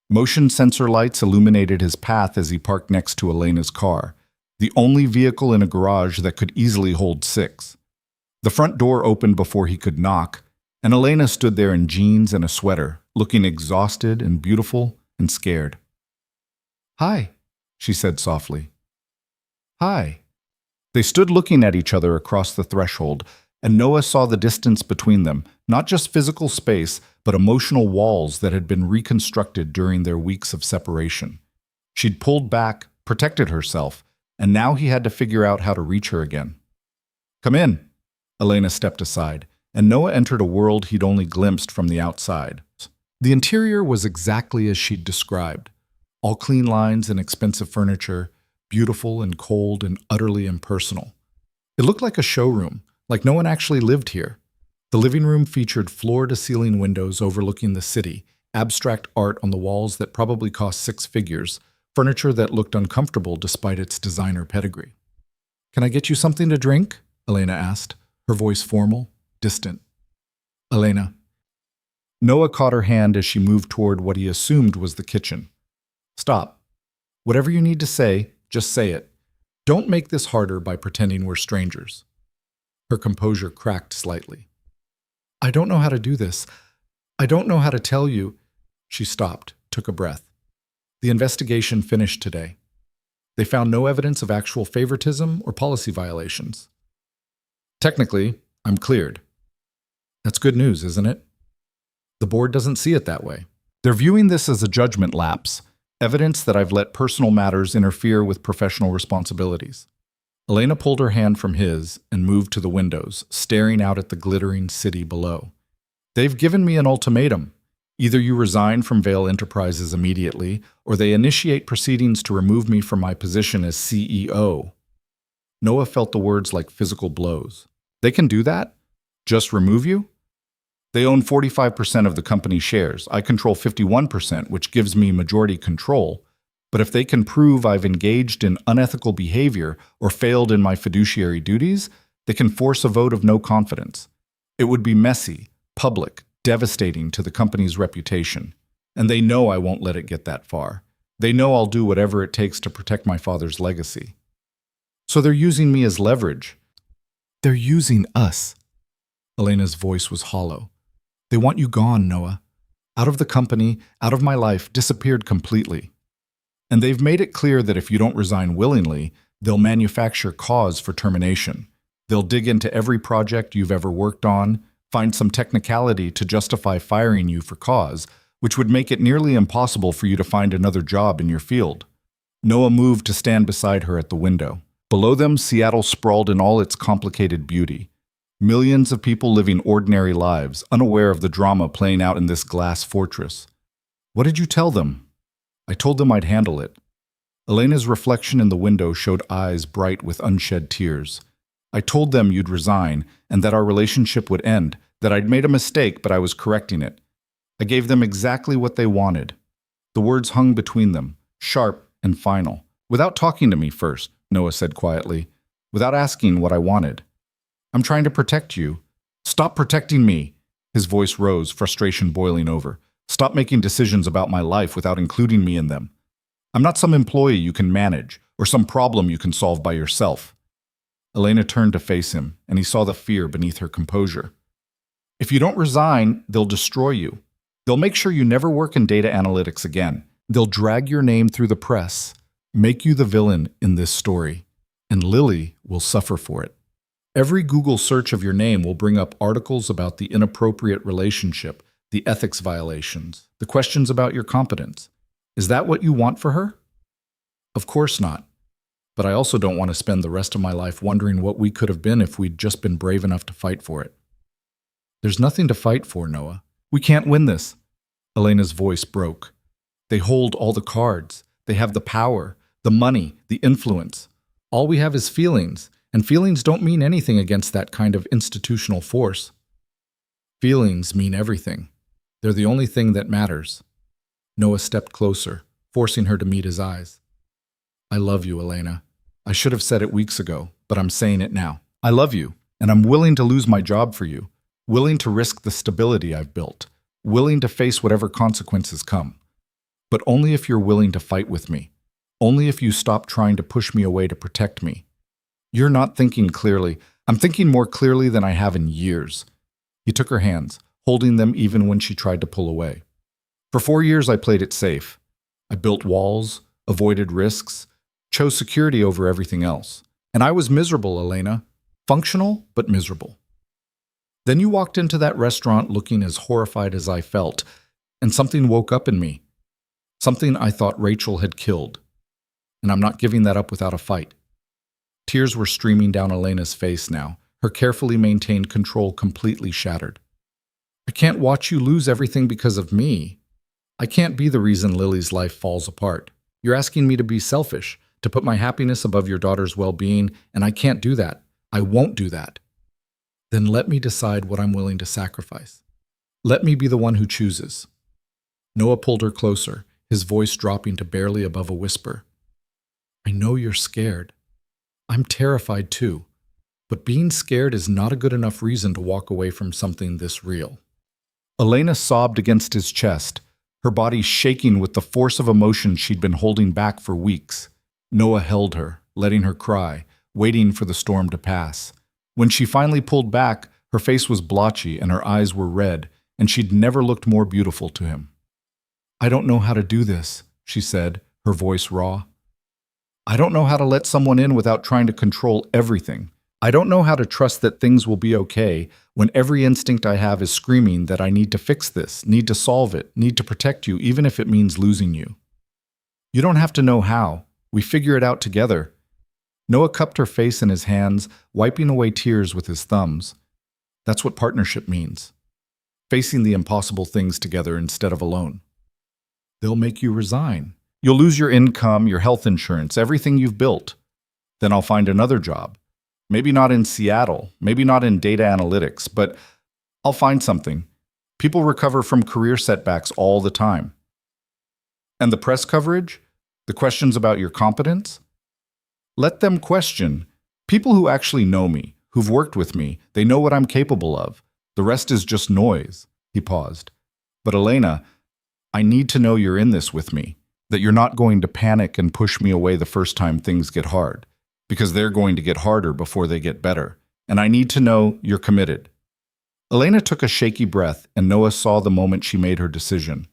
Motion sensor lights illuminated his path as he parked next to Elena's car, the only vehicle in a garage that could easily hold 6. The front door opened before he could knock, and Elena stood there in jeans and a sweater, looking exhausted and beautiful and scared. "Hi," she said softly. "Hi." They stood looking at each other across the threshold, and Noah saw the distance between them, not just physical space, but emotional walls that had been reconstructed during their weeks of separation. She'd pulled back, protected herself, and now he had to figure out how to reach her again. "Come in." Elena stepped aside, and Noah entered a world he'd only glimpsed from the outside. The interior was exactly as she'd described. All clean lines and expensive furniture, beautiful and cold and utterly impersonal. It looked like a showroom, like no one actually lived here. The living room featured floor-to-ceiling windows overlooking the city, abstract art on the walls that probably cost 6 figures, furniture that looked uncomfortable despite its designer pedigree. "Can I get you something to drink?" Elena asked, her voice formal, distant. "Elena." Noah caught her hand as she moved toward what he assumed was the kitchen. "Stop. Whatever you need to say, just say it. Don't make this harder by pretending we're strangers." Her composure cracked slightly. "I don't know how to do this. I don't know how to tell you." She stopped, took a breath. "The investigation finished today. They found no evidence of actual favoritism or policy violations. Technically, I'm cleared." That's good news, isn't it? The board doesn't see it that way. They're viewing this as a judgment lapse, evidence that I've let personal matters interfere with professional responsibilities. Elena pulled her hand from his and moved to the windows, staring out at the glittering city below. "They've given me an ultimatum. Either you resign from Vale Enterprises immediately, or they initiate proceedings to remove me from my position as CEO." Noah felt the words like physical blows. "They can do that? Just remove you?" "They own 45% of the company's shares. I control 51%, which gives me majority control. But if they can prove I've engaged in unethical behavior or failed in my fiduciary duties, they can force a vote of no confidence. It would be messy, public, devastating to the company's reputation. And they know I won't let it get that far. They know I'll do whatever it takes to protect my father's legacy. So they're using me as leverage. They're using us." Elena's voice was hollow. "They want you gone, Noah. Out of the company, out of my life, disappeared completely. And they've made it clear that if you don't resign willingly, they'll manufacture cause for termination. They'll dig into every project you've ever worked on, find some technicality to justify firing you for cause, which would make it nearly impossible for you to find another job in your field." Noah moved to stand beside her at the window. Below them, Seattle sprawled in all its complicated beauty. Millions of people living ordinary lives, unaware of the drama playing out in this glass fortress. "What did you tell them?" "I told them I'd handle it." Elena's reflection in the window showed eyes bright with unshed tears. "I told them you'd resign, and that our relationship would end, that I'd made a mistake, but I was correcting it. I gave them exactly what they wanted." The words hung between them, sharp and final. "Without talking to me first," Noah said quietly, "without asking what I wanted. I'm trying to protect you. Stop protecting me. His voice rose, frustration boiling over. Stop making decisions about my life without including me in them. I'm not some employee you can manage or some problem you can solve by yourself. Elena turned to face him, and he saw the fear beneath her composure. If you don't resign, they'll destroy you. They'll make sure you never work in data analytics again. They'll drag your name through the press, make you the villain in this story, and Lily will suffer for it. Every Google search of your name will bring up articles about the inappropriate relationship, the ethics violations, the questions about your competence. Is that what you want for her? Of course not. But I also don't want to spend the rest of my life wondering what we could have been if we'd just been brave enough to fight for it. There's nothing to fight for, Noah. We can't win this. Elena's voice broke. They hold all the cards. They have the power, the money, the influence. All we have is feelings, and feelings don't mean anything against that kind of institutional force. Feelings mean everything. They're the only thing that matters. Noah stepped closer, forcing her to meet his eyes. I love you, Elena. I should have said it weeks ago, but I'm saying it now. I love you, and I'm willing to lose my job for you, willing to risk the stability I've built, willing to face whatever consequences come. But only if you're willing to fight with me. Only if you stop trying to push me away to protect me. You're not thinking clearly. I'm thinking more clearly than I have in years. He took her hands, holding them even when she tried to pull away. For 4 years, I played it safe. I built walls, avoided risks, chose security over everything else. And I was miserable, Elena. Functional, but miserable. Then you walked into that restaurant looking as horrified as I felt, and something woke up in me. Something I thought Rachel had killed. And I'm not giving that up without a fight. Tears were streaming down Elena's face now, her carefully maintained control completely shattered. I can't watch you lose everything because of me. I can't be the reason Lily's life falls apart. You're asking me to be selfish, to put my happiness above your daughter's well-being, and I can't do that. I won't do that. Then let me decide what I'm willing to sacrifice. Let me be the one who chooses. Noah pulled her closer, his voice dropping to barely above a whisper. I know you're scared. I'm terrified too, but being scared is not a good enough reason to walk away from something this real. Elena sobbed against his chest, her body shaking with the force of emotion she'd been holding back for weeks. Noah held her, letting her cry, waiting for the storm to pass. When she finally pulled back, her face was blotchy and her eyes were red, and she'd never looked more beautiful to him. I don't know how to do this, she said, her voice raw. I don't know how to let someone in without trying to control everything. I don't know how to trust that things will be okay when every instinct I have is screaming that I need to fix this, need to solve it, need to protect you, even if it means losing you. You don't have to know how. We figure it out together. Noah cupped her face in his hands, wiping away tears with his thumbs. That's what partnership means. Facing the impossible things together instead of alone. They'll make you resign. You'll lose your income, your health insurance, everything you've built. Then I'll find another job. Maybe not in Seattle, maybe not in data analytics, but I'll find something. People recover from career setbacks all the time. And the press coverage? The questions about your competence? Let them question. People who actually know me, who've worked with me, they know what I'm capable of. The rest is just noise. He paused. But Elena, I need to know you're in this with me, that you're not going to panic and push me away the first time things get hard, because they're going to get harder before they get better. And I need to know you're committed. Elena took a shaky breath, and Noah saw the moment she made her decision,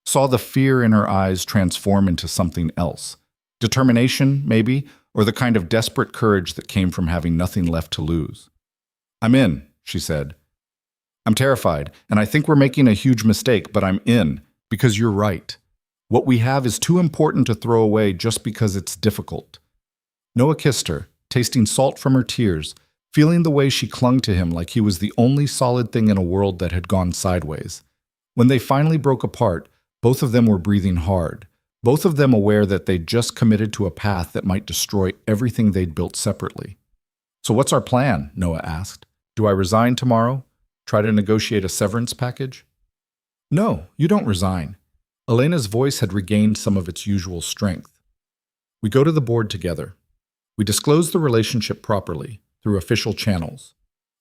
saw the fear in her eyes transform into something else. Determination, maybe, or the kind of desperate courage that came from having nothing left to lose. I'm in, she said. I'm terrified, and I think we're making a huge mistake, but I'm in, because you're right. What we have is too important to throw away just because it's difficult. Noah kissed her, tasting salt from her tears, feeling the way she clung to him like he was the only solid thing in a world that had gone sideways. When they finally broke apart, both of them were breathing hard, both of them aware that they'd just committed to a path that might destroy everything they'd built separately. So what's our plan? Noah asked. Do I resign tomorrow? Try to negotiate a severance package? No, you don't resign. Elena's voice had regained some of its usual strength. We go to the board together. We disclose the relationship properly, through official channels.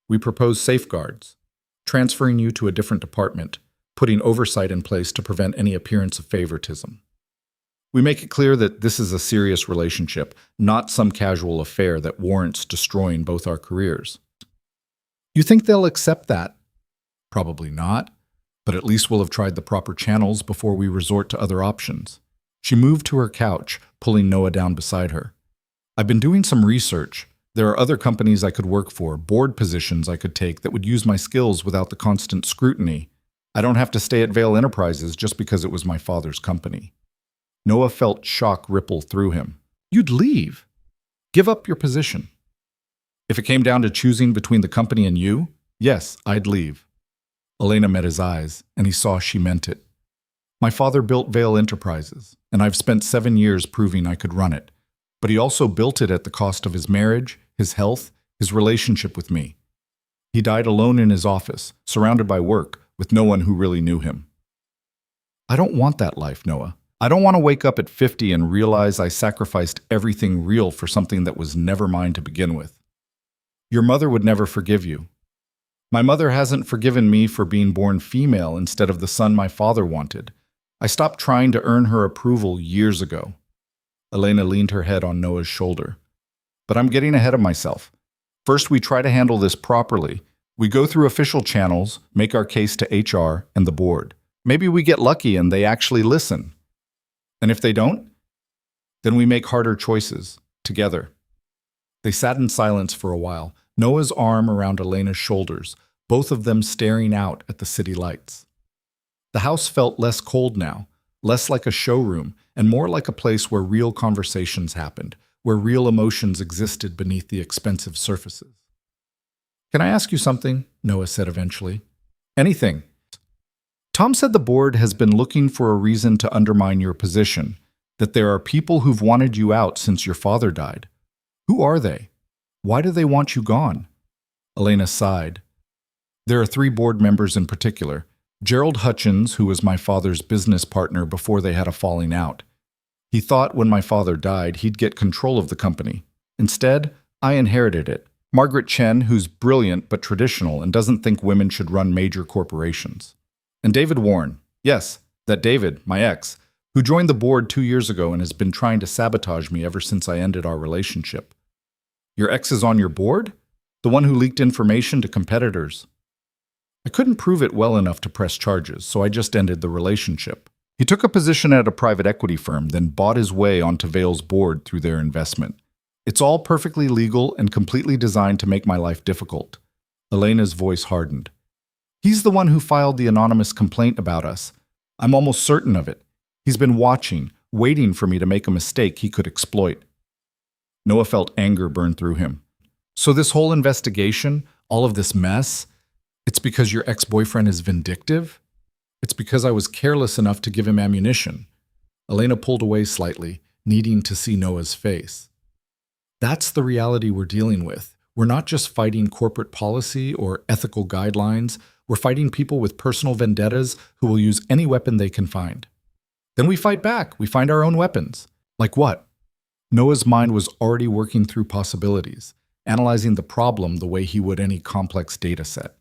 We propose safeguards, transferring you to a different department, putting oversight in place to prevent any appearance of favoritism. We make it clear that this is a serious relationship, not some casual affair that warrants destroying both our careers. You think they'll accept that? Probably not, but at least we'll have tried the proper channels before we resort to other options. She moved to her couch, pulling Noah down beside her. I've been doing some research. There are other companies I could work for, board positions I could take that would use my skills without the constant scrutiny. I don't have to stay at Vale Enterprises just because it was my father's company. Noah felt shock ripple through him. You'd leave. Give up your position. If it came down to choosing between the company and you, yes, I'd leave. Elena met his eyes, and he saw she meant it. My father built Vale Enterprises, and I've spent 7 years proving I could run it. But he also built it at the cost of his marriage, his health, his relationship with me. He died alone in his office, surrounded by work, with no one who really knew him. I don't want that life, Noah. I don't want to wake up at 50 and realize I sacrificed everything real for something that was never mine to begin with. Your mother would never forgive you. My mother hasn't forgiven me for being born female instead of the son my father wanted. I stopped trying to earn her approval years ago. Elena leaned her head on Noah's shoulder. But I'm getting ahead of myself. First, we try to handle this properly. We go through official channels, make our case to HR and the board. Maybe we get lucky and they actually listen. And if they don't, then we make harder choices, together. They sat in silence for a while, Noah's arm around Elena's shoulders, both of them staring out at the city lights. The house felt less cold now, less like a showroom, and more like a place where real conversations happened, where real emotions existed beneath the expensive surfaces. Can I ask you something? Noah said eventually. Anything. Tom said the board has been looking for a reason to undermine your position, that there are people who've wanted you out since your father died. Who are they? Why do they want you gone? Elena sighed. There are 3 board members in particular. Gerald Hutchins, who was my father's business partner before they had a falling out. He thought when my father died, he'd get control of the company. Instead, I inherited it. Margaret Chen, who's brilliant but traditional and doesn't think women should run major corporations. And David Warren, yes, that David, my ex, who joined the board 2 years ago and has been trying to sabotage me ever since I ended our relationship. Your ex is on your board? The one who leaked information to competitors. I couldn't prove it well enough to press charges, so I just ended the relationship. He took a position at a private equity firm, then bought his way onto Vale's board through their investment. It's all perfectly legal and completely designed to make my life difficult. Elena's voice hardened. He's the one who filed the anonymous complaint about us. I'm almost certain of it. He's been watching, waiting for me to make a mistake he could exploit. Noah felt anger burn through him. So this whole investigation, all of this mess, it's because your ex-boyfriend is vindictive? It's because I was careless enough to give him ammunition. Elena pulled away slightly, needing to see Noah's face. That's the reality we're dealing with. We're not just fighting corporate policy or ethical guidelines. We're fighting people with personal vendettas who will use any weapon they can find. Then we fight back. We find our own weapons. Like what? Noah's mind was already working through possibilities, analyzing the problem the way he would any complex data set.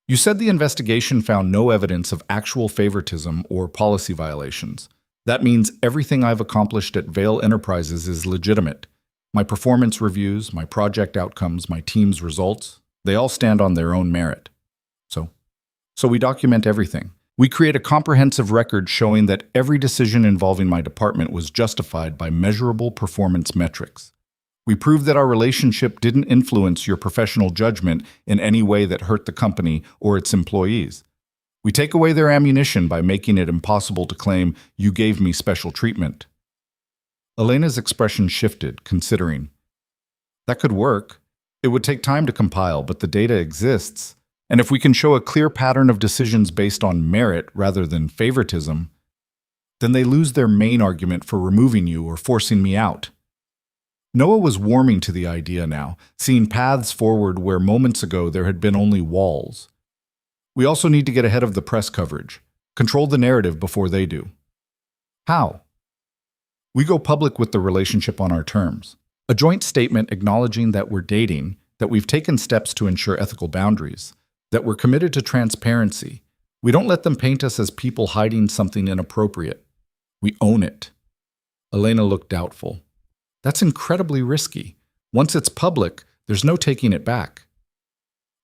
You said the investigation found no evidence of actual favoritism or policy violations. That means everything I've accomplished at Vale Enterprises is legitimate. My performance reviews, my project outcomes, my team's results, they all stand on their own merit. So we document everything. We create a comprehensive record showing that every decision involving my department was justified by measurable performance metrics. We prove that our relationship didn't influence your professional judgment in any way that hurt the company or its employees. We take away their ammunition by making it impossible to claim you gave me special treatment. Elena's expression shifted, considering. That could work. It would take time to compile, but the data exists. And if we can show a clear pattern of decisions based on merit rather than favoritism, then they lose their main argument for removing you or forcing me out. Noah was warming to the idea now, seeing paths forward where moments ago there had been only walls. We also need to get ahead of the press coverage, control the narrative before they do. How? We go public with the relationship on our terms. A joint statement acknowledging that we're dating, that we've taken steps to ensure ethical boundaries, that we're committed to transparency. We don't let them paint us as people hiding something inappropriate. We own it. Elena looked doubtful. That's incredibly risky. Once it's public, there's no taking it back.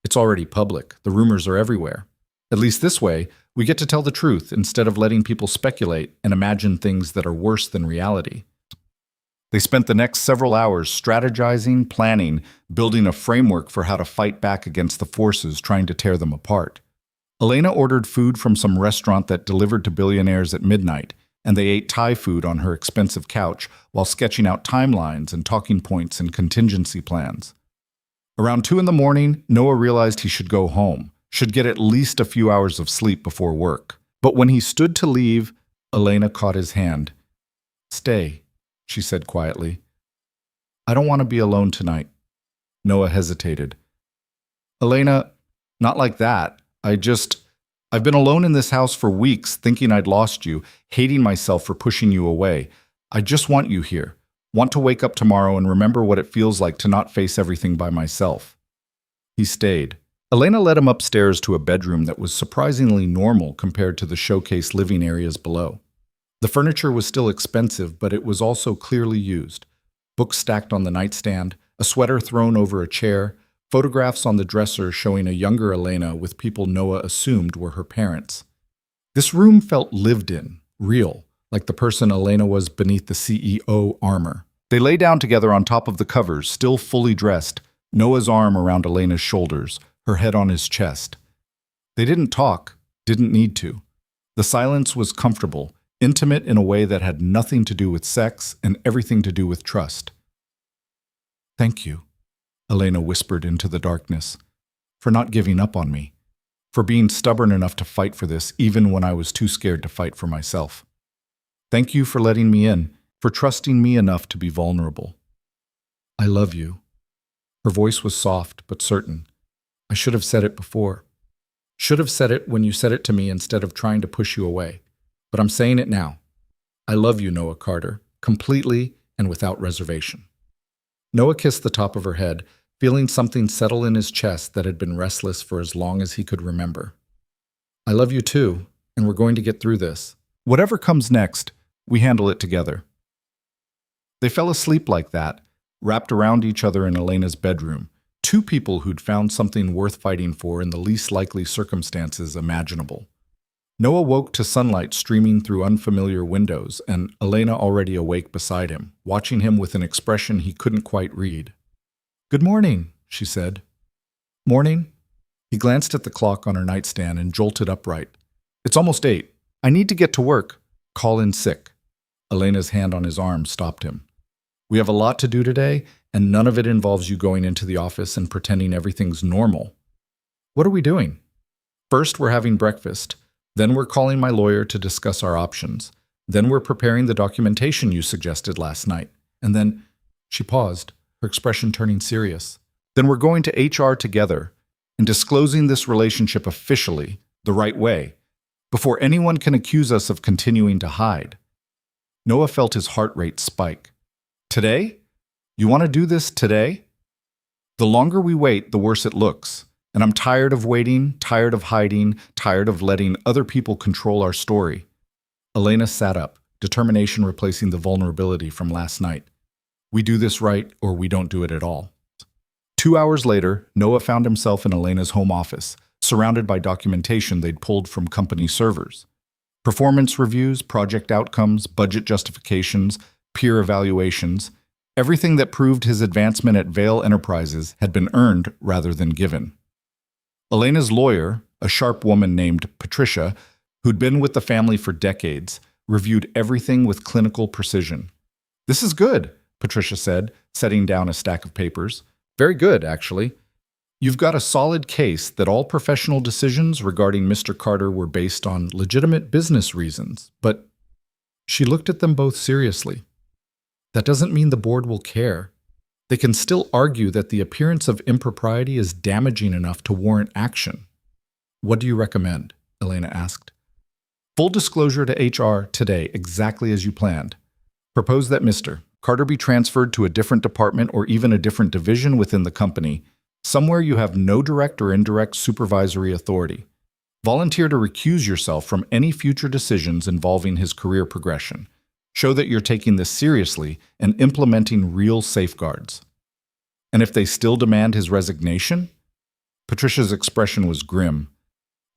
It's already public. The rumors are everywhere. At least this way, we get to tell the truth instead of letting people speculate and imagine things that are worse than reality. They spent the next several hours strategizing, planning, building a framework for how to fight back against the forces trying to tear them apart. Elena ordered food from some restaurant that delivered to billionaires at midnight, and they ate Thai food on her expensive couch while sketching out timelines and talking points and contingency plans. Around 2 in the morning, Noah realized he should go home, should get at least a few hours of sleep before work. But when he stood to leave, Elena caught his hand. "Stay," she said quietly. "I don't want to be alone tonight." Noah hesitated. "Elena, not like that. I've been alone in this house for weeks, thinking I'd lost you, hating myself for pushing you away. I just want you here. Want to wake up tomorrow and remember what it feels like to not face everything by myself." He stayed. Elena led him upstairs to a bedroom that was surprisingly normal compared to the showcase living areas below. The furniture was still expensive, but it was also clearly used. Books stacked on the nightstand, a sweater thrown over a chair, photographs on the dresser showing a younger Elena with people Noah assumed were her parents. This room felt lived in, real, like the person Elena was beneath the CEO armor. They lay down together on top of the covers, still fully dressed, Noah's arm around Elena's shoulders, her head on his chest. They didn't talk, didn't need to. The silence was comfortable, intimate in a way that had nothing to do with sex and everything to do with trust. "Thank you," Elena whispered into the darkness, "for not giving up on me, for being stubborn enough to fight for this even when I was too scared to fight for myself. Thank you for letting me in, for trusting me enough to be vulnerable. I love you." Her voice was soft but certain. "I should have said it before. Should have said it when you said it to me instead of trying to push you away. But I'm saying it now. I love you, Noah Carter, completely and without reservation." Noah kissed the top of her head, feeling something settle in his chest that had been restless for as long as he could remember. "I love you too, and we're going to get through this. Whatever comes next, we handle it together." They fell asleep like that, wrapped around each other in Elena's bedroom, two people who'd found something worth fighting for in the least likely circumstances imaginable. Noah woke to sunlight streaming through unfamiliar windows, and Elena already awake beside him, watching him with an expression he couldn't quite read. "Good morning," she said. "Morning?" He glanced at the clock on her nightstand and jolted upright. "It's almost 8. I need to get to work. Call in sick." Elena's hand on his arm stopped him. "We have a lot to do today, and none of it involves you going into the office and pretending everything's normal." "What are we doing?" "First, we're having breakfast. Then we're calling my lawyer to discuss our options. Then we're preparing the documentation you suggested last night. And then," she paused, her expression turning serious, "then we're going to HR together and disclosing this relationship officially, the right way, before anyone can accuse us of continuing to hide." Noah felt his heart rate spike. "Today? You want to do this today? The longer we wait, the worse it looks. And I'm tired of waiting, tired of hiding, tired of letting other people control our story." Elena sat up, determination replacing the vulnerability from last night. "We do this right, or we don't do it at all." 2 hours later, Noah found himself in Elena's home office, surrounded by documentation they'd pulled from company servers. Performance reviews, project outcomes, budget justifications, peer evaluations, everything that proved his advancement at Vail Enterprises had been earned rather than given. Elena's lawyer, a sharp woman named Patricia, who'd been with the family for decades, reviewed everything with clinical precision. "This is good," Patricia said, setting down a stack of papers. "Very good, actually. You've got a solid case that all professional decisions regarding Mr. Carter were based on legitimate business reasons, but..." She looked at them both seriously. "That doesn't mean the board will care. They can still argue that the appearance of impropriety is damaging enough to warrant action." "What do you recommend?" Elena asked. "Full disclosure to HR today, exactly as you planned. Propose that Mr. Carter be transferred to a different department or even a different division within the company, somewhere you have no direct or indirect supervisory authority. Volunteer to recuse yourself from any future decisions involving his career progression. Show that you're taking this seriously and implementing real safeguards. And if they still demand his resignation? Patricia's expression was grim.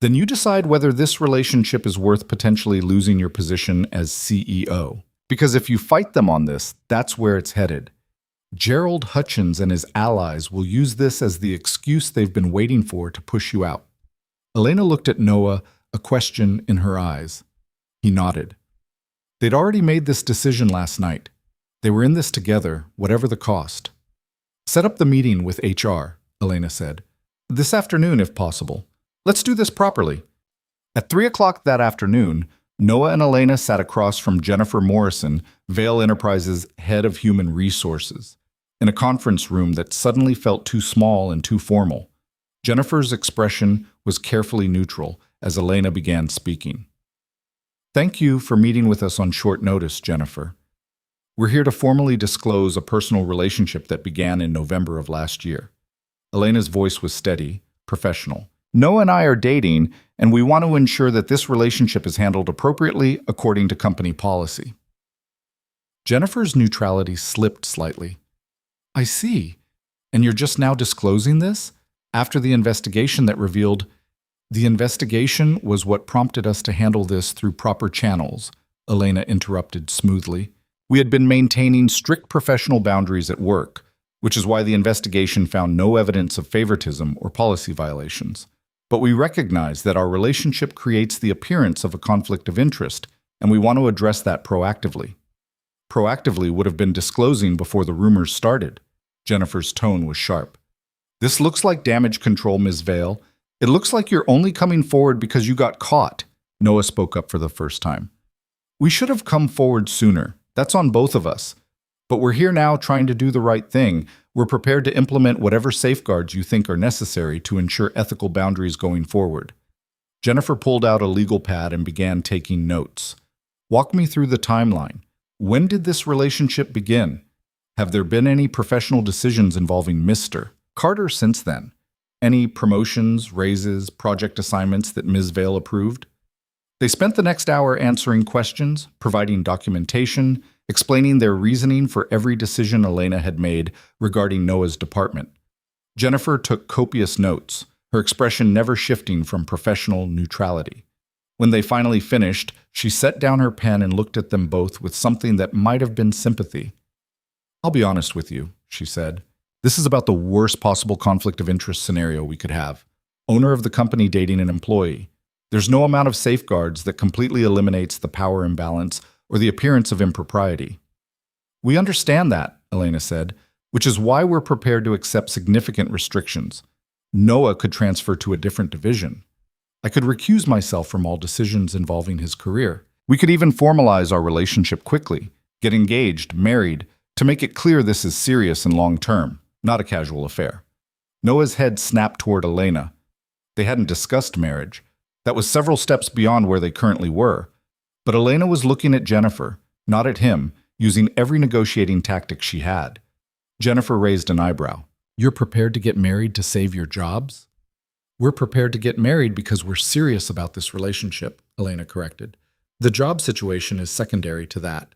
Then you decide whether this relationship is worth potentially losing your position as CEO. Because if you fight them on this, that's where it's headed. Gerald Hutchins and his allies will use this as the excuse they've been waiting for to push you out. Elena looked at Noah, a question in her eyes. He nodded. They'd already made this decision last night. They were in this together, whatever the cost. Set up the meeting with HR, Elena said. This afternoon, if possible. Let's do this properly. At 3 o'clock that afternoon, Noah and Elena sat across from Jennifer Morrison, Vail Enterprises' head of human resources, in a conference room that suddenly felt too small and too formal. Jennifer's expression was carefully neutral as Elena began speaking. Thank you for meeting with us on short notice, Jennifer. We're here to formally disclose a personal relationship that began in November of last year. Elena's voice was steady, professional. Noah and I are dating, and we want to ensure that this relationship is handled appropriately according to company policy. Jennifer's neutrality slipped slightly. I see. And you're just now disclosing this? After the investigation that revealed... The investigation was what prompted us to handle this through proper channels, Elena interrupted smoothly. We had been maintaining strict professional boundaries at work, which is why the investigation found no evidence of favoritism or policy violations. But we recognize that our relationship creates the appearance of a conflict of interest, and we want to address that proactively. Proactively would have been disclosing before the rumors started. Jennifer's tone was sharp. This looks like damage control, Ms. Vail. It looks like you're only coming forward because you got caught, Noah spoke up for the first time. We should have come forward sooner. That's on both of us. But we're here now trying to do the right thing. We're prepared to implement whatever safeguards you think are necessary to ensure ethical boundaries going forward. Jennifer pulled out a legal pad and began taking notes. Walk me through the timeline. When did this relationship begin? Have there been any professional decisions involving Mr. Carter since then? Any promotions, raises, project assignments that Ms. Vail approved? They spent the next hour answering questions, providing documentation, explaining their reasoning for every decision Elena had made regarding Noah's department. Jennifer took copious notes, her expression never shifting from professional neutrality. When they finally finished, she set down her pen and looked at them both with something that might have been sympathy. I'll be honest with you, she said. This is about the worst possible conflict of interest scenario we could have. Owner of the company dating an employee. There's no amount of safeguards that completely eliminates the power imbalance or the appearance of impropriety. We understand that, Elena said, which is why we're prepared to accept significant restrictions. Noah could transfer to a different division. I could recuse myself from all decisions involving his career. We could even formalize our relationship quickly, get engaged, married, to make it clear this is serious and long-term. Not a casual affair. Noah's head snapped toward Elena. They hadn't discussed marriage. That was several steps beyond where they currently were. But Elena was looking at Jennifer, not at him, using every negotiating tactic she had. Jennifer raised an eyebrow. You're prepared to get married to save your jobs? We're prepared to get married because we're serious about this relationship, Elena corrected. The job situation is secondary to that.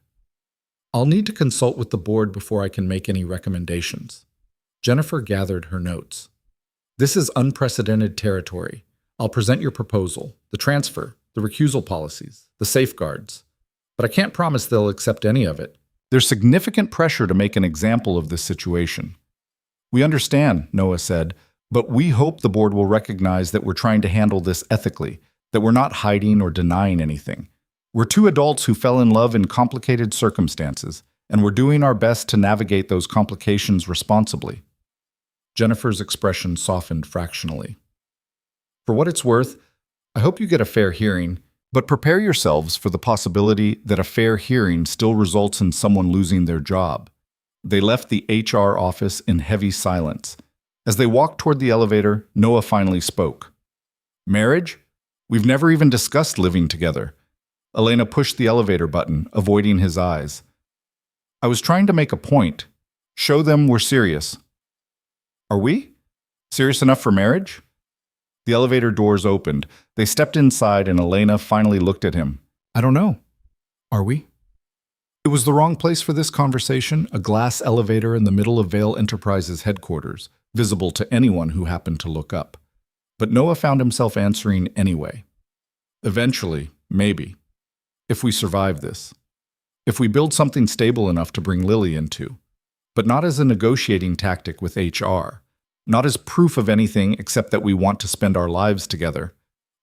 I'll need to consult with the board before I can make any recommendations. Jennifer gathered her notes. This is unprecedented territory. I'll present your proposal, the transfer, the recusal policies, the safeguards. But I can't promise they'll accept any of it. There's significant pressure to make an example of this situation. We understand, Noah said, but we hope the board will recognize that we're trying to handle this ethically, that we're not hiding or denying anything. We're two adults who fell in love in complicated circumstances, and we're doing our best to navigate those complications responsibly. Jennifer's expression softened fractionally. For what it's worth, I hope you get a fair hearing, but prepare yourselves for the possibility that a fair hearing still results in someone losing their job. They left the HR office in heavy silence. As they walked toward the elevator, Noah finally spoke. Marriage? We've never even discussed living together. Elena pushed the elevator button, avoiding his eyes. I was trying to make a point. Show them we're serious. Are we? Serious enough for marriage? The elevator doors opened. They stepped inside and Elena finally looked at him. I don't know. Are we? It was the wrong place for this conversation, a glass elevator in the middle of Vale Enterprises headquarters, visible to anyone who happened to look up. But Noah found himself answering anyway. Eventually, maybe. If we survive this. If we build something stable enough to bring Lily into. But not as a negotiating tactic with HR. Not as proof of anything except that we want to spend our lives together.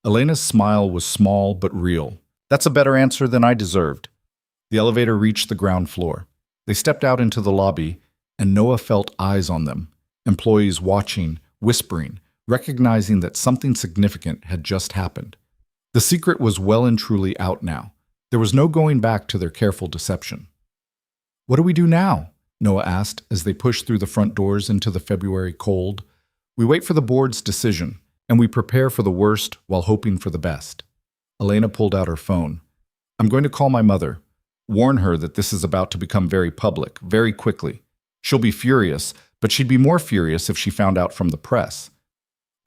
Elena's smile was small but real. That's a better answer than I deserved. The elevator reached the ground floor. They stepped out into the lobby, and Noah felt eyes on them. Employees watching, whispering, recognizing that something significant had just happened. The secret was well and truly out now. There was no going back to their careful deception. What do we do now? Noah asked as they pushed through the front doors into the February cold. We wait for the board's decision, and we prepare for the worst while hoping for the best. Elena pulled out her phone. I'm going to call my mother. Warn her that this is about to become very public, very quickly. She'll be furious, but she'd be more furious if she found out from the press.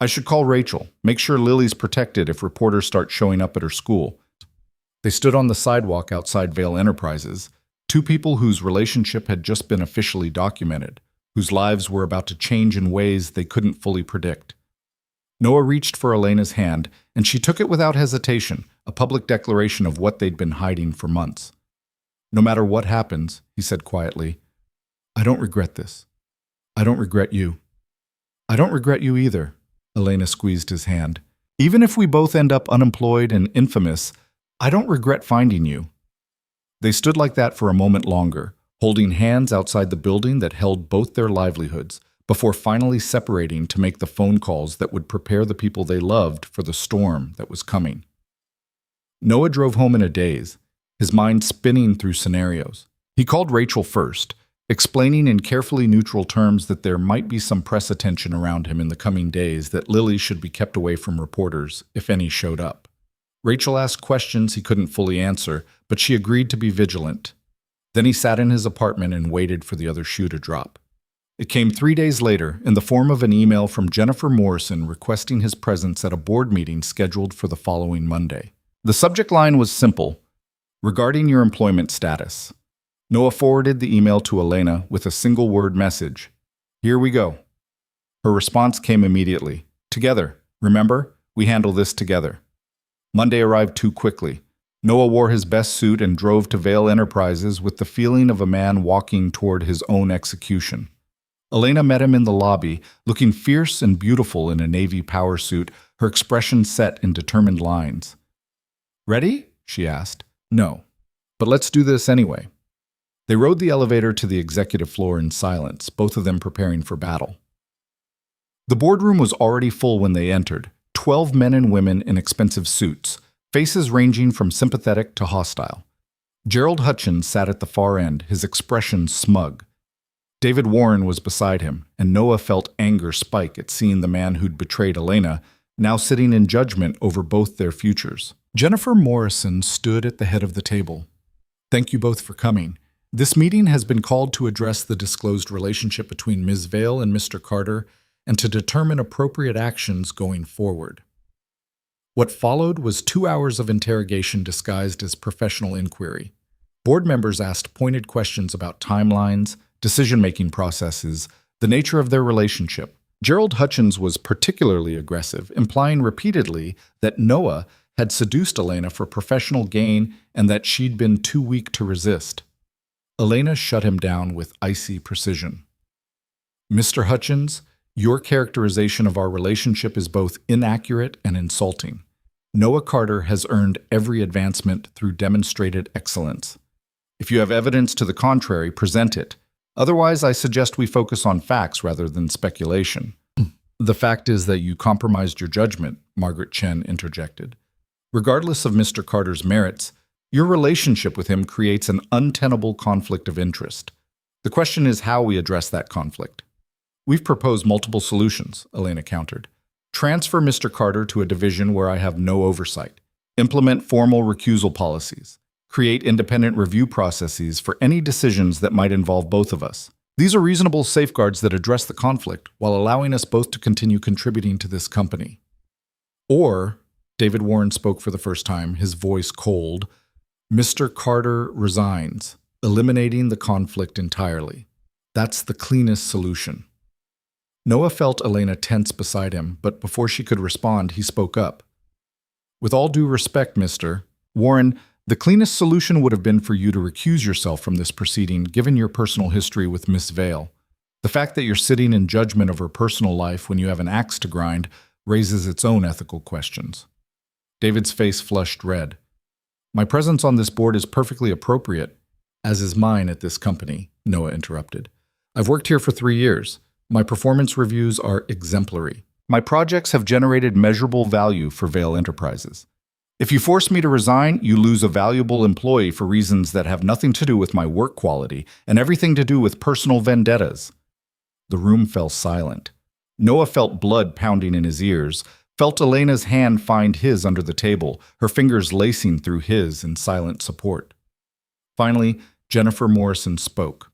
I should call Rachel, make sure Lily's protected if reporters start showing up at her school. They stood on the sidewalk outside Vale Enterprises, two people whose relationship had just been officially documented, whose lives were about to change in ways they couldn't fully predict. Noah reached for Elena's hand, and she took it without hesitation, a public declaration of what they'd been hiding for months. No matter what happens, he said quietly, I don't regret this. I don't regret you. I don't regret you either. Elena squeezed his hand. Even if we both end up unemployed and infamous, I don't regret finding you. They stood like that for a moment longer, holding hands outside the building that held both their livelihoods, before finally separating to make the phone calls that would prepare the people they loved for the storm that was coming. Noah drove home in a daze, his mind spinning through scenarios. He called Rachel first, explaining in carefully neutral terms that there might be some press attention around him in the coming days, that Lily should be kept away from reporters, if any showed up. Rachel asked questions he couldn't fully answer, but she agreed to be vigilant. Then he sat in his apartment and waited for the other shoe to drop. It came 3 days later in the form of an email from Jennifer Morrison requesting his presence at a board meeting scheduled for the following Monday. The subject line was simple: regarding your employment status. Noah forwarded the email to Elena with a single-word message. Here we go. Her response came immediately. Together. Remember? We handle this together. Monday arrived too quickly. Noah wore his best suit and drove to Vale Enterprises with the feeling of a man walking toward his own execution. Elena met him in the lobby, looking fierce and beautiful in a navy power suit, her expression set in determined lines. Ready? She asked. No. But let's do this anyway. They rode the elevator to the executive floor in silence, both of them preparing for battle. The boardroom was already full when they entered, 12 men and women in expensive suits, faces ranging from sympathetic to hostile. Gerald Hutchins sat at the far end, his expression smug. David Warren was beside him, and Noah felt anger spike at seeing the man who'd betrayed Elena, now sitting in judgment over both their futures. Jennifer Morrison stood at the head of the table. Thank you both for coming. This meeting has been called to address the disclosed relationship between Ms. Vale and Mr. Carter and to determine appropriate actions going forward. What followed was 2 hours of interrogation disguised as professional inquiry. Board members asked pointed questions about timelines, decision-making processes, the nature of their relationship. Gerald Hutchins was particularly aggressive, implying repeatedly that Noah had seduced Elena for professional gain and that she'd been too weak to resist. Elena shut him down with icy precision. Mr. Hutchins, your characterization of our relationship is both inaccurate and insulting. Noah Carter has earned every advancement through demonstrated excellence. If you have evidence to the contrary, present it. Otherwise, I suggest we focus on facts rather than speculation. The fact is that you compromised your judgment, Margaret Chen interjected. Regardless of Mr. Carter's merits, your relationship with him creates an untenable conflict of interest. The question is how we address that conflict. We've proposed multiple solutions, Elena countered. Transfer Mr. Carter to a division where I have no oversight. Implement formal recusal policies. Create independent review processes for any decisions that might involve both of us. These are reasonable safeguards that address the conflict while allowing us both to continue contributing to this company. Or, David Warren spoke for the first time, his voice cold, Mr. Carter resigns, eliminating the conflict entirely. That's the cleanest solution. Noah felt Elena tense beside him, but before she could respond, he spoke up. With all due respect, Mr. Warren, the cleanest solution would have been for you to recuse yourself from this proceeding, given your personal history with Miss Vale. The fact that you're sitting in judgment of her personal life when you have an axe to grind raises its own ethical questions. David's face flushed red. My presence on this board is perfectly appropriate, as is mine at this company, Noah interrupted. I've worked here for 3 years. My performance reviews are exemplary. My projects have generated measurable value for Vale Enterprises. If you force me to resign, you lose a valuable employee for reasons that have nothing to do with my work quality and everything to do with personal vendettas. The room fell silent. Noah felt blood pounding in his ears, felt Elena's hand find his under the table, her fingers lacing through his in silent support. Finally, Jennifer Morrison spoke.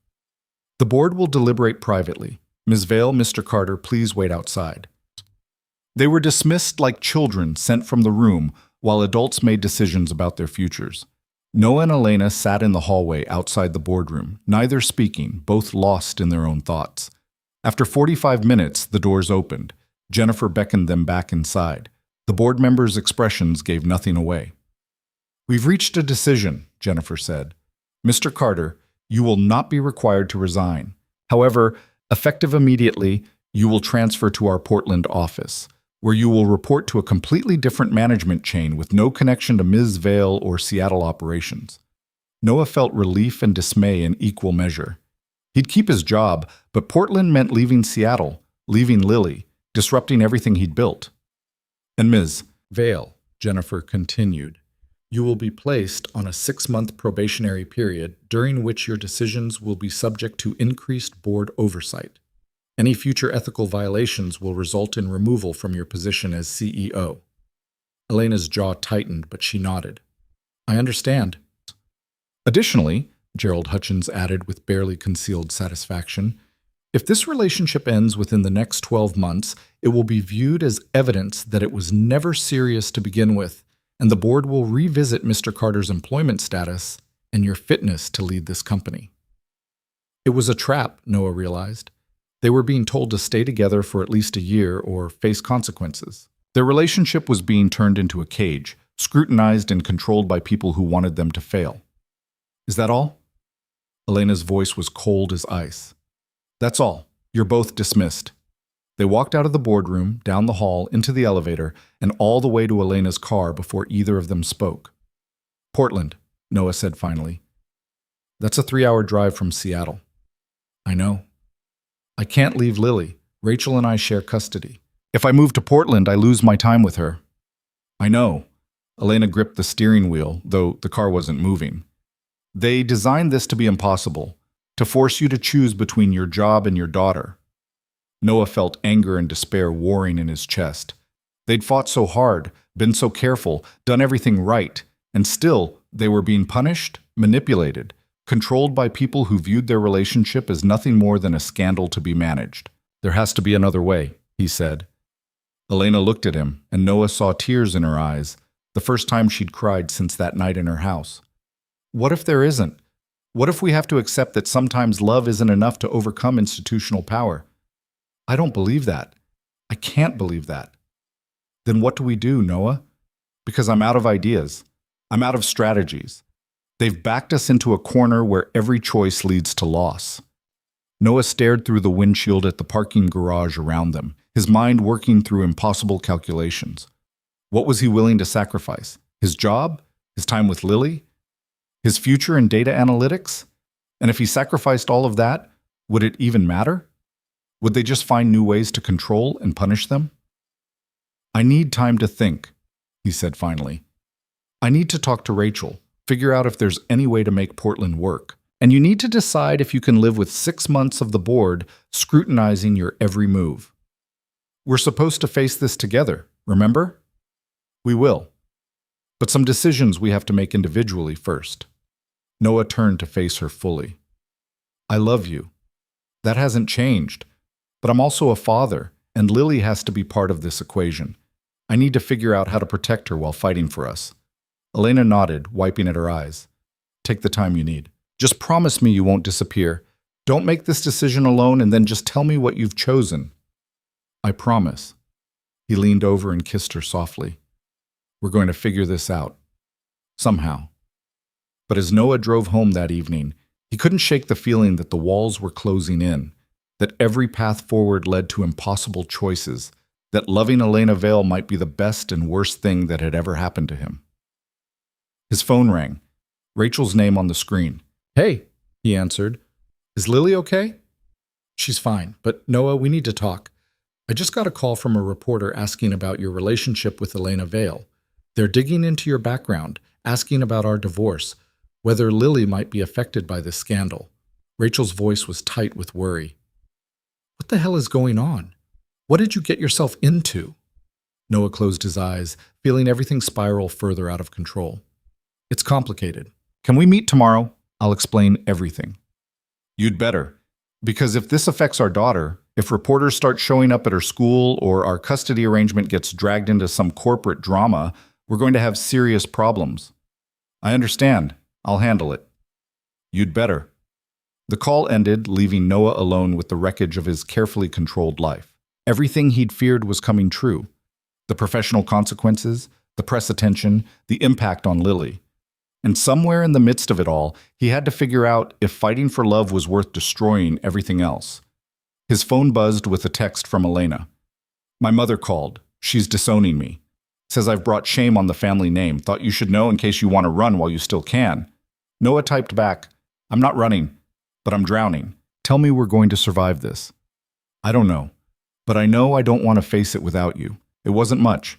The board will deliberate privately. Ms. Vale, Mr. Carter, please wait outside. They were dismissed like children sent from the room while adults made decisions about their futures. Noah and Elena sat in the hallway outside the boardroom, neither speaking, both lost in their own thoughts. After 45 minutes, the doors opened. Jennifer beckoned them back inside. The board members' expressions gave nothing away. We've reached a decision, Jennifer said. Mr. Carter, you will not be required to resign. However, effective immediately, you will transfer to our Portland office, where you will report to a completely different management chain with no connection to Ms. Vale or Seattle operations. Noah felt relief and dismay in equal measure. He'd keep his job, but Portland meant leaving Seattle, leaving Lily, disrupting everything he'd built. And Ms. Vale, Jennifer continued, you will be placed on a 6-month probationary period during which your decisions will be subject to increased board oversight. Any future ethical violations will result in removal from your position as CEO. Elena's jaw tightened, but she nodded. I understand. Additionally, Gerald Hutchins added with barely concealed satisfaction, if this relationship ends within the next 12 months, it will be viewed as evidence that it was never serious to begin with, and the board will revisit Mr. Carter's employment status and your fitness to lead this company. It was a trap, Noah realized. They were being told to stay together for at least a year or face consequences. Their relationship was being turned into a cage, scrutinized and controlled by people who wanted them to fail. Is that all? Elena's voice was cold as ice. That's all. You're both dismissed. They walked out of the boardroom, down the hall, into the elevator, and all the way to Elena's car before either of them spoke. Portland, Noah said finally. That's a 3-hour drive from Seattle. I know. I can't leave Lily. Rachel and I share custody. If I move to Portland, I lose my time with her. I know. Elena gripped the steering wheel, though the car wasn't moving. They designed this to be impossible, to force you to choose between your job and your daughter. Noah felt anger and despair warring in his chest. They'd fought so hard, been so careful, done everything right, and still they were being punished, manipulated, controlled by people who viewed their relationship as nothing more than a scandal to be managed. There has to be another way, he said. Elena looked at him, and Noah saw tears in her eyes, the first time she'd cried since that night in her house. What if there isn't? What if we have to accept that sometimes love isn't enough to overcome institutional power? I don't believe that. I can't believe that. Then what do we do, Noah? Because I'm out of ideas. I'm out of strategies. They've backed us into a corner where every choice leads to loss. Noah stared through the windshield at the parking garage around them, his mind working through impossible calculations. What was he willing to sacrifice? His job? His time with Lily? His future in data analytics? And if he sacrificed all of that, would it even matter? Would they just find new ways to control and punish them? I need time to think, he said finally. I need to talk to Rachel, figure out if there's any way to make Portland work. And you need to decide if you can live with 6 months of the board scrutinizing your every move. We're supposed to face this together, remember? We will. But some decisions we have to make individually first. Noah turned to face her fully. I love you. That hasn't changed. But I'm also a father, and Lily has to be part of this equation. I need to figure out how to protect her while fighting for us. Elena nodded, wiping at her eyes. Take the time you need. Just promise me you won't disappear. Don't make this decision alone and then just tell me what you've chosen. I promise. He leaned over and kissed her softly. We're going to figure this out. Somehow. But as Noah drove home that evening, he couldn't shake the feeling that the walls were closing in, that every path forward led to impossible choices, that loving Elena Vale might be the best and worst thing that had ever happened to him. His phone rang. Rachel's name on the screen. Hey, he answered. Is Lily okay? She's fine, but Noah, we need to talk. I just got a call from a reporter asking about your relationship with Elena Vale. They're digging into your background, asking about our divorce, whether Lily might be affected by this scandal. Rachel's voice was tight with worry. What the hell is going on? What did you get yourself into? Noah closed his eyes, feeling everything spiral further out of control. It's complicated. Can we meet tomorrow? I'll explain everything. You'd better. Because if this affects our daughter, if reporters start showing up at her school or our custody arrangement gets dragged into some corporate drama, we're going to have serious problems. I understand. I'll handle it. You'd better. The call ended, leaving Noah alone with the wreckage of his carefully controlled life. Everything he'd feared was coming true. The professional consequences, the press attention, the impact on Lily. And somewhere in the midst of it all, he had to figure out if fighting for love was worth destroying everything else. His phone buzzed with a text from Elena. My mother called. She's disowning me. Says I've brought shame on the family name. Thought you should know in case you want to run while you still can. Noah typed back, I'm not running, but I'm drowning. Tell me we're going to survive this. I don't know, but I know I don't want to face it without you. It wasn't much,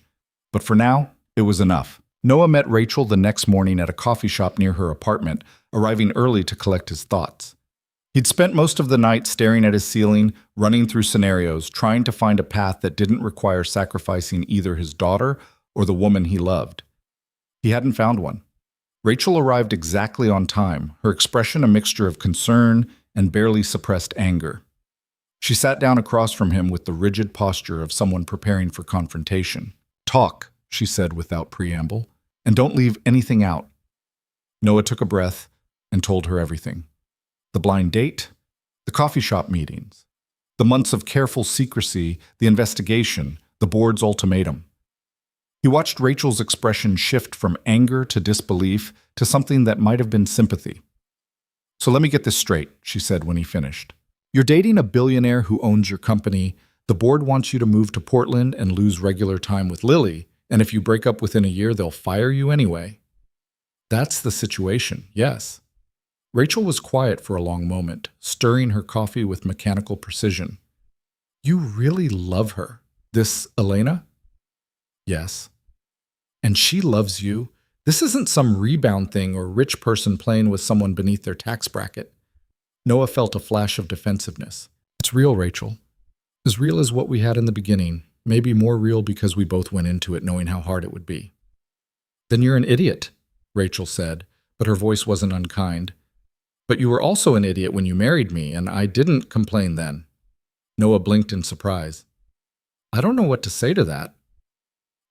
but for now, it was enough. Noah met Rachel the next morning at a coffee shop near her apartment, arriving early to collect his thoughts. He'd spent most of the night staring at his ceiling, running through scenarios, trying to find a path that didn't require sacrificing either his daughter or the woman he loved. He hadn't found one. Rachel arrived exactly on time, her expression a mixture of concern and barely suppressed anger. She sat down across from him with the rigid posture of someone preparing for confrontation. Talk, she said without preamble, and don't leave anything out. Noah took a breath and told her everything. The blind date, the coffee shop meetings, the months of careful secrecy, the investigation, the board's ultimatum. He watched Rachel's expression shift from anger to disbelief to something that might have been sympathy. So let me get this straight, she said when he finished. You're dating a billionaire who owns your company, the board wants you to move to Portland and lose regular time with Lily, and if you break up within a year, they'll fire you anyway. That's the situation, yes. Rachel was quiet for a long moment, stirring her coffee with mechanical precision. You really love her, this Elena? Yes. And she loves you. This isn't some rebound thing or rich person playing with someone beneath their tax bracket. Noah felt a flash of defensiveness. It's real, Rachel. As real as what we had in the beginning, maybe more real because we both went into it knowing how hard it would be. Then you're an idiot, Rachel said, but her voice wasn't unkind. But you were also an idiot when you married me, and I didn't complain then. Noah blinked in surprise. I don't know what to say to that.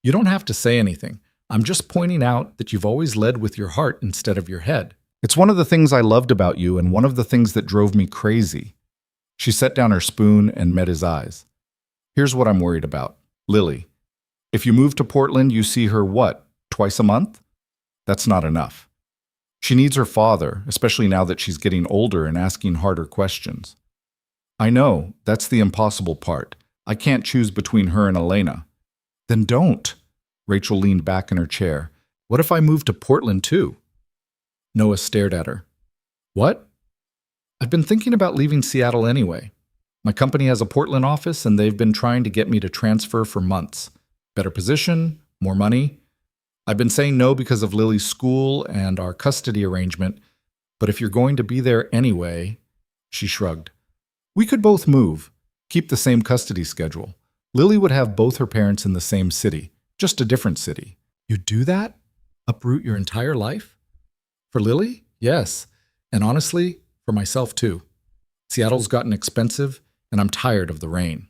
You don't have to say anything. I'm just pointing out that you've always led with your heart instead of your head. It's one of the things I loved about you and one of the things that drove me crazy. She set down her spoon and met his eyes. Here's what I'm worried about. Lily. If you move to Portland, you see her what, twice a month? That's not enough. She needs her father, especially now that she's getting older and asking harder questions. I know, that's the impossible part. I can't choose between her and Elena. Then don't. Rachel leaned back in her chair. What if I move to Portland too? Noah stared at her. What? I've been thinking about leaving Seattle anyway. My company has a Portland office and they've been trying to get me to transfer for months. Better position, more money. I've been saying no because of Lily's school and our custody arrangement, but if you're going to be there anyway, she shrugged. We could both move, keep the same custody schedule. Lily would have both her parents in the same city, just a different city. You'd do that? Uproot your entire life? For Lily? Yes. And honestly, for myself too. Seattle's gotten expensive, and I'm tired of the rain.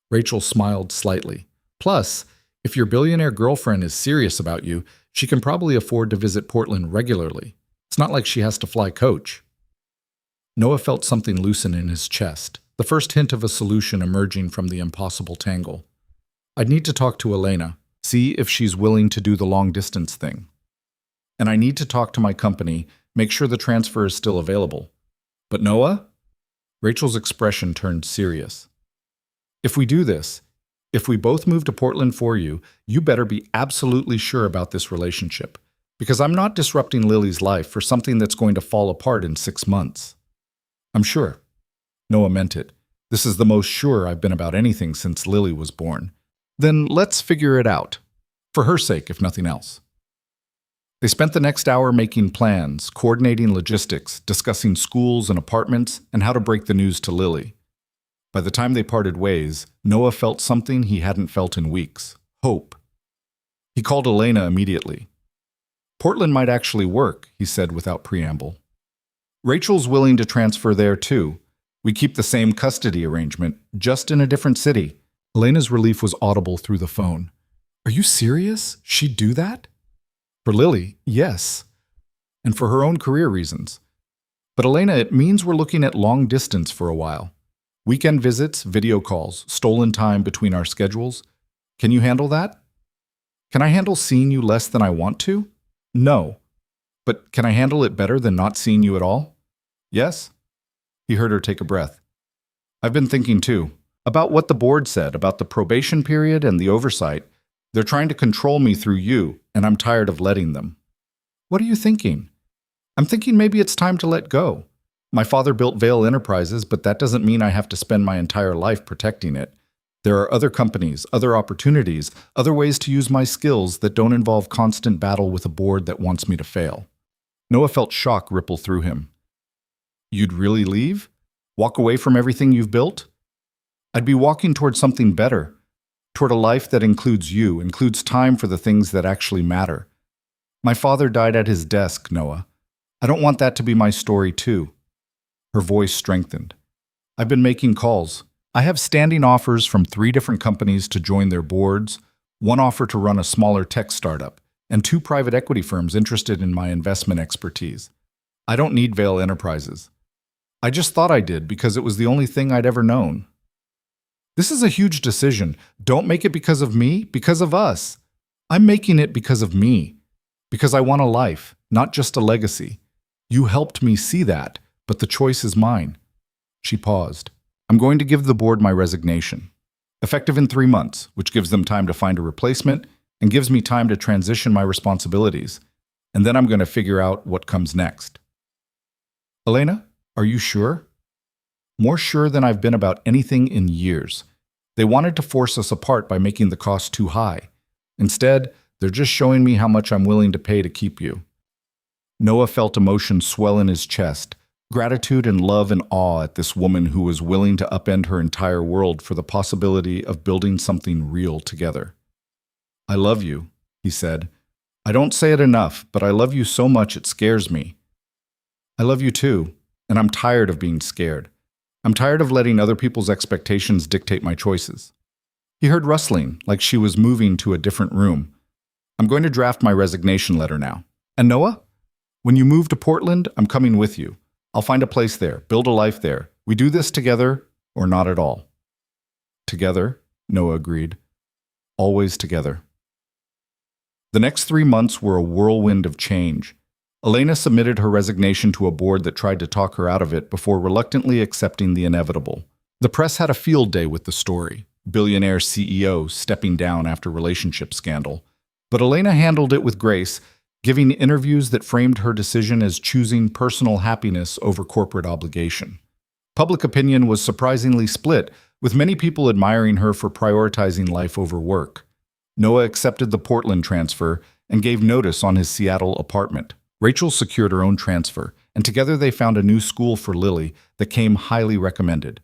Rachel smiled slightly. Plus, if your billionaire girlfriend is serious about you, she can probably afford to visit Portland regularly. It's not like she has to fly coach. Noah felt something loosen in his chest, the first hint of a solution emerging from the impossible tangle. I'd need to talk to Elena, see if she's willing to do the long-distance thing. And I need to talk to my company, make sure the transfer is still available. But Noah? Rachel's expression turned serious. If we do this, if we both move to Portland for you, you better be absolutely sure about this relationship, because I'm not disrupting Lily's life for something that's going to fall apart in 6 months. I'm sure. Noah meant it. This is the most sure I've been about anything since Lily was born. Then let's figure it out. For her sake, if nothing else. They spent the next hour making plans, coordinating logistics, discussing schools and apartments, and how to break the news to Lily. By the time they parted ways, Noah felt something he hadn't felt in weeks: hope. He called Elena immediately. Portland might actually work, he said without preamble. Rachel's willing to transfer there too. We keep the same custody arrangement, just in a different city. Elena's relief was audible through the phone. Are you serious? She'd do that? For Lily, yes. And for her own career reasons. But Elena, it means we're looking at long distance for a while. Weekend visits, video calls, stolen time between our schedules. Can you handle that? Can I handle seeing you less than I want to? No. But can I handle it better than not seeing you at all? Yes? He heard her take a breath. I've been thinking too, about what the board said about the probation period and the oversight. They're trying to control me through you, and I'm tired of letting them. What are you thinking? I'm thinking maybe it's time to let go. My father built Vail Enterprises, but that doesn't mean I have to spend my entire life protecting it. There are other companies, other opportunities, other ways to use my skills that don't involve constant battle with a board that wants me to fail. Noah felt shock ripple through him. You'd really leave? Walk away from everything you've built? I'd be walking toward something better, toward a life that includes you, includes time for the things that actually matter. My father died at his desk, Noah. I don't want that to be my story too. Her voice strengthened. I've been making calls. I have standing offers from 3 different companies to join their boards, 1 offer to run a smaller tech startup, and 2 private equity firms interested in my investment expertise. I don't need Vail Enterprises. I just thought I did because it was the only thing I'd ever known. This is a huge decision. Don't make it because of me, because of us. I'm making it because of me, because I want a life, not just a legacy. You helped me see that, but the choice is mine. She paused. I'm going to give the board my resignation, effective in 3 months, which gives them time to find a replacement and gives me time to transition my responsibilities. And then I'm going to figure out what comes next. Elena, are you sure? More sure than I've been about anything in years. They wanted to force us apart by making the cost too high. Instead, they're just showing me how much I'm willing to pay to keep you. Noah felt emotion swell in his chest, gratitude and love and awe at this woman who was willing to upend her entire world for the possibility of building something real together. I love you, he said. I don't say it enough, but I love you so much it scares me. I love you too, and I'm tired of being scared. I'm tired of letting other people's expectations dictate my choices. He heard rustling, like she was moving to a different room. I'm going to draft my resignation letter now. And Noah? When you move to Portland, I'm coming with you. I'll find a place there, build a life there. We do this together, or not at all. Together, Noah agreed. Always together. The next 3 months were a whirlwind of change. Elena submitted her resignation to a board that tried to talk her out of it before reluctantly accepting the inevitable. The press had a field day with the story, billionaire CEO stepping down after relationship scandal. But Elena handled it with grace, giving interviews that framed her decision as choosing personal happiness over corporate obligation. Public opinion was surprisingly split, with many people admiring her for prioritizing life over work. Noah accepted the Portland transfer and gave notice on his Seattle apartment. Rachel secured her own transfer, and together they found a new school for Lily that came highly recommended.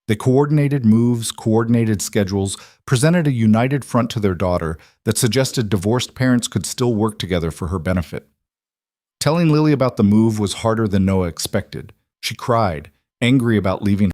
They coordinated moves, coordinated schedules, presented a united front to their daughter that suggested divorced parents could still work together for her benefit. Telling Lily about the move was harder than Noah expected. She cried, angry about leaving